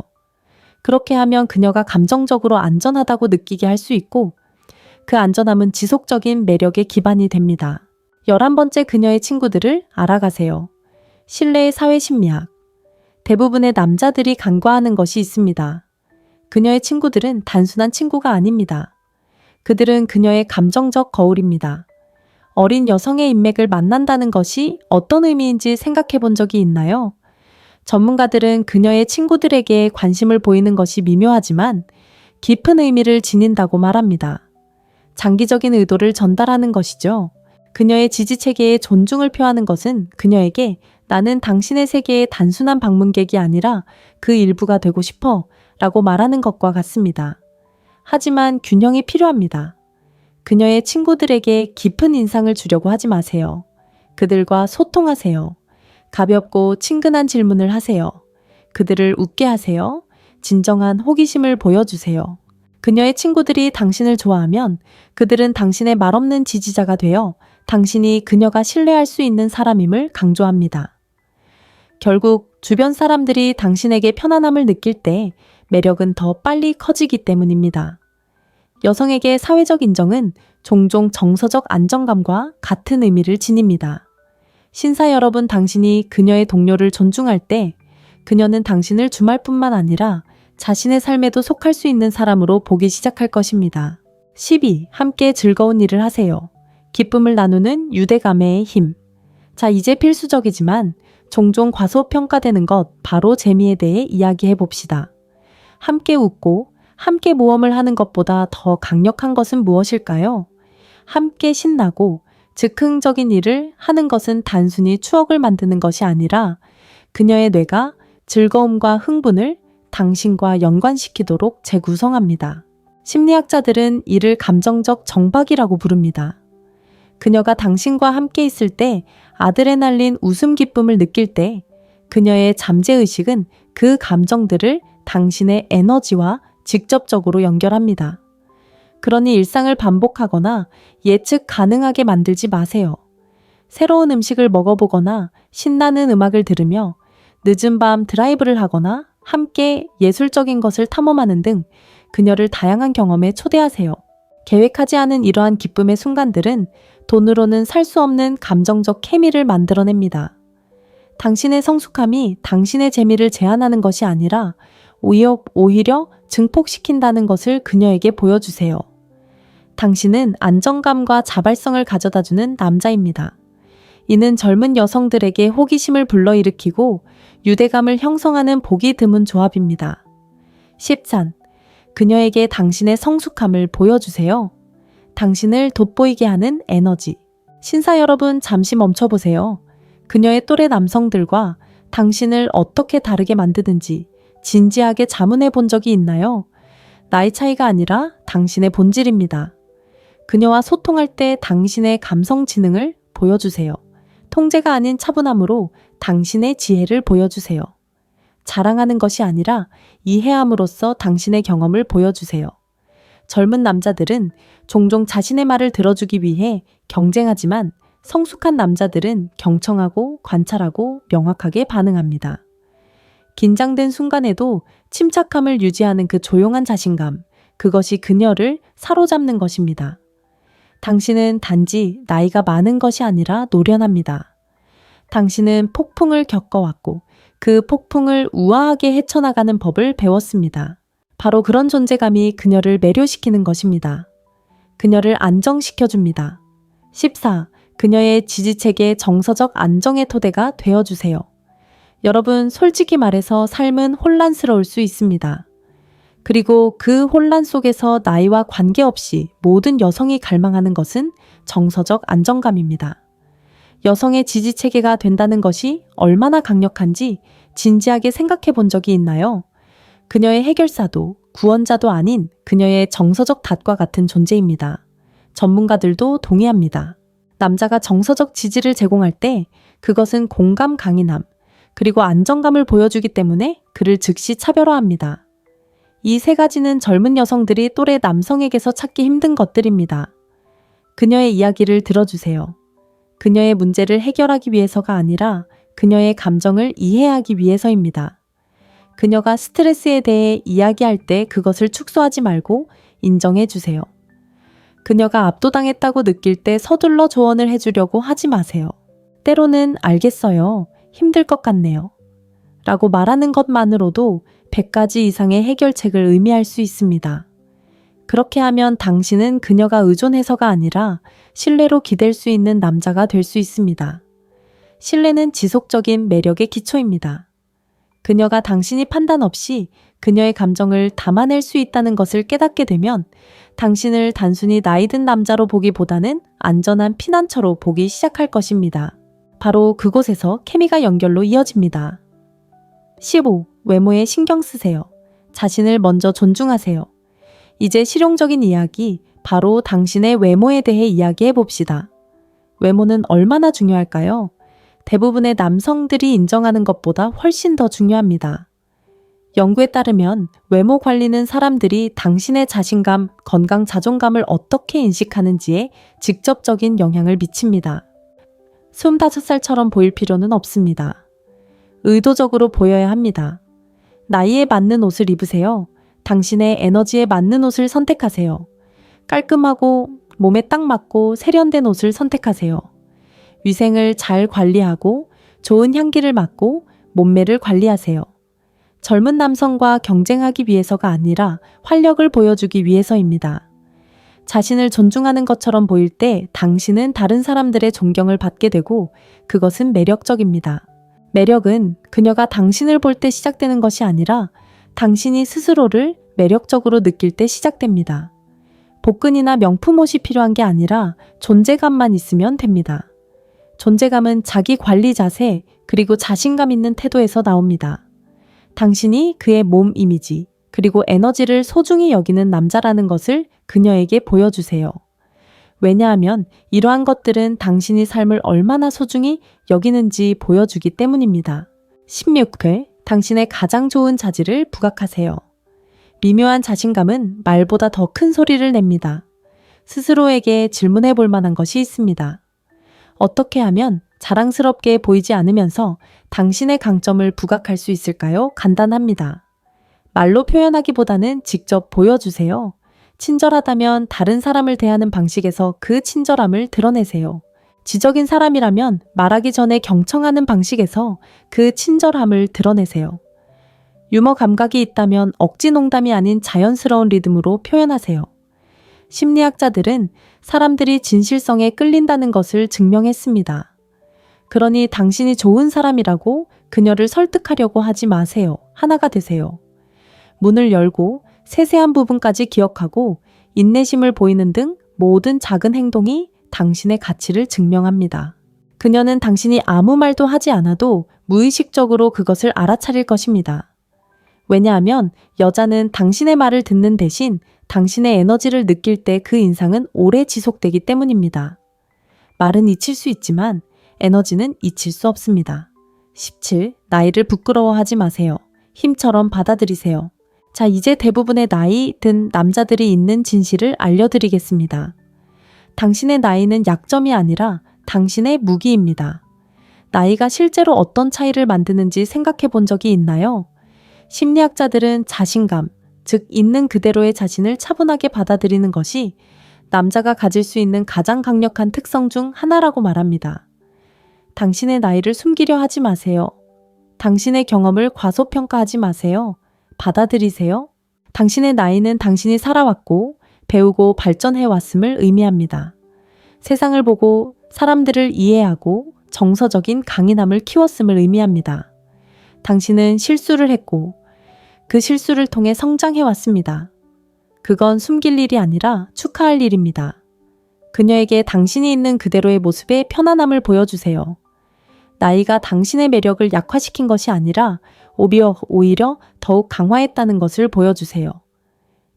그렇게 하면 그녀가 감정적으로 안전하다고 느끼게 할 수 있고 그 안전함은 지속적인 매력의 기반이 됩니다. 11번째, 그녀의 친구들을 알아가세요. 신뢰의 사회 심리학. 대부분의 남자들이 간과하는 것이 있습니다. 그녀의 친구들은 단순한 친구가 아닙니다. 그들은 그녀의 감정적 거울입니다. 어린 여성의 인맥을 만난다는 것이 어떤 의미인지 생각해 본 적이 있나요? 전문가들은 그녀의 친구들에게 관심을 보이는 것이 미묘하지만 깊은 의미를 지닌다고 말합니다. 장기적인 의도를 전달하는 것이죠. 그녀의 지지체계에 존중을 표하는 것은 그녀에게 나는 당신의 세계의 단순한 방문객이 아니라 그 일부가 되고 싶어 라고 말하는 것과 같습니다. 하지만 균형이 필요합니다. 그녀의 친구들에게 깊은 인상을 주려고 하지 마세요. 그들과 소통하세요. 가볍고 친근한 질문을 하세요. 그들을 웃게 하세요. 진정한 호기심을 보여주세요. 그녀의 친구들이 당신을 좋아하면 그들은 당신의 말없는 지지자가 되어 당신이 그녀가 신뢰할 수 있는 사람임을 강조합니다. 결국 주변 사람들이 당신에게 편안함을 느낄 때 매력은 더 빨리 커지기 때문입니다. 여성에게 사회적 인정은 종종 정서적 안정감과 같은 의미를 지닙니다. 신사 여러분, 당신이 그녀의 동료를 존중할 때 그녀는 당신을 주말뿐만 아니라 자신의 삶에도 속할 수 있는 사람으로 보기 시작할 것입니다. 12. 함께 즐거운 일을 하세요. 기쁨을 나누는 유대감의 힘. 자, 이제 필수적이지만 종종 과소평가되는 것, 바로 재미에 대해 이야기해 봅시다. 함께 웃고 함께 모험을 하는 것보다 더 강력한 것은 무엇일까요? 함께 신나고 즉흥적인 일을 하는 것은 단순히 추억을 만드는 것이 아니라 그녀의 뇌가 즐거움과 흥분을 당신과 연관시키도록 재구성합니다. 심리학자들은 이를 감정적 정박이라고 부릅니다. 그녀가 당신과 함께 있을 때 아드레날린 웃음 기쁨을 느낄 때 그녀의 잠재의식은 그 감정들을 당신의 에너지와 직접적으로 연결합니다. 그러니 일상을 반복하거나 예측 가능하게 만들지 마세요. 새로운 음식을 먹어보거나 신나는 음악을 들으며 늦은 밤 드라이브를 하거나 함께 예술적인 것을 탐험하는 등 그녀를 다양한 경험에 초대하세요. 계획하지 않은 이러한 기쁨의 순간들은 돈으로는 살 수 없는 감정적 케미를 만들어냅니다. 당신의 성숙함이 당신의 재미를 제한하는 것이 아니라 오히려 증폭시킨다는 것을 그녀에게 보여주세요. 당신은 안정감과 자발성을 가져다주는 남자입니다. 이는 젊은 여성들에게 호기심을 불러일으키고 유대감을 형성하는 보기 드문 조합입니다. 13. 그녀에게 당신의 성숙함을 보여주세요. 당신을 돋보이게 하는 에너지. 신사 여러분, 잠시 멈춰보세요. 그녀의 또래 남성들과 당신을 어떻게 다르게 만드든지 진지하게 자문해 본 적이 있나요? 나이 차이가 아니라 당신의 본질입니다. 그녀와 소통할 때 당신의 감성 지능을 보여주세요. 통제가 아닌 차분함으로 당신의 지혜를 보여주세요. 자랑하는 것이 아니라 이해함으로써 당신의 경험을 보여주세요. 젊은 남자들은 종종 자신의 말을 들어주기 위해 경쟁하지만 성숙한 남자들은 경청하고 관찰하고 명확하게 반응합니다. 긴장된 순간에도 침착함을 유지하는 그 조용한 자신감, 그것이 그녀를 사로잡는 것입니다. 당신은 단지 나이가 많은 것이 아니라 노련합니다. 당신은 폭풍을 겪어왔고 그 폭풍을 우아하게 헤쳐나가는 법을 배웠습니다. 바로 그런 존재감이 그녀를 매료시키는 것입니다. 그녀를 안정시켜줍니다. 14. 그녀의 지지책의 정서적 안정의 토대가 되어주세요. 여러분, 솔직히 말해서 삶은 혼란스러울 수 있습니다. 그리고 그 혼란 속에서 나이와 관계없이 모든 여성이 갈망하는 것은 정서적 안정감입니다. 여성의 지지체계가 된다는 것이 얼마나 강력한지 진지하게 생각해 본 적이 있나요? 그녀의 해결사도 구원자도 아닌 그녀의 정서적 닷과 같은 존재입니다. 전문가들도 동의합니다. 남자가 정서적 지지를 제공할 때 그것은 공감 강인함, 그리고 안정감을 보여주기 때문에 그를 즉시 차별화합니다. 이 세 가지는 젊은 여성들이 또래 남성에게서 찾기 힘든 것들입니다. 그녀의 이야기를 들어주세요. 그녀의 문제를 해결하기 위해서가 아니라 그녀의 감정을 이해하기 위해서입니다. 그녀가 스트레스에 대해 이야기할 때 그것을 축소하지 말고 인정해 주세요. 그녀가 압도당했다고 느낄 때 서둘러 조언을 해주려고 하지 마세요. 때로는 알겠어요. 힘들 것 같네요. 라고 말하는 것만으로도 100가지 이상의 해결책을 의미할 수 있습니다. 그렇게 하면 당신은 그녀가 의존해서가 아니라 신뢰로 기댈 수 있는 남자가 될 수 있습니다. 신뢰는 지속적인 매력의 기초입니다. 그녀가 당신이 판단 없이 그녀의 감정을 담아낼 수 있다는 것을 깨닫게 되면 당신을 단순히 나이든 남자로 보기보다는 안전한 피난처로 보기 시작할 것입니다. 바로 그곳에서 케미가 연결로 이어집니다. 15. 외모에 신경 쓰세요. 자신을 먼저 존중하세요. 이제 실용적인 이야기, 바로 당신의 외모에 대해 이야기해 봅시다. 외모는 얼마나 중요할까요? 대부분의 남성들이 인정하는 것보다 훨씬 더 중요합니다. 연구에 따르면 외모 관리는 사람들이 당신의 자신감, 건강, 자존감을 어떻게 인식하는지에 직접적인 영향을 미칩니다. 25살처럼 보일 필요는 없습니다. 의도적으로 보여야 합니다. 나이에 맞는 옷을 입으세요. 당신의 에너지에 맞는 옷을 선택하세요. 깔끔하고 몸에 딱 맞고 세련된 옷을 선택하세요. 위생을 잘 관리하고 좋은 향기를 맡고 몸매를 관리하세요. 젊은 남성과 경쟁하기 위해서가 아니라 활력을 보여주기 위해서입니다. 자신을 존중하는 것처럼 보일 때 당신은 다른 사람들의 존경을 받게 되고 그것은 매력적입니다. 매력은 그녀가 당신을 볼 때 시작되는 것이 아니라 당신이 스스로를 매력적으로 느낄 때 시작됩니다. 복근이나 명품 옷이 필요한 게 아니라 존재감만 있으면 됩니다. 존재감은 자기 관리 자세 그리고 자신감 있는 태도에서 나옵니다. 당신이 그의 몸 이미지 그리고 에너지를 소중히 여기는 남자라는 것을 그녀에게 보여주세요. 왜냐하면 이러한 것들은 당신이 삶을 얼마나 소중히 여기는지 보여주기 때문입니다. 16회, 당신의 가장 좋은 자질을 부각하세요. 미묘한 자신감은 말보다 더 큰 소리를 냅니다. 스스로에게 질문해 볼 만한 것이 있습니다. 어떻게 하면 자랑스럽게 보이지 않으면서 당신의 강점을 부각할 수 있을까요? 간단합니다. 말로 표현하기보다는 직접 보여주세요. 친절하다면 다른 사람을 대하는 방식에서 그 친절함을 드러내세요. 지적인 사람이라면 말하기 전에 경청하는 방식에서 그 친절함을 드러내세요. 유머 감각이 있다면 억지 농담이 아닌 자연스러운 리듬으로 표현하세요. 심리학자들은 사람들이 진실성에 끌린다는 것을 증명했습니다. 그러니 당신이 좋은 사람이라고 그녀를 설득하려고 하지 마세요. 하나가 되세요. 문을 열고 세세한 부분까지 기억하고 인내심을 보이는 등 모든 작은 행동이 당신의 가치를 증명합니다. 그녀는 당신이 아무 말도 하지 않아도 무의식적으로 그것을 알아차릴 것입니다. 왜냐하면 여자는 당신의 말을 듣는 대신 당신의 에너지를 느낄 때 그 인상은 오래 지속되기 때문입니다. 말은 잊힐 수 있지만 에너지는 잊힐 수 없습니다. 17. 나이를 부끄러워하지 마세요. 힘처럼 받아들이세요. 자, 이제 대부분의 나이 든 남자들이 있는 진실을 알려드리겠습니다. 당신의 나이는 약점이 아니라 당신의 무기입니다. 나이가 실제로 어떤 차이를 만드는지 생각해 본 적이 있나요? 심리학자들은 자신감, 즉 있는 그대로의 자신을 차분하게 받아들이는 것이 남자가 가질 수 있는 가장 강력한 특성 중 하나라고 말합니다. 당신의 나이를 숨기려 하지 마세요. 당신의 경험을 과소평가하지 마세요. 받아들이세요. 당신의 나이는 당신이 살아왔고 배우고 발전해왔음을 의미합니다. 세상을 보고 사람들을 이해하고 정서적인 강인함을 키웠음을 의미합니다. 당신은 실수를 했고 그 실수를 통해 성장해왔습니다. 그건 숨길 일이 아니라 축하할 일입니다. 그녀에게 당신이 있는 그대로의 모습의 편안함을 보여주세요. 나이가 당신의 매력을 약화시킨 것이 아니라 오히려 더욱 강화했다는 것을 보여주세요.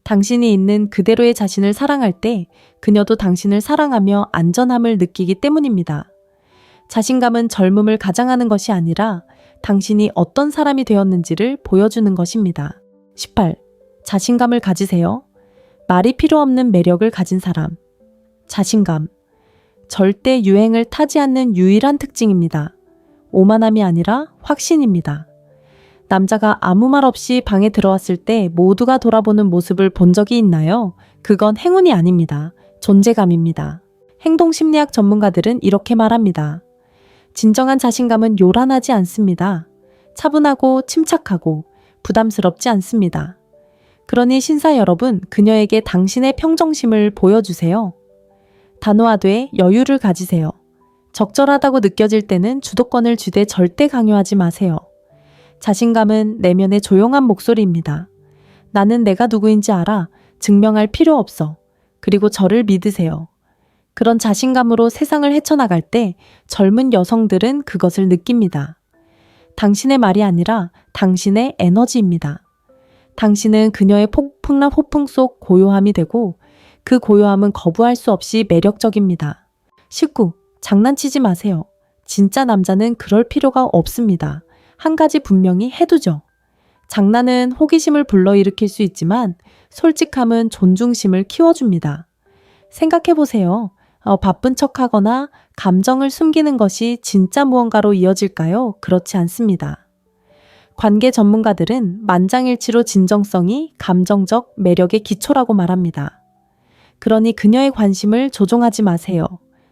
당신이 있는 그대로의 자신을 사랑할 때 그녀도 당신을 사랑하며 안전함을 느끼기 때문입니다. 자신감은 젊음을 가장하는 것이 아니라 당신이 어떤 사람이 되었는지를 보여주는 것입니다. 18. 자신감을 가지세요. 말이 필요 없는 매력을 가진 사람. 자신감. 절대 유행을 타지 않는 유일한 특징입니다. 오만함이 아니라 확신입니다. 남자가 아무 말 없이 방에 들어왔을 때 모두가 돌아보는 모습을 본 적이 있나요? 그건 행운이 아닙니다. 존재감입니다. 행동심리학 전문가들은 이렇게 말합니다. 진정한 자신감은 요란하지 않습니다. 차분하고 침착하고 부담스럽지 않습니다. 그러니 신사 여러분, 그녀에게 당신의 평정심을 보여주세요. 단호하되 여유를 가지세요. 적절하다고 느껴질 때는 주도권을 쥐되 절대 강요하지 마세요. 자신감은 내면의 조용한 목소리입니다. 나는 내가 누구인지 알아. 증명할 필요 없어. 그리고 저를 믿으세요. 그런 자신감으로 세상을 헤쳐나갈 때 젊은 여성들은 그것을 느낍니다. 당신의 말이 아니라 당신의 에너지입니다. 당신은 그녀의 폭풍난 호풍 속 고요함이 되고 그 고요함은 거부할 수 없이 매력적입니다. 19. 장난치지 마세요. 진짜 남자는 그럴 필요가 없습니다. 한 가지 분명히 해두죠. 장난은 호기심을 불러일으킬 수 있지만 솔직함은 존중심을 키워줍니다. 생각해보세요. 바쁜 척하거나 감정을 숨기는 것이 진짜 무언가로 이어질까요? 그렇지 않습니다. 관계 전문가들은 만장일치로 진정성이 감정적 매력의 기초라고 말합니다. 그러니 그녀의 관심을 조종하지 마세요.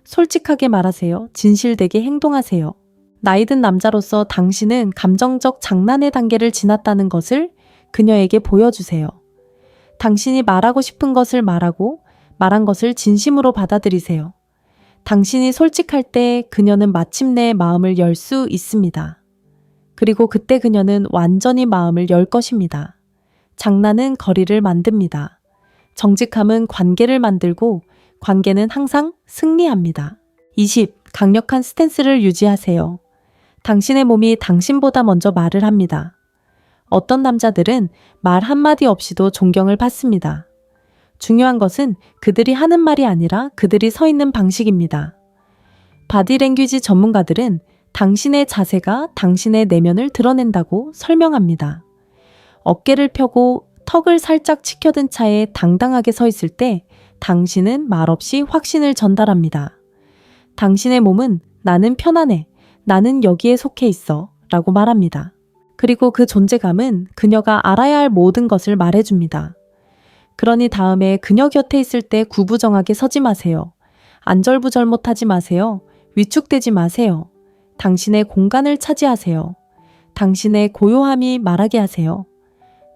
솔직하게 말하세요. 진실되게 행동하세요. 나이든 남자로서 당신은 감정적 장난의 단계를 지났다는 것을 그녀에게 보여주세요. 당신이 말하고 싶은 것을 말하고 말한 것을 진심으로 받아들이세요. 당신이 솔직할 때 그녀는 마침내 마음을 열 수 있습니다. 그리고 그때 그녀는 완전히 마음을 열 것입니다. 장난은 거리를 만듭니다. 정직함은 관계를 만들고 관계는 항상 승리합니다. 20. 강력한 스탠스를 유지하세요. 당신의 몸이 당신보다 먼저 말을 합니다. 어떤 남자들은 말 한마디 없이도 존경을 받습니다. 중요한 것은 그들이 하는 말이 아니라 그들이 서 있는 방식입니다. 바디랭귀지 전문가들은 당신의 자세가 당신의 내면을 드러낸다고 설명합니다. 어깨를 펴고 턱을 살짝 치켜든 차에 당당하게 서 있을 때 당신은 말없이 확신을 전달합니다. 당신의 몸은 나는 편안해, 나는 여기에 속해 있어 라고 말합니다. 그리고 그 존재감은 그녀가 알아야 할 모든 것을 말해줍니다. 그러니 다음에 그녀 곁에 있을 때 구부정하게 서지 마세요. 안절부절 못하지 마세요. 위축되지 마세요. 당신의 공간을 차지하세요. 당신의 고요함이 말하게 하세요.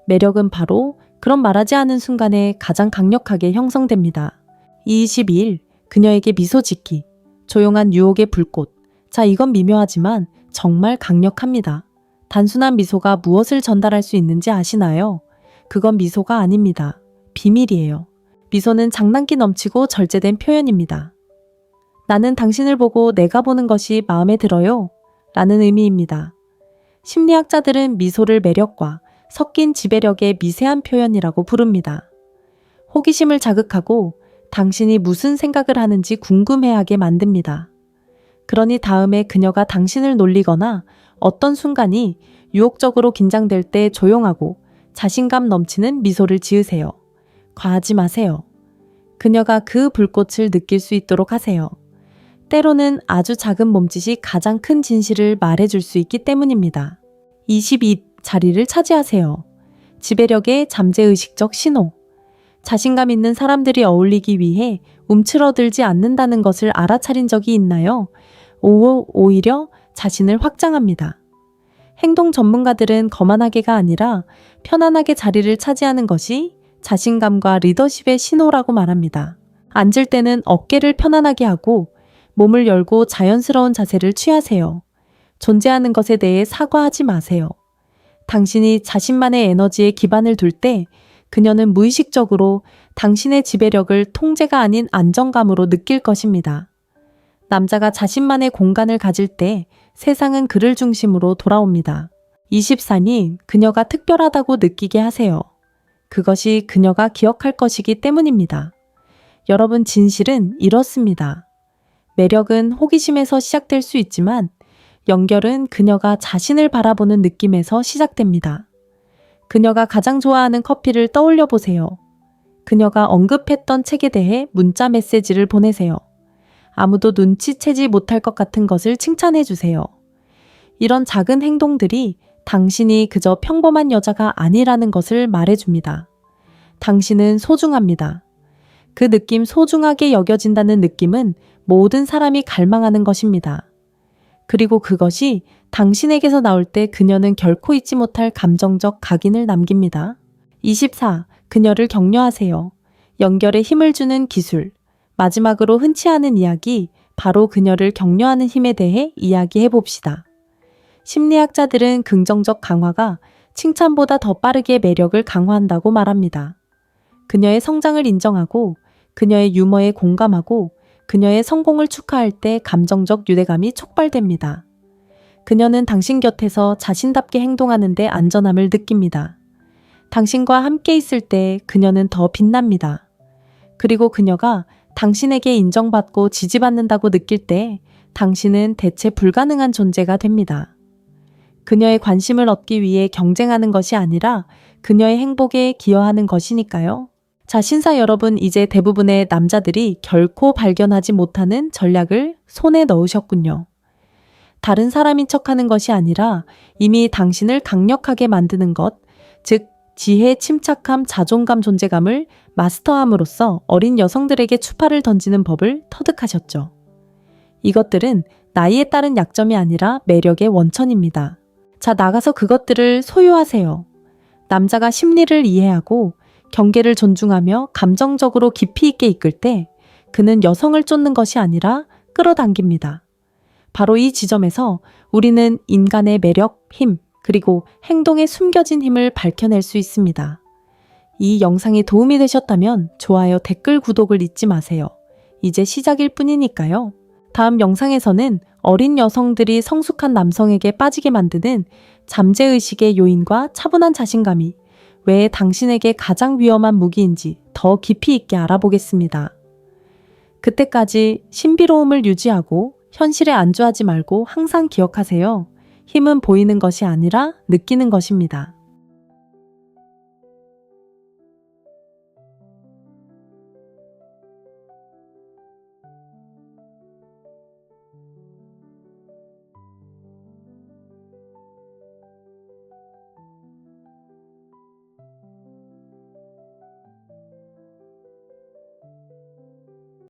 매력은 바로 그런 말하지 않은 순간에 가장 강력하게 형성됩니다. 22일, 그녀에게 미소 짓기. 조용한 유혹의 불꽃. 자, 이건 미묘하지만 정말 강력합니다. 단순한 미소가 무엇을 전달할 수 있는지 아시나요? 그건 미소가 아닙니다. 비밀이에요. 미소는 장난기 넘치고 절제된 표현입니다. 나는 당신을 보고 내가 보는 것이 마음에 들어요. 라는 의미입니다. 심리학자들은 미소를 매력과 섞인 지배력의 미세한 표현이라고 부릅니다. 호기심을 자극하고 당신이 무슨 생각을 하는지 궁금해하게 만듭니다. 그러니 다음에 그녀가 당신을 놀리거나 어떤 순간이 유혹적으로 긴장될 때 조용하고 자신감 넘치는 미소를 지으세요. 과하지 마세요. 그녀가 그 불꽃을 느낄 수 있도록 하세요. 때로는 아주 작은 몸짓이 가장 큰 진실을 말해줄 수 있기 때문입니다. 22. 자리를 차지하세요. 지배력의 잠재의식적 신호. 자신감 있는 사람들이 어울리기 위해 움츠러들지 않는다는 것을 알아차린 적이 있나요? 오히려 자신을 확장합니다. 행동 전문가들은 거만하게가 아니라 편안하게 자리를 차지하는 것이 자신감과 리더십의 신호라고 말합니다. 앉을 때는 어깨를 편안하게 하고 몸을 열고 자연스러운 자세를 취하세요. 존재하는 것에 대해 사과하지 마세요. 당신이 자신만의 에너지에 기반을 둘 때 그녀는 무의식적으로 당신의 지배력을 통제가 아닌 안정감으로 느낄 것입니다. 남자가 자신만의 공간을 가질 때 세상은 그를 중심으로 돌아옵니다. 24님, 그녀가 특별하다고 느끼게 하세요. 그것이 그녀가 기억할 것이기 때문입니다. 여러분, 진실은 이렇습니다. 매력은 호기심에서 시작될 수 있지만 연결은 그녀가 자신을 바라보는 느낌에서 시작됩니다. 그녀가 가장 좋아하는 커피를 떠올려 보세요. 그녀가 언급했던 책에 대해 문자 메시지를 보내세요. 아무도 눈치채지 못할 것 같은 것을 칭찬해 주세요. 이런 작은 행동들이 당신이 그저 평범한 여자가 아니라는 것을 말해줍니다. 당신은 소중합니다. 그 느낌, 소중하게 여겨진다는 느낌은 모든 사람이 갈망하는 것입니다. 그리고 그것이 당신에게서 나올 때 그녀는 결코 잊지 못할 감정적 각인을 남깁니다. 24. 그녀를 격려하세요. 연결에 힘을 주는 기술. 마지막으로 흔치 않은 이야기, 바로 그녀를 격려하는 힘에 대해 이야기해 봅시다. 심리학자들은 긍정적 강화가 칭찬보다 더 빠르게 매력을 강화한다고 말합니다. 그녀의 성장을 인정하고 그녀의 유머에 공감하고 그녀의 성공을 축하할 때 감정적 유대감이 촉발됩니다. 그녀는 당신 곁에서 자신답게 행동하는데 안전함을 느낍니다. 당신과 함께 있을 때 그녀는 더 빛납니다. 그리고 그녀가 당신에게 인정받고 지지받는다고 느낄 때 당신은 대체 불가능한 존재가 됩니다. 그녀의 관심을 얻기 위해 경쟁하는 것이 아니라 그녀의 행복에 기여하는 것이니까요. 자, 신사 여러분, 이제 대부분의 남자들이 결코 발견하지 못하는 전략을 손에 넣으셨군요. 다른 사람인 척하는 것이 아니라 이미 당신을 강력하게 만드는 것, 즉 지혜, 침착함, 자존감, 존재감을 마스터함으로써 어린 여성들에게 추파를 던지는 법을 터득하셨죠. 이것들은 나이에 따른 약점이 아니라 매력의 원천입니다. 자, 나가서 그것들을 소유하세요. 남자가 심리를 이해하고 경계를 존중하며 감정적으로 깊이 있게 이끌 때 그는 여성을 쫓는 것이 아니라 끌어당깁니다. 바로 이 지점에서 우리는 인간의 매력, 힘, 그리고 행동에 숨겨진 힘을 밝혀낼 수 있습니다. 이 영상이 도움이 되셨다면 좋아요, 댓글, 구독을 잊지 마세요. 이제 시작일 뿐이니까요. 다음 영상에서는 어린 여성들이 성숙한 남성에게 빠지게 만드는 잠재의식의 요인과 차분한 자신감이 왜 당신에게 가장 위험한 무기인지 더 깊이 있게 알아보겠습니다. 그때까지 신비로움을 유지하고 현실에 안주하지 말고 항상 기억하세요. 힘은 보이는 것이 아니라 느끼는 것입니다.